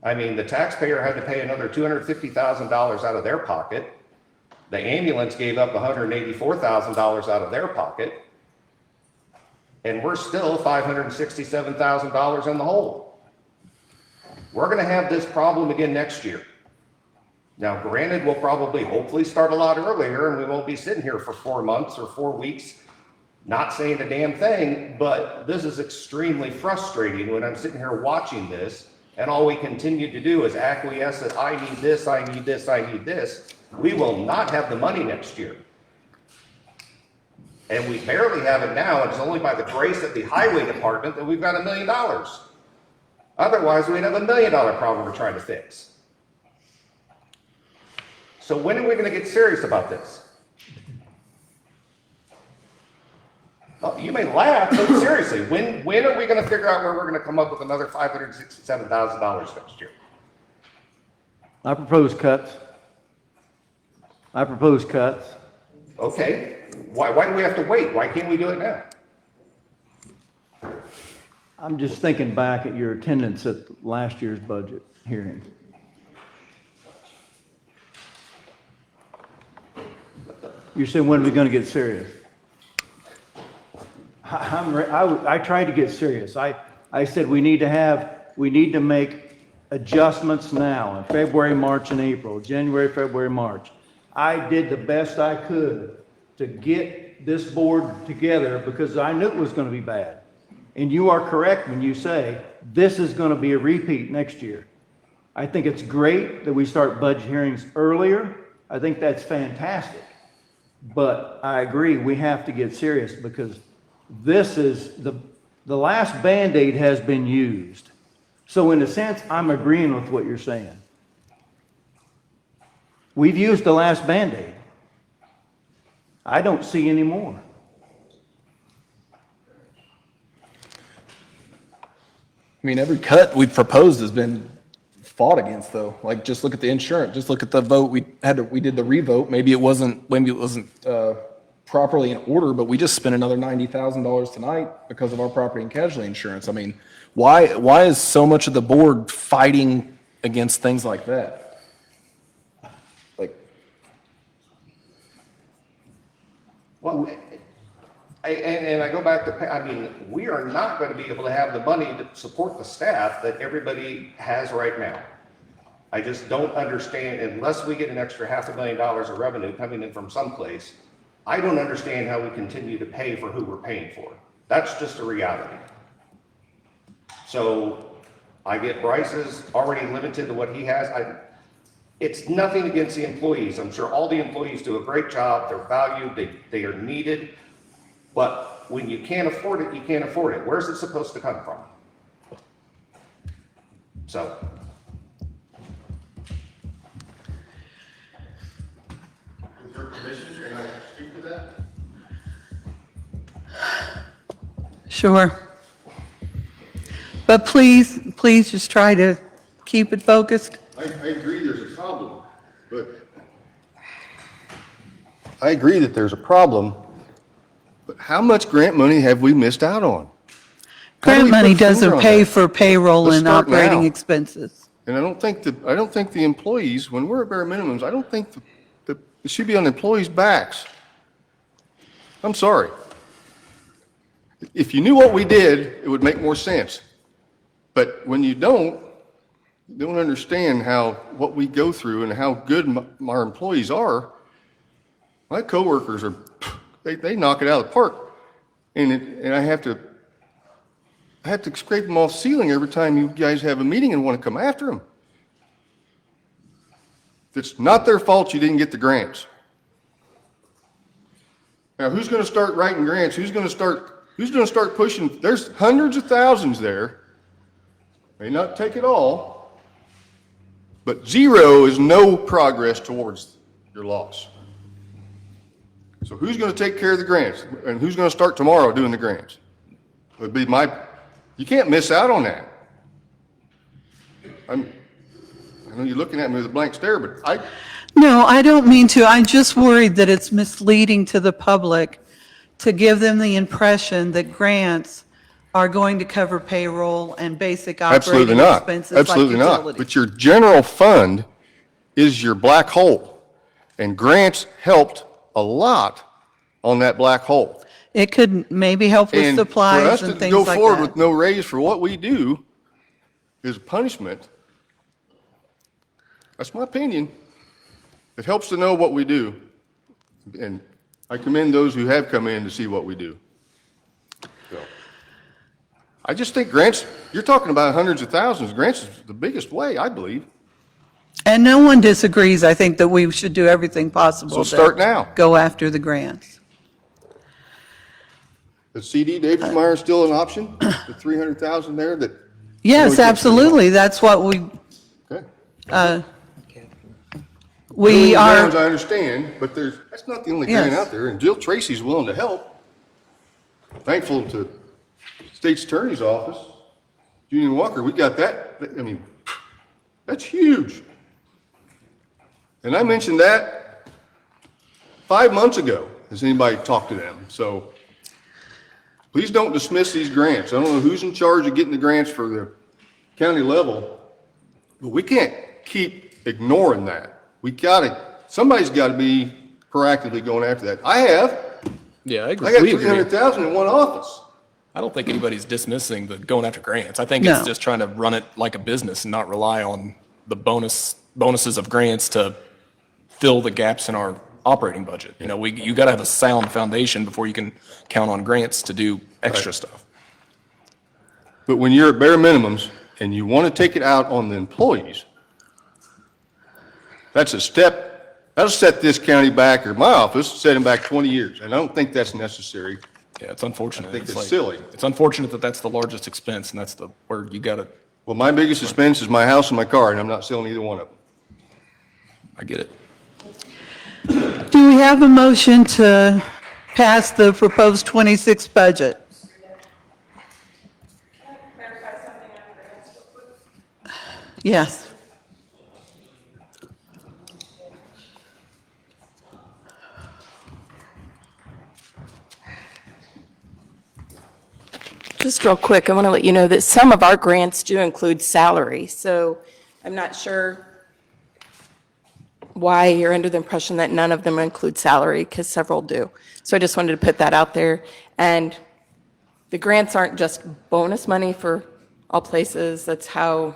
I mean, the taxpayer had to pay another $250,000 out of their pocket. The ambulance gave up $184,000 out of their pocket. And we're still $567,000 in the hole. We're going to have this problem again next year. Now, granted, we'll probably hopefully start a lot earlier and we won't be sitting here for 4 months or 4 weeks not saying a damn thing, but this is extremely frustrating when I'm sitting here watching this and all we continue to do is acquiesce that I need this, I need this, I need this. We will not have the money next year. And we barely have it now. It's only by the grace of the highway department that we've got $1 million. Otherwise, we'd have $1 million problem we're trying to fix. So when are we going to get serious about this? Oh, you may laugh, but seriously, when are we going to figure out where we're going to come up with another $567,000 next year? I propose cuts. Okay. Why do we have to wait? Why can't we do it now? I'm just thinking back at your attendance at last year's budget hearing. You said, when are we going to get serious? I tried to get serious. I said we need to make adjustments now in February, March, and April, January, February, March. I did the best I could to get this board together because I knew it was going to be bad. And you are correct when you say this is going to be a repeat next year. I think it's great that we start budget hearings earlier. I think that's fantastic. But I agree, we have to get serious because this is the last Band-Aid has been used. So in a sense, I'm agreeing with what you're saying. We've used the last Band-Aid. I don't see any more. I mean, every cut we've proposed has been fought against, though. Like, just look at the insurance. Just look at the vote we did the revote. Maybe it wasn't properly in order, but we just spent another $90,000 tonight because of our property and casualty insurance. I mean, why is so much of the board fighting against things like that? Well, and I go back to, I mean, we are not going to be able to have the money to support the staff that everybody has right now. I just don't understand, unless we get an extra $500,000 of revenue coming in from someplace, I don't understand how we continue to pay for who we're paying for. That's just a reality. So I get Bryce's already limited to what he has. It's nothing against the employees. I'm sure all the employees do a great job. They're valued. They are needed. But when you can't afford it, you can't afford it. Where's it supposed to come from? So. With your permission, can I speak to that? Sure. But please just try to keep it focused. I agree there's a problem, but I agree that there's a problem, but how much grant money have we missed out on? Grant money doesn't pay for payroll and operating expenses. And I don't think the employees, when we're at bare minimums, I don't think that it should be on the employees' backs. I'm sorry. If you knew what we did, it would make more sense. But when you don't understand what we go through and how good our employees are. My coworkers they knock it out of the park, and I have to scrape them off the ceiling every time you guys have a meeting and want to come after them. It's not their fault you didn't get the grants. Now, who's going to start writing grants? Who's going to start pushing? There's hundreds of thousands there. May not take it all. But 0 is no progress towards your loss. So who's going to take care of the grants? And who's going to start tomorrow doing the grants? Would be you can't miss out on that. I know you're looking at me with a blank stare, but No, I don't mean to. I'm just worried that it's misleading to the public to give them the impression that grants are going to cover payroll and basic absolutely operating not. expenses like Absolutely not. utilities. But your general fund is your black hole. And grants helped a lot on that black hole. It could maybe help with supplies and things For like us to go forward that. with no raise for what we do is a punishment. That's my opinion. It helps to know what we do. And I commend those who have come in to see what we do. So, I just think grants, you're talking about hundreds of thousands. Grants is the biggest way, I believe. And no one disagrees, I think, that we should do everything possible So start to now. go after the grants. Is CD Davismeyer still an option? The 300,000 there that? Yes, absolutely. That's what we, Okay. we Building are, grounds, I understand, but that's not the only grant Yes. out there, and Jill Tracy's willing to help. Thankful to State's Attorney's Office, Julian Walker, we got that, I mean, that's huge. And I mentioned that 5 months ago. Has anybody talked to them? So please don't dismiss these grants. I don't know who's in charge of getting the grants for the county level, but we can't keep ignoring that. Somebody's got to be proactively going after that. I have. Yeah, I agree. I got We agree. 300,000 in one office. I don't think anybody's dismissing the going after grants. I think No. it's just trying to run it like a business and not rely on the bonuses of grants to fill the gaps in our operating budget. You know, you got to have a sound foundation before you can count on grants to do extra stuff. But when you're at bare minimums and you want to take it out on the employees, that's a step, that'll set this county back, or my office, set them back 20 years. And I don't think that's necessary. Yeah, it's unfortunate. I think it's like- silly. It's unfortunate that that's the largest expense and that's where you got to, Well, my biggest expense is my house and my car, and I'm not selling either one of them. I get it. do we have a motion to pass the proposed 26 budget? Yes. Just real quick, I want to let you know that some of our grants do include salary, so I'm not sure why you're under the impression that none of them include salary, because several do. So I just wanted to put that out there. And the grants aren't just bonus money for all places. That's how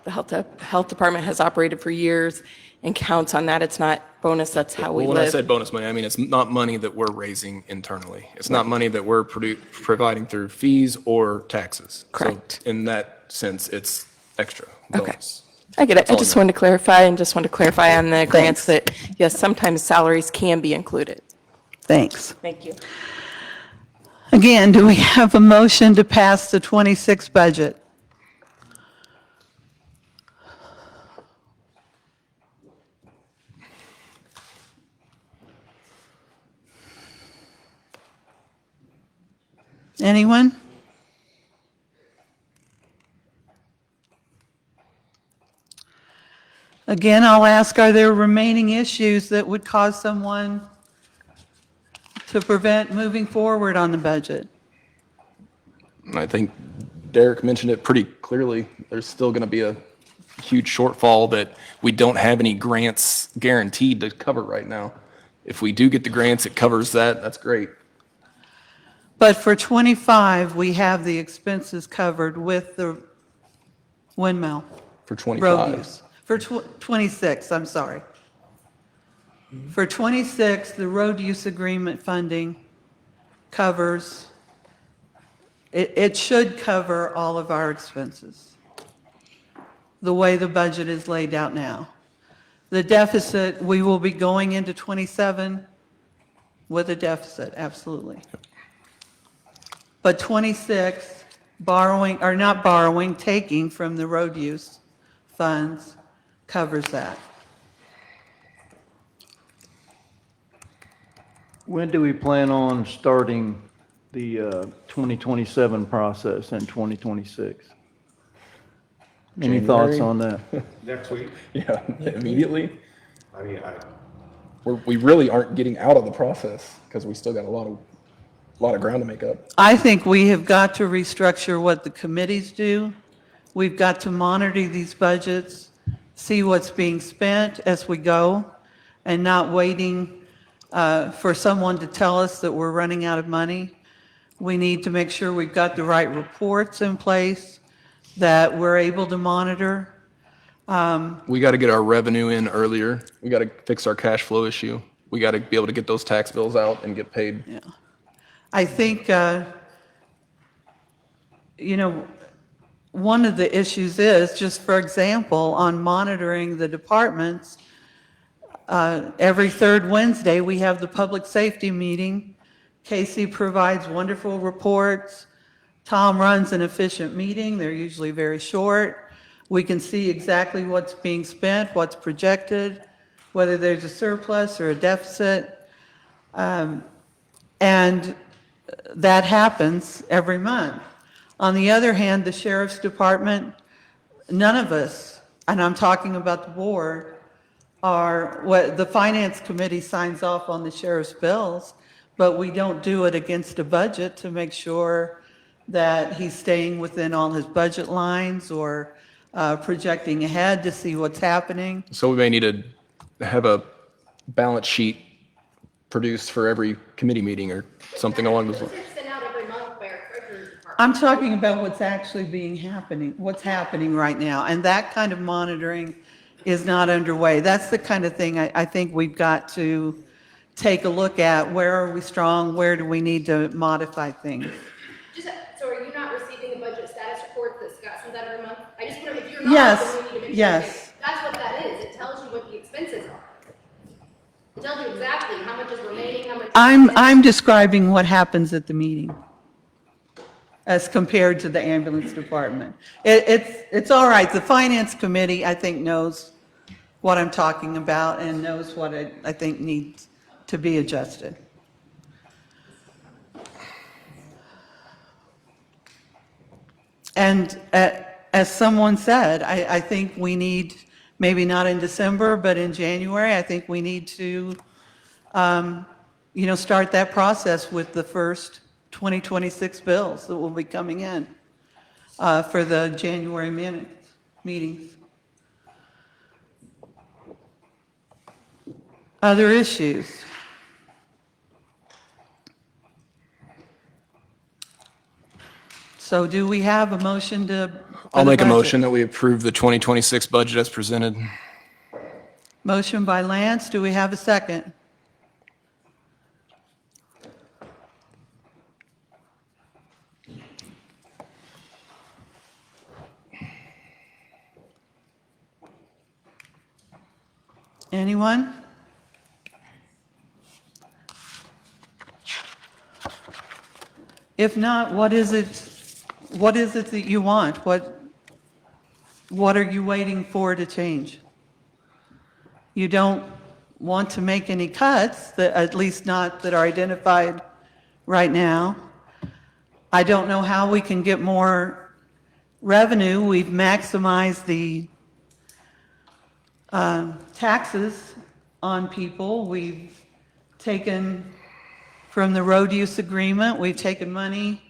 the health department has operated for years and counts on that. It's not bonus, that's how we Well, when I live. said bonus money, I mean, it's not money that we're raising internally. It's not money that we're providing through fees or taxes. Correct. So in that sense, it's extra Okay. bonus. I get it. I all just I wanted to clarify and just wanted to clarify on the grants that, yes, sometimes salaries can be included. Thanks. Thank you. Again, do we have a motion to pass the 26 budget? Anyone? Again, I'll ask, are there remaining issues that would cause someone to prevent moving forward on the budget? And I think Derek mentioned it pretty clearly. There's still going to be a huge shortfall that we don't have any grants guaranteed to cover right now. If we do get the grants, it covers that. That's great. But for 25, we have the expenses covered with the windmill. For Road 25. use. For 26, I'm sorry. For 26, the road use agreement funding covers, it should cover all of our expenses, the way the budget is laid out now. The deficit, we will be going into 27 with a deficit, absolutely. But 26, borrowing, or not borrowing, taking from the road use funds covers that. When do we plan on starting the 2027 process in 2026? Any thoughts on that? Next week, Yeah, immediately. I mean, We really aren't getting out of the process because we still got a lot of ground to make up. I think we have got to restructure what the committees do. We've got to monitor these budgets, see what's being spent as we go, and not waiting for someone to tell us that we're running out of money. We need to make sure we've got the right reports in place that we're able to monitor. We got to get our revenue in earlier. We got to fix our cash flow issue. We got to be able to get those tax bills out and get paid. Yeah. I think, one of the issues is, just for example, on monitoring the departments, every third Wednesday, we have the public safety meeting. Casey provides wonderful reports. Tom runs an efficient meeting. They're usually very short. We can see exactly what's being spent, what's projected, whether there's a surplus or a deficit. And that happens every month. On the other hand, the sheriff's department, none of us, and I'm talking about the board, the finance committee signs off on the sheriff's bills, but we don't do it against a budget to make sure that he's staying within all his budget lines or projecting ahead to see what's happening. So we may need to have a balance sheet produced for every committee meeting or something along those lines. It's sent out every month by our treasurer's department. I'm talking about what's actually what's happening right now, and that kind of monitoring is not underway. That's the kind of thing I think we've got to take a look at. Where are we strong? Where do we need to modify things? So are you not receiving a budget status report that Scott sends out every month? I just want to, if you're not, Yes, then we need to make sure. yes. Okay, that's what that is. It tells you what the expenses are. It tells you exactly how much is remaining, how much. I'm describing what happens at the meeting as compared to the ambulance department. It's all right. The finance committee, I think, knows what I'm talking about and knows what I think needs to be adjusted. And as someone said, I think we need, maybe not in December, but in January, I think we need to, start that process with the first 2026 bills that will be coming in for the January meetings. Other issues? So do we have a motion to? I'll make a motion that we approve the 2026 budget as presented. Motion by Lance. Do we have a second? Anyone? If not, what is it that you want? What are you waiting for to change? You don't want to make any cuts, at least not that are identified right now. I don't know how we can get more revenue. We've maximized the taxes on people. We've taken from the road use agreement, we've taken money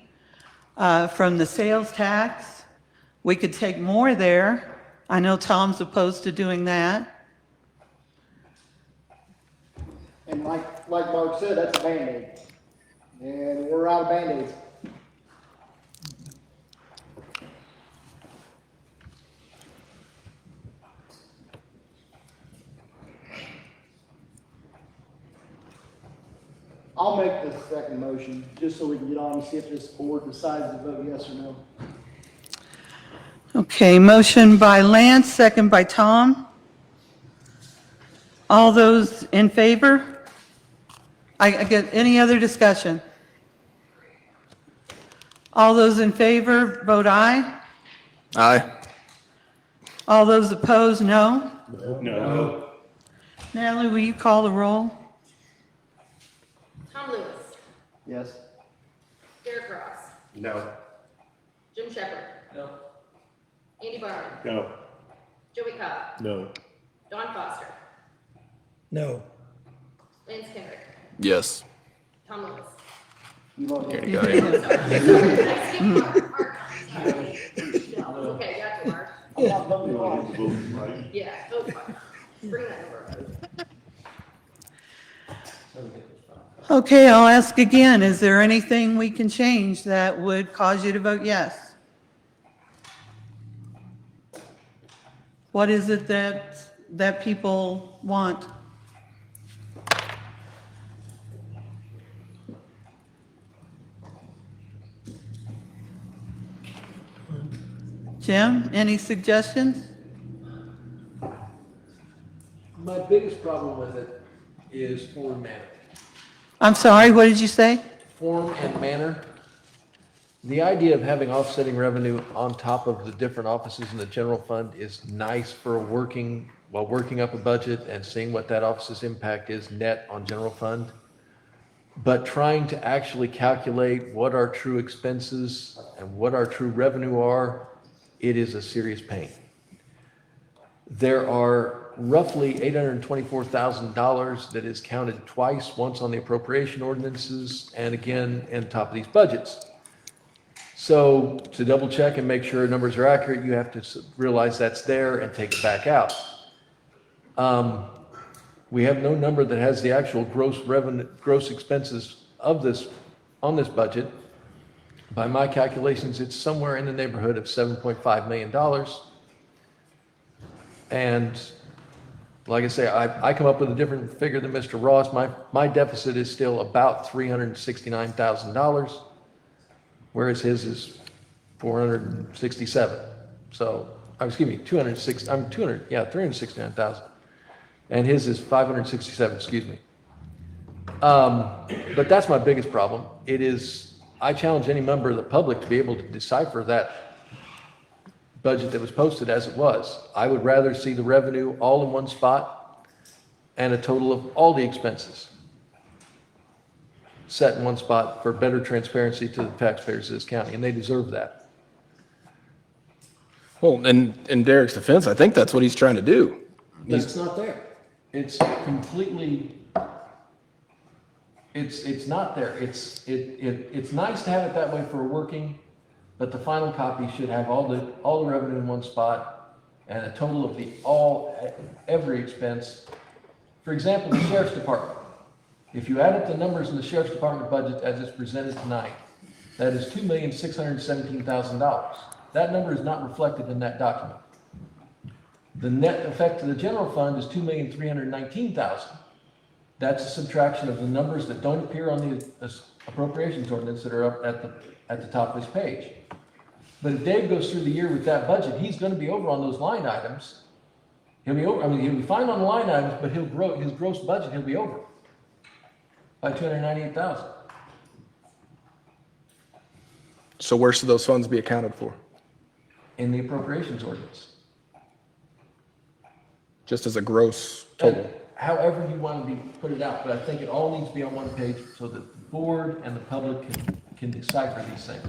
from the sales tax. We could take more there. I know Tom's opposed to doing that. And like Mark said, that's a Band-Aid. And we're out of Band-Aids. I'll make the second motion, just so we can get on and see if this board decides to vote yes or no. Okay, motion by Lance, second by Tom. All those in favor? I get any other discussion? All those in favor, vote aye. Aye. All those opposed, no. No. Natalie, will you call the roll? Tom Lewis, Yes. Derek Ross, No. Jim Shepherd. No. Andy Barnum, No. Joey Cobb, No. Don Foster, No. Lance Kendrick, Yes. Tom Lewis. Here you go. Yeah. I'm sorry. I skipped Mark. Mark. Okay, got you, Mark. Yeah, vote fine. Bring that number up. Okay, I'll ask again, is there anything we can change that would cause you to vote yes? What is it that people want? Jim, any suggestions? My biggest problem with it is form and manner. I'm sorry, what did you say? Form and manner. The idea of having offsetting revenue on top of the different offices in the general fund is nice for working up a budget and seeing what that office's impact is net on general fund. But trying to actually calculate what our true expenses and what our true revenue are, it is a serious pain. There are roughly $824,000 that is counted twice, once on the appropriation ordinances and again on top of these budgets. So to double check and make sure numbers are accurate, you have to realize that's there and take it back out. We have no number that has the actual gross revenue, gross expenses of this, on this budget. By my calculations, it's somewhere in the neighborhood of $7.5 million. And like I say, I come up with a different figure than Mr. Ross. My deficit is still about $369,000, whereas his is 467. So, excuse me, 369,000. And his is 567, excuse me. But that's my biggest problem. I challenge any member of the public to be able to decipher that budget that was posted as it was. I would rather see the revenue all in one spot and a total of all the expenses set in one spot for better transparency to the taxpayers of this county, and they deserve that. Well, in Derek's defense, I think that's what he's trying to do. But it's not there. It's completely, it's not there. It's nice to have it that way for working, but the final copy should have all the revenue in one spot and a total of every expense. For example, the sheriff's department. If you added the numbers in the sheriff's department budget as it's presented tonight, that is $2,617,000. That number is not reflected in that document. The net effect to the general fund is $2,319,000. That's a subtraction of the numbers that don't appear on the appropriations ordinance that are up at the top of this page. But if Dave goes through the year with that budget, he's going to be over on those line items. He'll be over. I mean, he'll be fine on the line items, but his gross budget, he'll be over by $298,000. So where should those funds be accounted for? In the appropriations ordinance. Just as a gross total? However you want to put it out, but I think it all needs to be on one page so that the board and the public can decipher these things.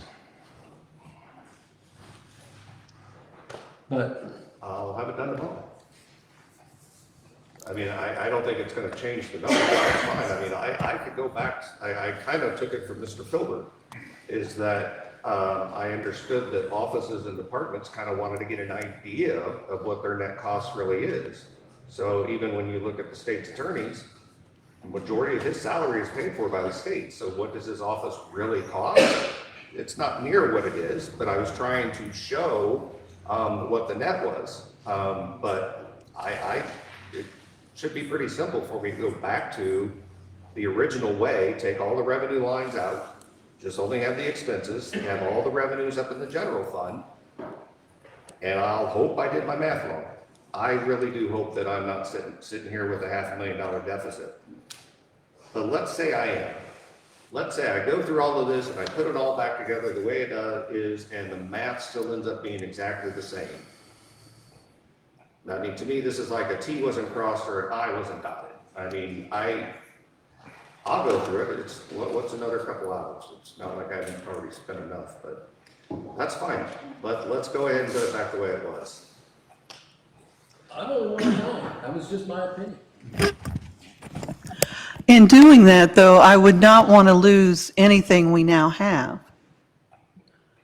But I'll have it done tomorrow. I mean, I don't think it's gonna change the number, that's fine. I mean, I could go back, I kind of took it from Mr. Filbert, is that, I understood that offices and departments kind of wanted to get an idea of what their net cost really is. So even when you look at the state's attorneys, the majority of his salary is paid for by the state. So what does his office really cost? It's not near what it is, but I was trying to show what the net was. But it should be pretty simple for me to go back to the original way, take all the revenue lines out, just only have the expenses, and have all the revenues up in the general fund. And I'll hope I did my math wrong. I really do hope that I'm not sitting here with a $500,000 deficit. But let's say I am. Let's say I go through all of this and I put it all back together the way it is, and the math still ends up being exactly the same. I mean, to me, this is like a T wasn't crossed or an I wasn't dotted. I mean, I'll go through it, it's, what's another couple hours? It's not like I haven't already spent enough, but that's fine. Let's go ahead and put it back the way it was. I don't want to know, that was just my opinion. In doing that, though, I would not want to lose anything we now have.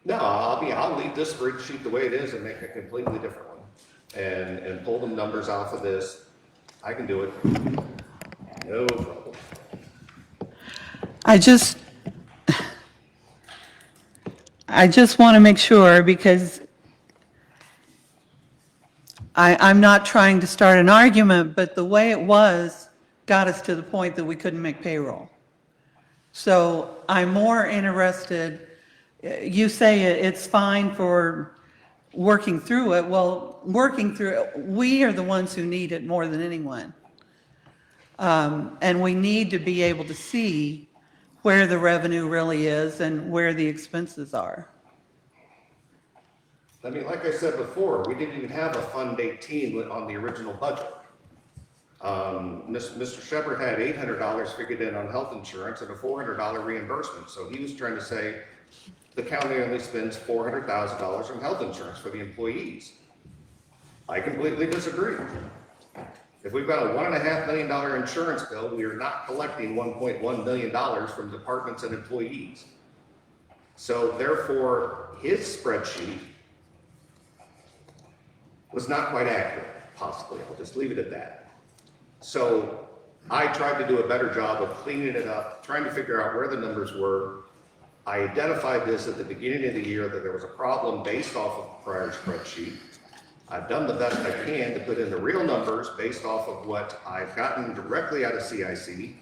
No, I'll leave this spreadsheet the way it is and make a completely different one. And pull the numbers off of this. I can do it. No problem. I just want to make sure, because I'm not trying to start an argument, but the way it was got us to the point that we couldn't make payroll. So I'm more interested, you say it's fine for working through it. Well, working through it, we are the ones who need it more than anyone. And we need to be able to see where the revenue really is and where the expenses are. I mean, like I said before, we didn't even have a Fund 18 on the original budget. Mr. Shepherd had $800 figured in on health insurance and a $400 reimbursement. So he was trying to say the county only spends $400,000 on health insurance for the employees. I completely disagree. If we've got a $1.5 million insurance bill, we are not collecting $1.1 million from departments and employees. So therefore, his spreadsheet was not quite accurate, possibly. I'll just leave it at that. So I tried to do a better job of cleaning it up, trying to figure out where the numbers were. I identified this at the beginning of the year that there was a problem based off of the prior spreadsheet. I've done the best I can to put in the real numbers based off of what I've gotten directly out of CIC.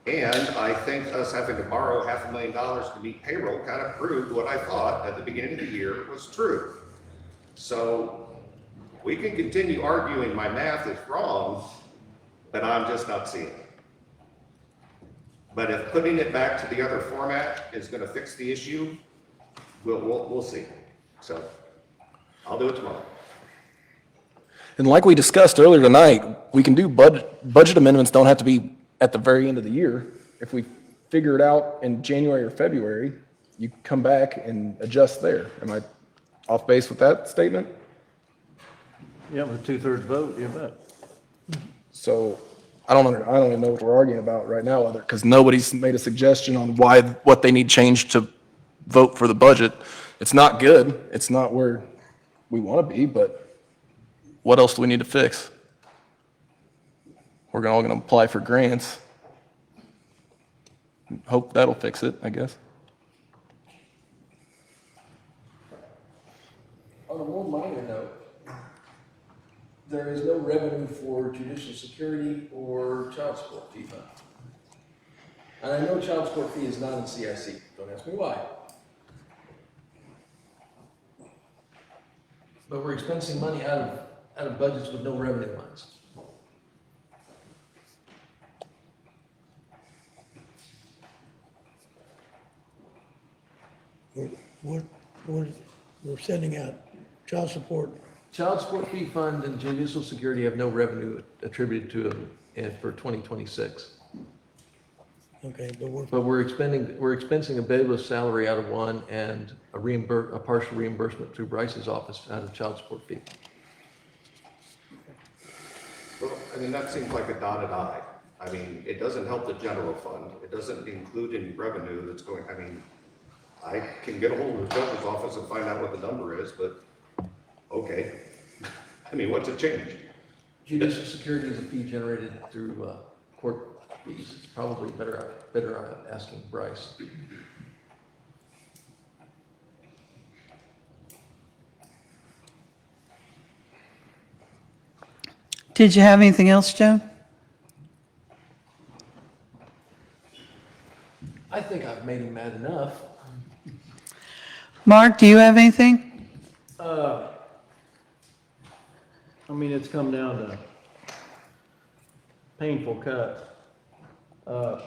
And I think us having to borrow $500,000 to meet payroll kind of proved what I thought at the beginning of the year was true. So we can continue arguing my math is wrong, but I'm just not seeing it. But if putting it back to the other format is going to fix the issue, we'll see. So I'll do it tomorrow. And like we discussed earlier tonight, we can do budget amendments don't have to be at the very end of the year. If we figure it out in January or February, you come back and adjust there. Am I off base with that statement? Yeah, with a 2/3 vote, you bet. So I don't even know what we're arguing about right now, because nobody's made a suggestion on what they need changed to vote for the budget. It's not good. It's not where we want to be, but what else do we need to fix? We're all going to apply for grants. Hope that'll fix it, I guess. On a more minor note, there is no revenue for judicial security or child support fee fund. And I know child support fee is not in CIC, don't ask me why. But we're expensing money out of budgets with no revenue lines. We're sending out child support. Child support fee fund and judicial security have no revenue attributed to them for 2026. Okay, But we're expensing a bailiff's salary out of one and a partial reimbursement through Bryce's office out of child support fee. Well, I mean, that seems like a dotted I. I mean, it doesn't help the general fund. It doesn't include any revenue that's going, I mean, I can get a hold of the judge's office and find out what the number is, but okay. I mean, what's it change? Judicial security is a fee generated through court fees. It's probably better asking Bryce. Did you have anything else, Joe? I think I've made him mad enough. Mark, do you have anything? I mean, it's come down to painful cuts.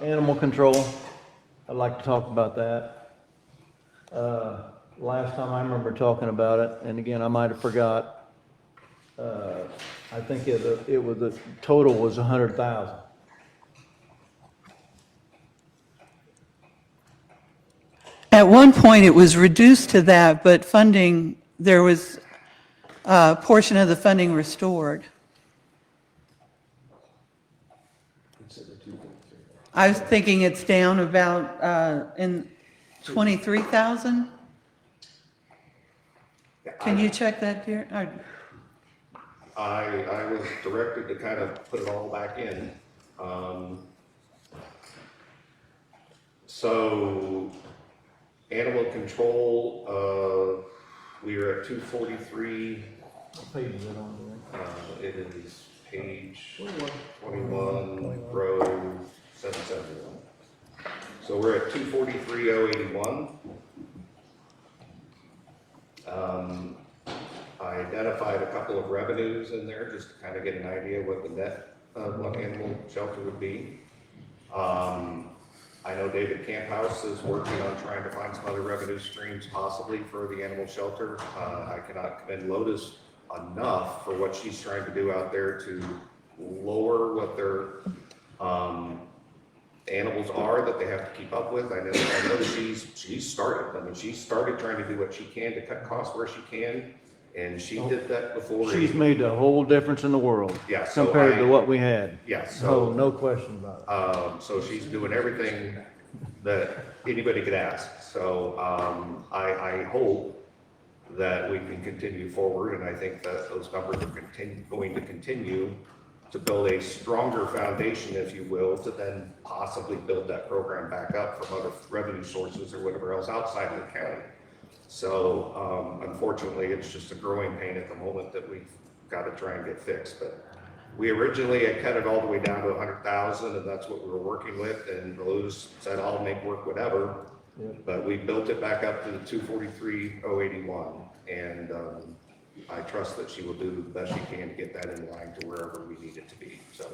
Animal control, I'd like to talk about that. Last time I remember talking about it, and again, I might have forgot, I think it was, the total was 100,000. At one point, it was reduced to that, but funding, there was a portion of the funding restored. I was thinking it's down about in 23,000? Can you check that, dear? I was directed to kind of put it all back in. So animal control, we are at 243. What page is it on there? It is page 21, row 771. So we're at 243,081. I identified a couple of revenues in there just to kind of get an idea what the net of what animal shelter would be. I know David Camphouse is working on trying to find some other revenue streams possibly for the animal shelter. I cannot commend Lotus enough for what she's trying to do out there to lower what their animals are that they have to keep up with. I know that she's started. I mean, she started trying to do what she can to cut costs where she can, and she did that before. She's made a whole difference in the world. Yeah, so compared to what we had. Yeah, so no question about it. So she's doing everything that anybody could ask. So I hope that we can continue forward, and I think that those numbers are going to continue to build a stronger foundation, if you will, to then possibly build that program back up from other revenue sources or whatever else outside of the county. So unfortunately, it's just a growing pain at the moment that we've got to try and get fixed. But we originally had cut it all the way down to 100,000, and that's what we were working with. And Rose said, "I'll make work whatever." Yeah. But we built it back up to the 243,081, and I trust that she will do the best she can to get that in line to wherever we need it to be. So.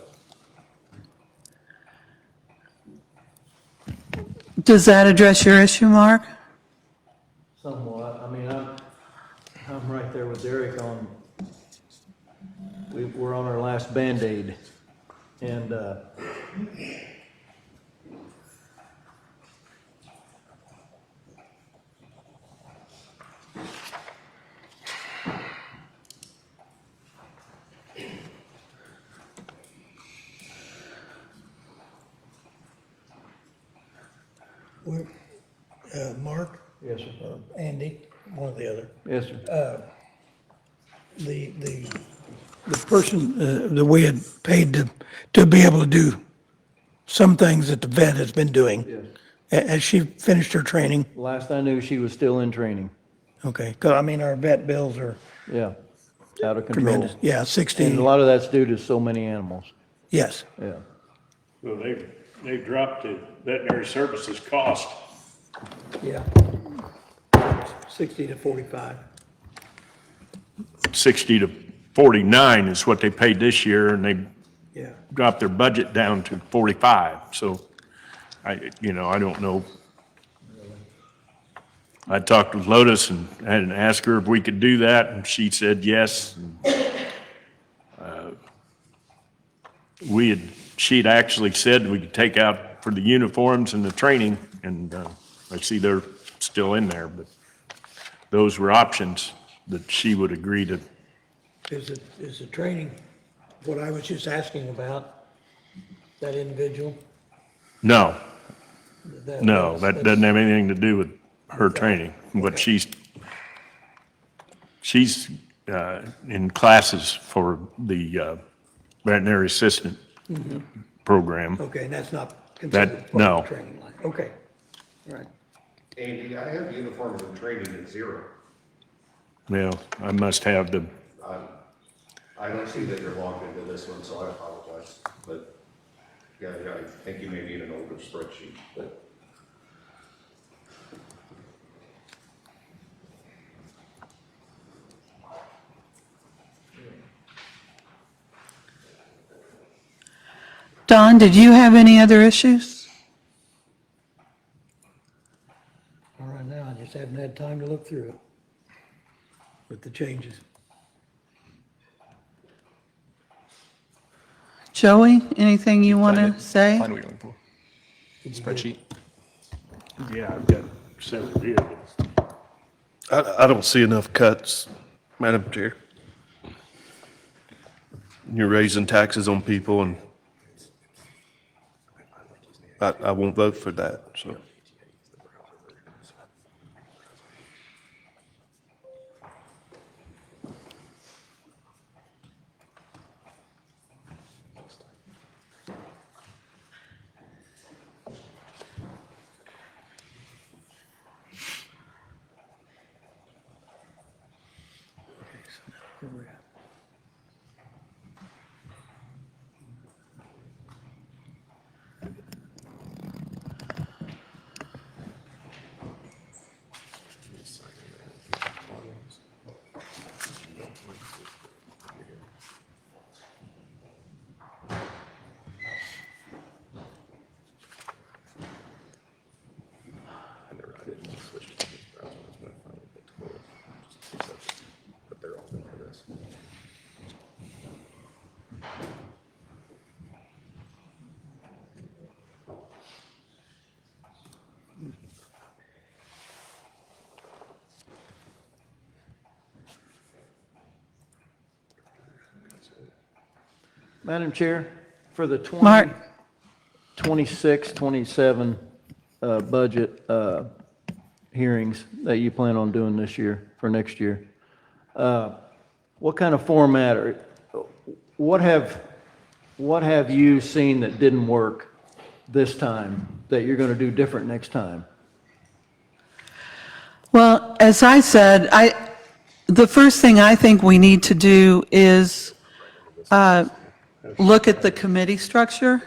Does that address your issue, Mark? Somewhat. I mean, I'm right there with Derek on, we're on our last Band-Aid. And, Mark? yes, sir. Andy, one or the other. Yes, sir. The person that we had paid to be able to do some things that the vet has been doing. Yes. Has she finished her training? Last I knew, she was still in training. Okay, 'cause I mean, our vet bills are Yeah. Out of control. tremendous. Yeah, 60. And a lot of that's due to so many animals. Yes. Yeah. Well, they've dropped the veterinary services cost. Yeah. 60 to 45. 60 to 49 is what they paid this year, and they Yeah. dropped their budget down to 45. So I don't know. I talked with Lotus and had to ask her if we could do that, and she said yes. She'd actually said we could take out for the uniforms and the training, and I see they're still in there, but those were options that she would agree to. Is the training, what I was just asking about, that individual? No, That- no, that that's- doesn't have anything to do with her training. What she's in classes for the veterinary assistant Mhm. program. Okay, and that's not considered part No. of the training line? Okay, all right. Andy, I have uniforms and training at 0. Well, I must have the, I don't see that you're logged into this one, so I apologize. But yeah, I think you may be in an older spreadsheet, but. Don, did you have any other issues? All right, now, I just haven't had time to look through it with the changes. Joey, anything you want Find to it. say? Find what you're looking for. Spreadsheet. Yeah, I've got several here. I don't see enough cuts, Madam Chair. You're raising taxes on people, and I won't vote for that, so. I didn't switch to this browser. That's when I finally get to it. Just 2 seconds. But they're all been for this. Madam Chair, for the Mark? 26, 27 budget hearings that you plan on doing this year, for next year, what kind of format, or what have you seen that didn't work this time that you're going to do different next time? Well, as I said, the first thing I think we need to do is look at the committee structure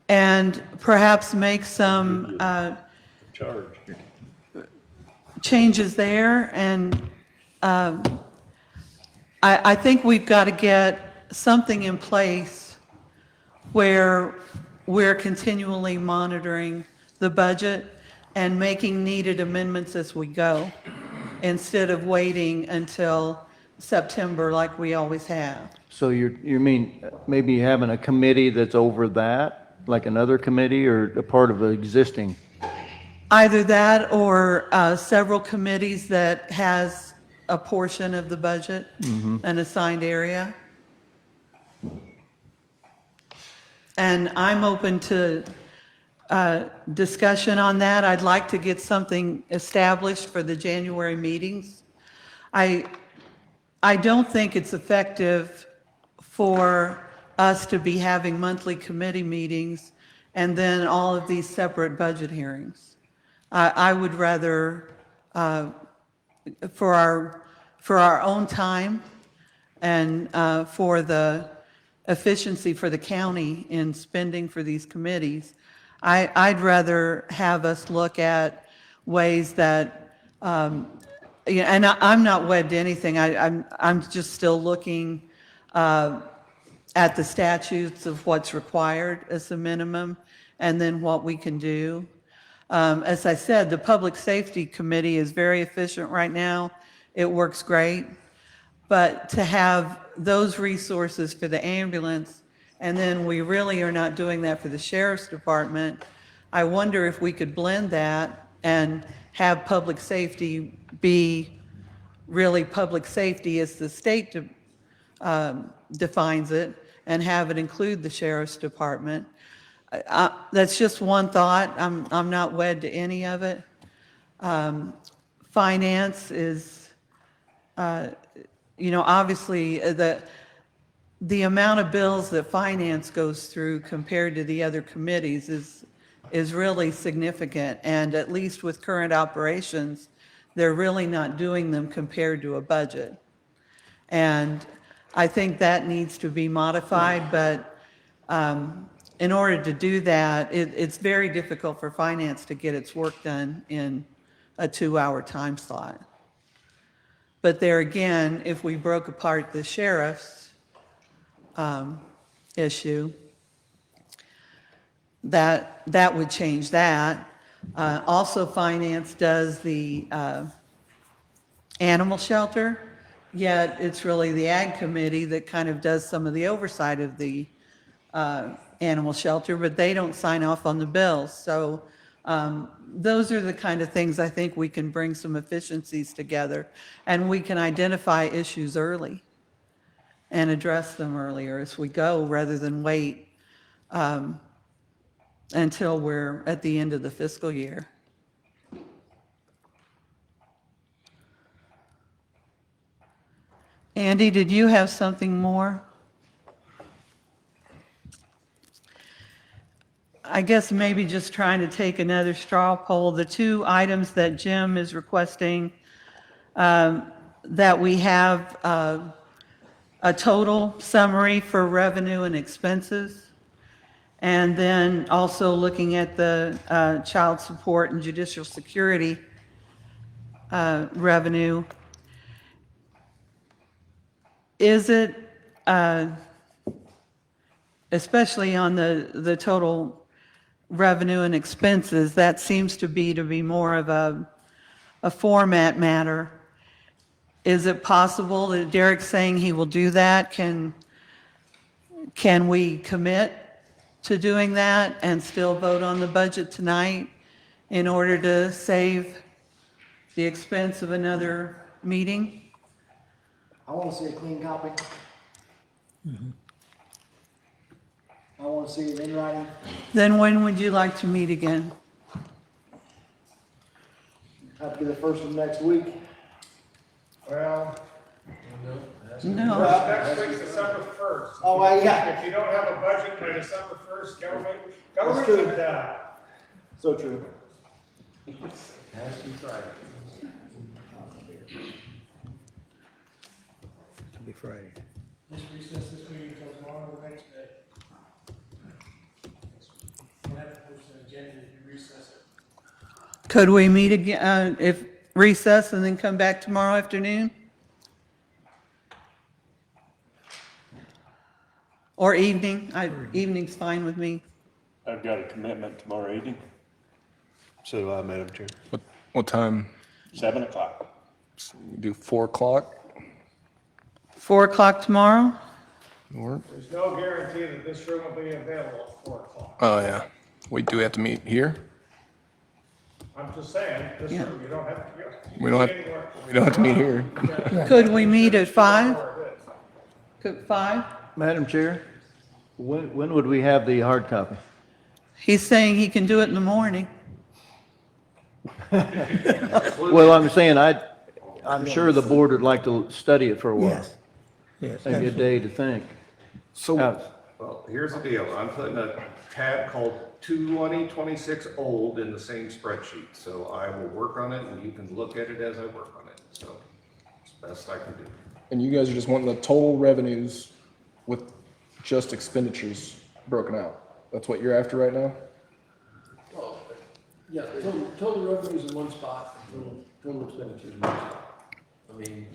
and perhaps make some Charge. changes there. And I think we've got to get something in place where we're continually monitoring the budget and making needed amendments as we go, instead of waiting until September like we always have. So you mean maybe having a committee that's over that, like another committee, or a part of an existing? Either that or several committees that has a portion of the budget, an assigned area. And I'm open to discussion on that. I'd like to get something established for the January meetings. I don't think it's effective for us to be having monthly committee meetings and then all of these separate budget hearings. I would rather, for our own time and for the efficiency for the county in spending for these committees, I'd rather have us look at ways that, and I'm not wed to anything. I'm just still looking at the statutes of what's required as a minimum, and then what we can do. As I said, the Public Safety Committee is very efficient right now. It works great. But to have those resources for the ambulance, and then we really are not doing that for the Sheriff's Department, I wonder if we could blend that and have public safety be really public safety as the state defines it, and have it include the Sheriff's Department. That's just one thought. I'm not wed to any of it. Finance is, obviously the amount of bills that finance goes through compared to the other committees is really significant. And at least with current operations, they're really not doing them compared to a budget. And I think that needs to be modified, but in order to do that, it's very difficult for finance to get its work done in a 2-hour time slot. But there again, if we broke apart the sheriff's issue, that would change that. Also, finance does the animal shelter, yet it's really the Ag Committee that kind of does some of the oversight of the animal shelter, but they don't sign off on the bills. So those are the kind of things I think we can bring some efficiencies together, and we can identify issues early and address them earlier as we go, rather than wait until we're at the end of the fiscal year. Andy, did you have something more? I guess maybe just trying to take another straw poll. The two items that Jim is requesting, that we have a total summary for revenue and expenses, and then also looking at the child support and judicial security revenue. Is it, especially on the total revenue and expenses, that seems to be more of a format matter. Is it possible that Derek's saying he will do that? Can we commit to doing that and still vote on the budget tonight in order to save the expense of another meeting? I want to see a clean copy. I want to see it in writing. Then when would you like to meet again? Have to be the first of next week. Well, No. next week's December 1st. Oh, well, yeah. If you don't have a budget by December 1st, government That's true. should die. So true. It'll be Friday. Just recess this meeting until tomorrow or the next day. We'll have to post an agenda if you recess it. Could we meet again, if recess and then come back tomorrow afternoon? Or evening? Evening's fine with me. I've got a commitment tomorrow evening, So do I, Madam Chair. What time? 7 o'clock. Do 4 o'clock? 4 o'clock tomorrow? Or, There's no guarantee that this room will be available at 4 o'clock. oh, yeah. Do we have to meet here? I'm just saying, this Yeah. room, you don't have to. We don't have to meet here. Could we meet at 5? Could 5? Madam Chair, when would we have the hard copy? He's saying he can do it in the morning. Well, I'm saying, I'm sure the board would like to study it for a while. Yes. Yes. Maybe a day to think. So, Well, here's the deal. I'm putting a tab called 2026 old in the same spreadsheet. So I will work on it and you can look at it as I work on it. So it's the best I can do. and you guys are just wanting the total revenues with just expenditures broken out? That's what you're after right now? Well, yeah, total revenues in one spot, and total expenditures in one spot. I mean,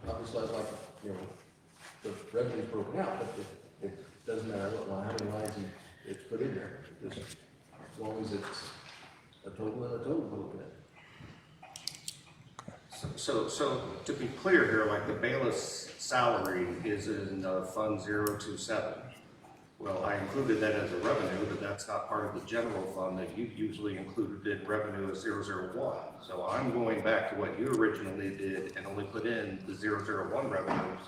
obviously, I'd like, the revenue's broken out, but it doesn't matter how many lines it's put in there. Just as long as it's a total and a total we're looking at. So to be clear here, like the bailiff's salary is in Fund 027. Well, I included that as a revenue, but that's not part of the general fund that you usually included in revenue as 001. So I'm going back to what you originally did and only put in the 001 revenues,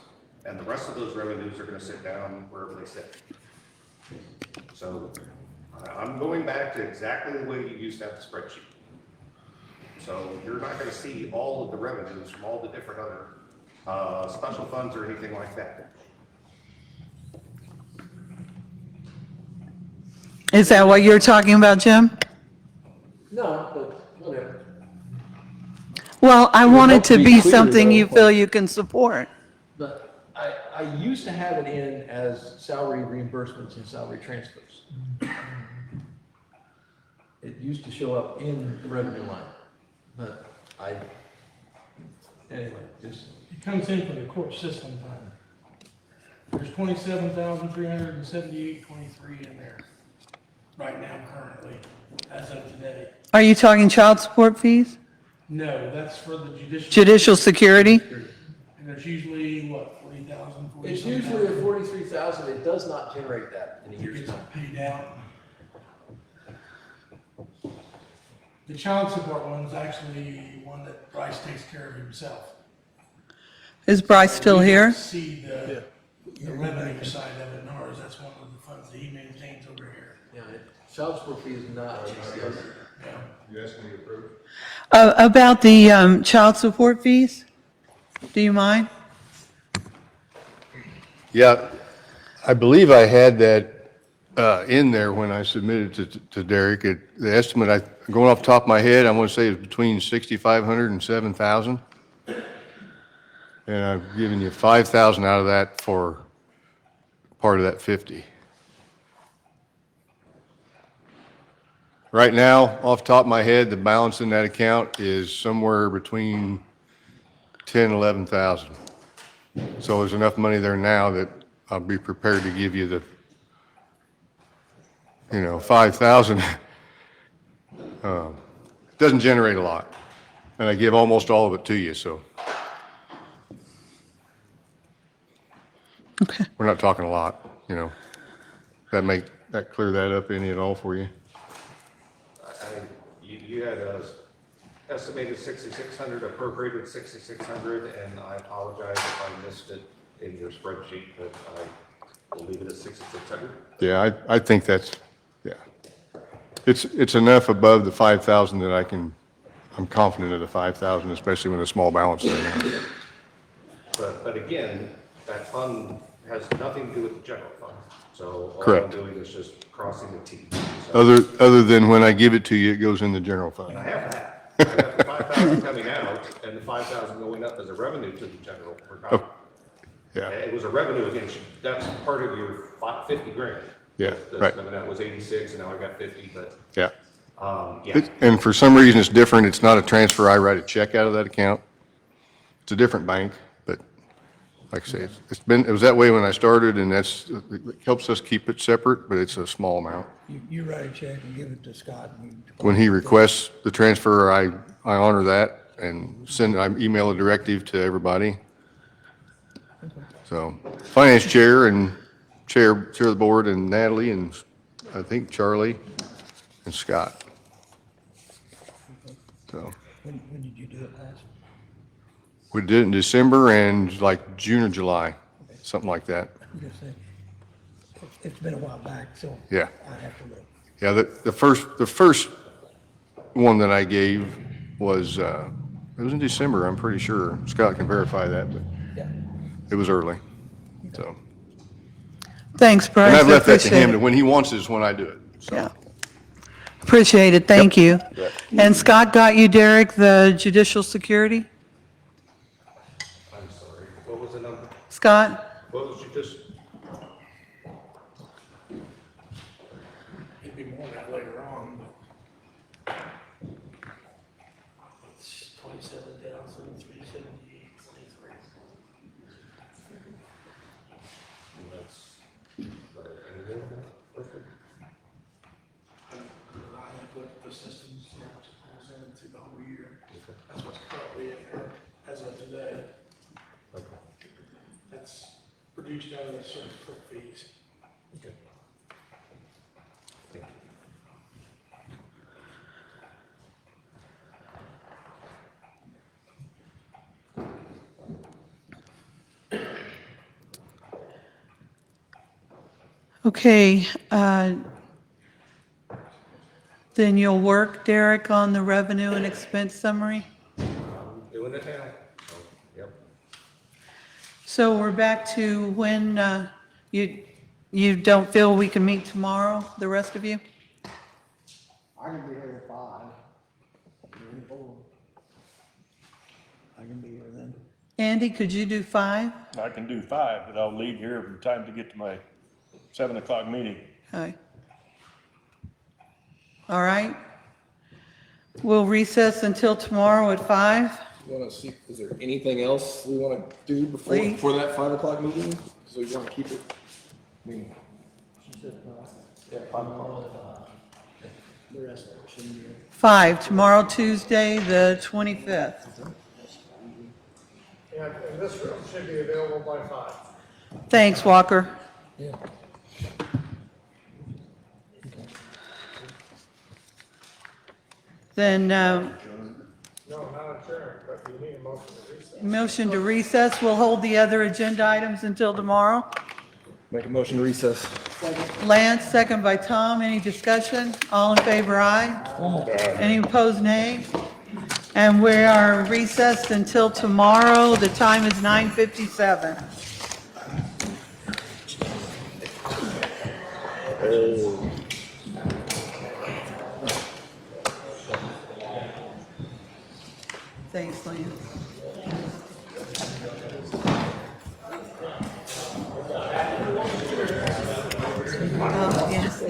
and the rest of those revenues are going to sit down wherever they sit. So I'm going back to exactly the way you used to have the spreadsheet. So you're not going to see all of the revenues from all the different other special funds or anything like that. Is that what you're talking about, Jim? No, but whatever. Well, I would want it help to be be clear, something though, you feel you can support. But I used to have it in as salary reimbursements and salary transfers. It used to show up in the revenue line, but anyway, just. It comes in from the court system fund. There's 27,378.23 in there right now currently, as of today. Are you talking child support fees? No, that's for the Judicial security? And there's usually, what, 40,000, 40 It's usually a 43,000. It does not generate that in a year's time. paid out. The child support one's actually one that Bryce takes care of himself. Is Bryce still We here? don't see the revenue side of it, nor is that's one of the funds that he maintains over here. Yeah, child support fee is not GCS. You asking me to approve? About the child support fees? Do you mind? Yeah, I believe I had that in there when I submitted to Derek. The estimate, going off the top of my head, I want to say is between 6,500 and 7,000. And I've given you 5,000 out of that for part of that 50. Right now, off the top of my head, the balance in that account is somewhere between 10 and 11,000. So there's enough money there now that I'll be prepared to give you the, 5,000. Doesn't generate a lot, and I give almost all of it to you, so. Okay. We're not talking a lot, that clear that up any at all for you? You had estimated 6,600, appropriated 6,600, and I apologize if I missed it in your spreadsheet, but I will leave it at 6,600. Yeah, I think that's, yeah. It's enough above the 5,000 that I'm confident of the 5,000, especially with a small balance there now. But again, that fund has nothing to do with the general fund. So all Correct. I'm doing is just crossing the T. Other than when I give it to you, it goes in the general fund. And I have that. I got the 5,000 coming out and the 5,000 going up as a revenue to the general. Oh, yeah. It was a revenue against, that's part of your 50 grand. Yeah, That's right. coming out was 86 and now I got 50, but, Yeah. yeah. And for some reason, it's different. It's not a transfer. I write a check out of that account. It's a different bank, but like I say, it was that way when I started, and it helps us keep it separate, but it's a small amount. You write a check and give it to Scott. When he requests the transfer, I honor that and I email a directive to everybody. So, finance chair and chair of the board and Natalie and I think Charlie and Scott. So, When did you do it last? we did it in December and like June or July, something like that. I'm just saying, it's been a while back, so. Yeah. I have to look. Yeah, the first one that I gave was, it was in December, I'm pretty sure. Scott can verify that, but Yeah. it was early, so. Thanks, Bryce. And I've left that to Appreciate him, it. and when he wants it is when I do it, so. Yeah. Appreciate it. Thank you. Yeah. And Scott got you, Derek, the judicial security? I'm sorry. What was the number? Scott? What was you just? It'd be more than that later on, but it's 27,378, 23. I put the systems through the whole year. That's what's currently in there as of today. That's produced out of the certain clerk fees. Okay, then you'll work, Derek, on the revenue and expense summary? Doing it now. So, yep. So we're back to when you don't feel we can meet tomorrow, the rest of you? I can be here at 5. I can be here then. Andy, could you do 5? I can do 5, but I'll leave here in time to get to my 7 o'clock meeting. Okay. All right. We'll recess until tomorrow at 5. You want to see, is there anything else we want to do Please. before that 5 o'clock meeting? So we want to keep it, I mean, yeah, 5 o'clock. The rest of it shouldn't be. 5, tomorrow, Tuesday, the 25th. Yeah, in this room should be available by 5. Thanks, Walker. Then, No, not adjourned, but you need a motion to recess. motion to recess. We'll hold the other agenda items until tomorrow. Make a motion to recess. Lance, second by Tom. Any discussion? All in favor, aye. Any opposed, nay? And we are recessed until tomorrow. The time is 9:57. Thanks, Lance. Oh, yes.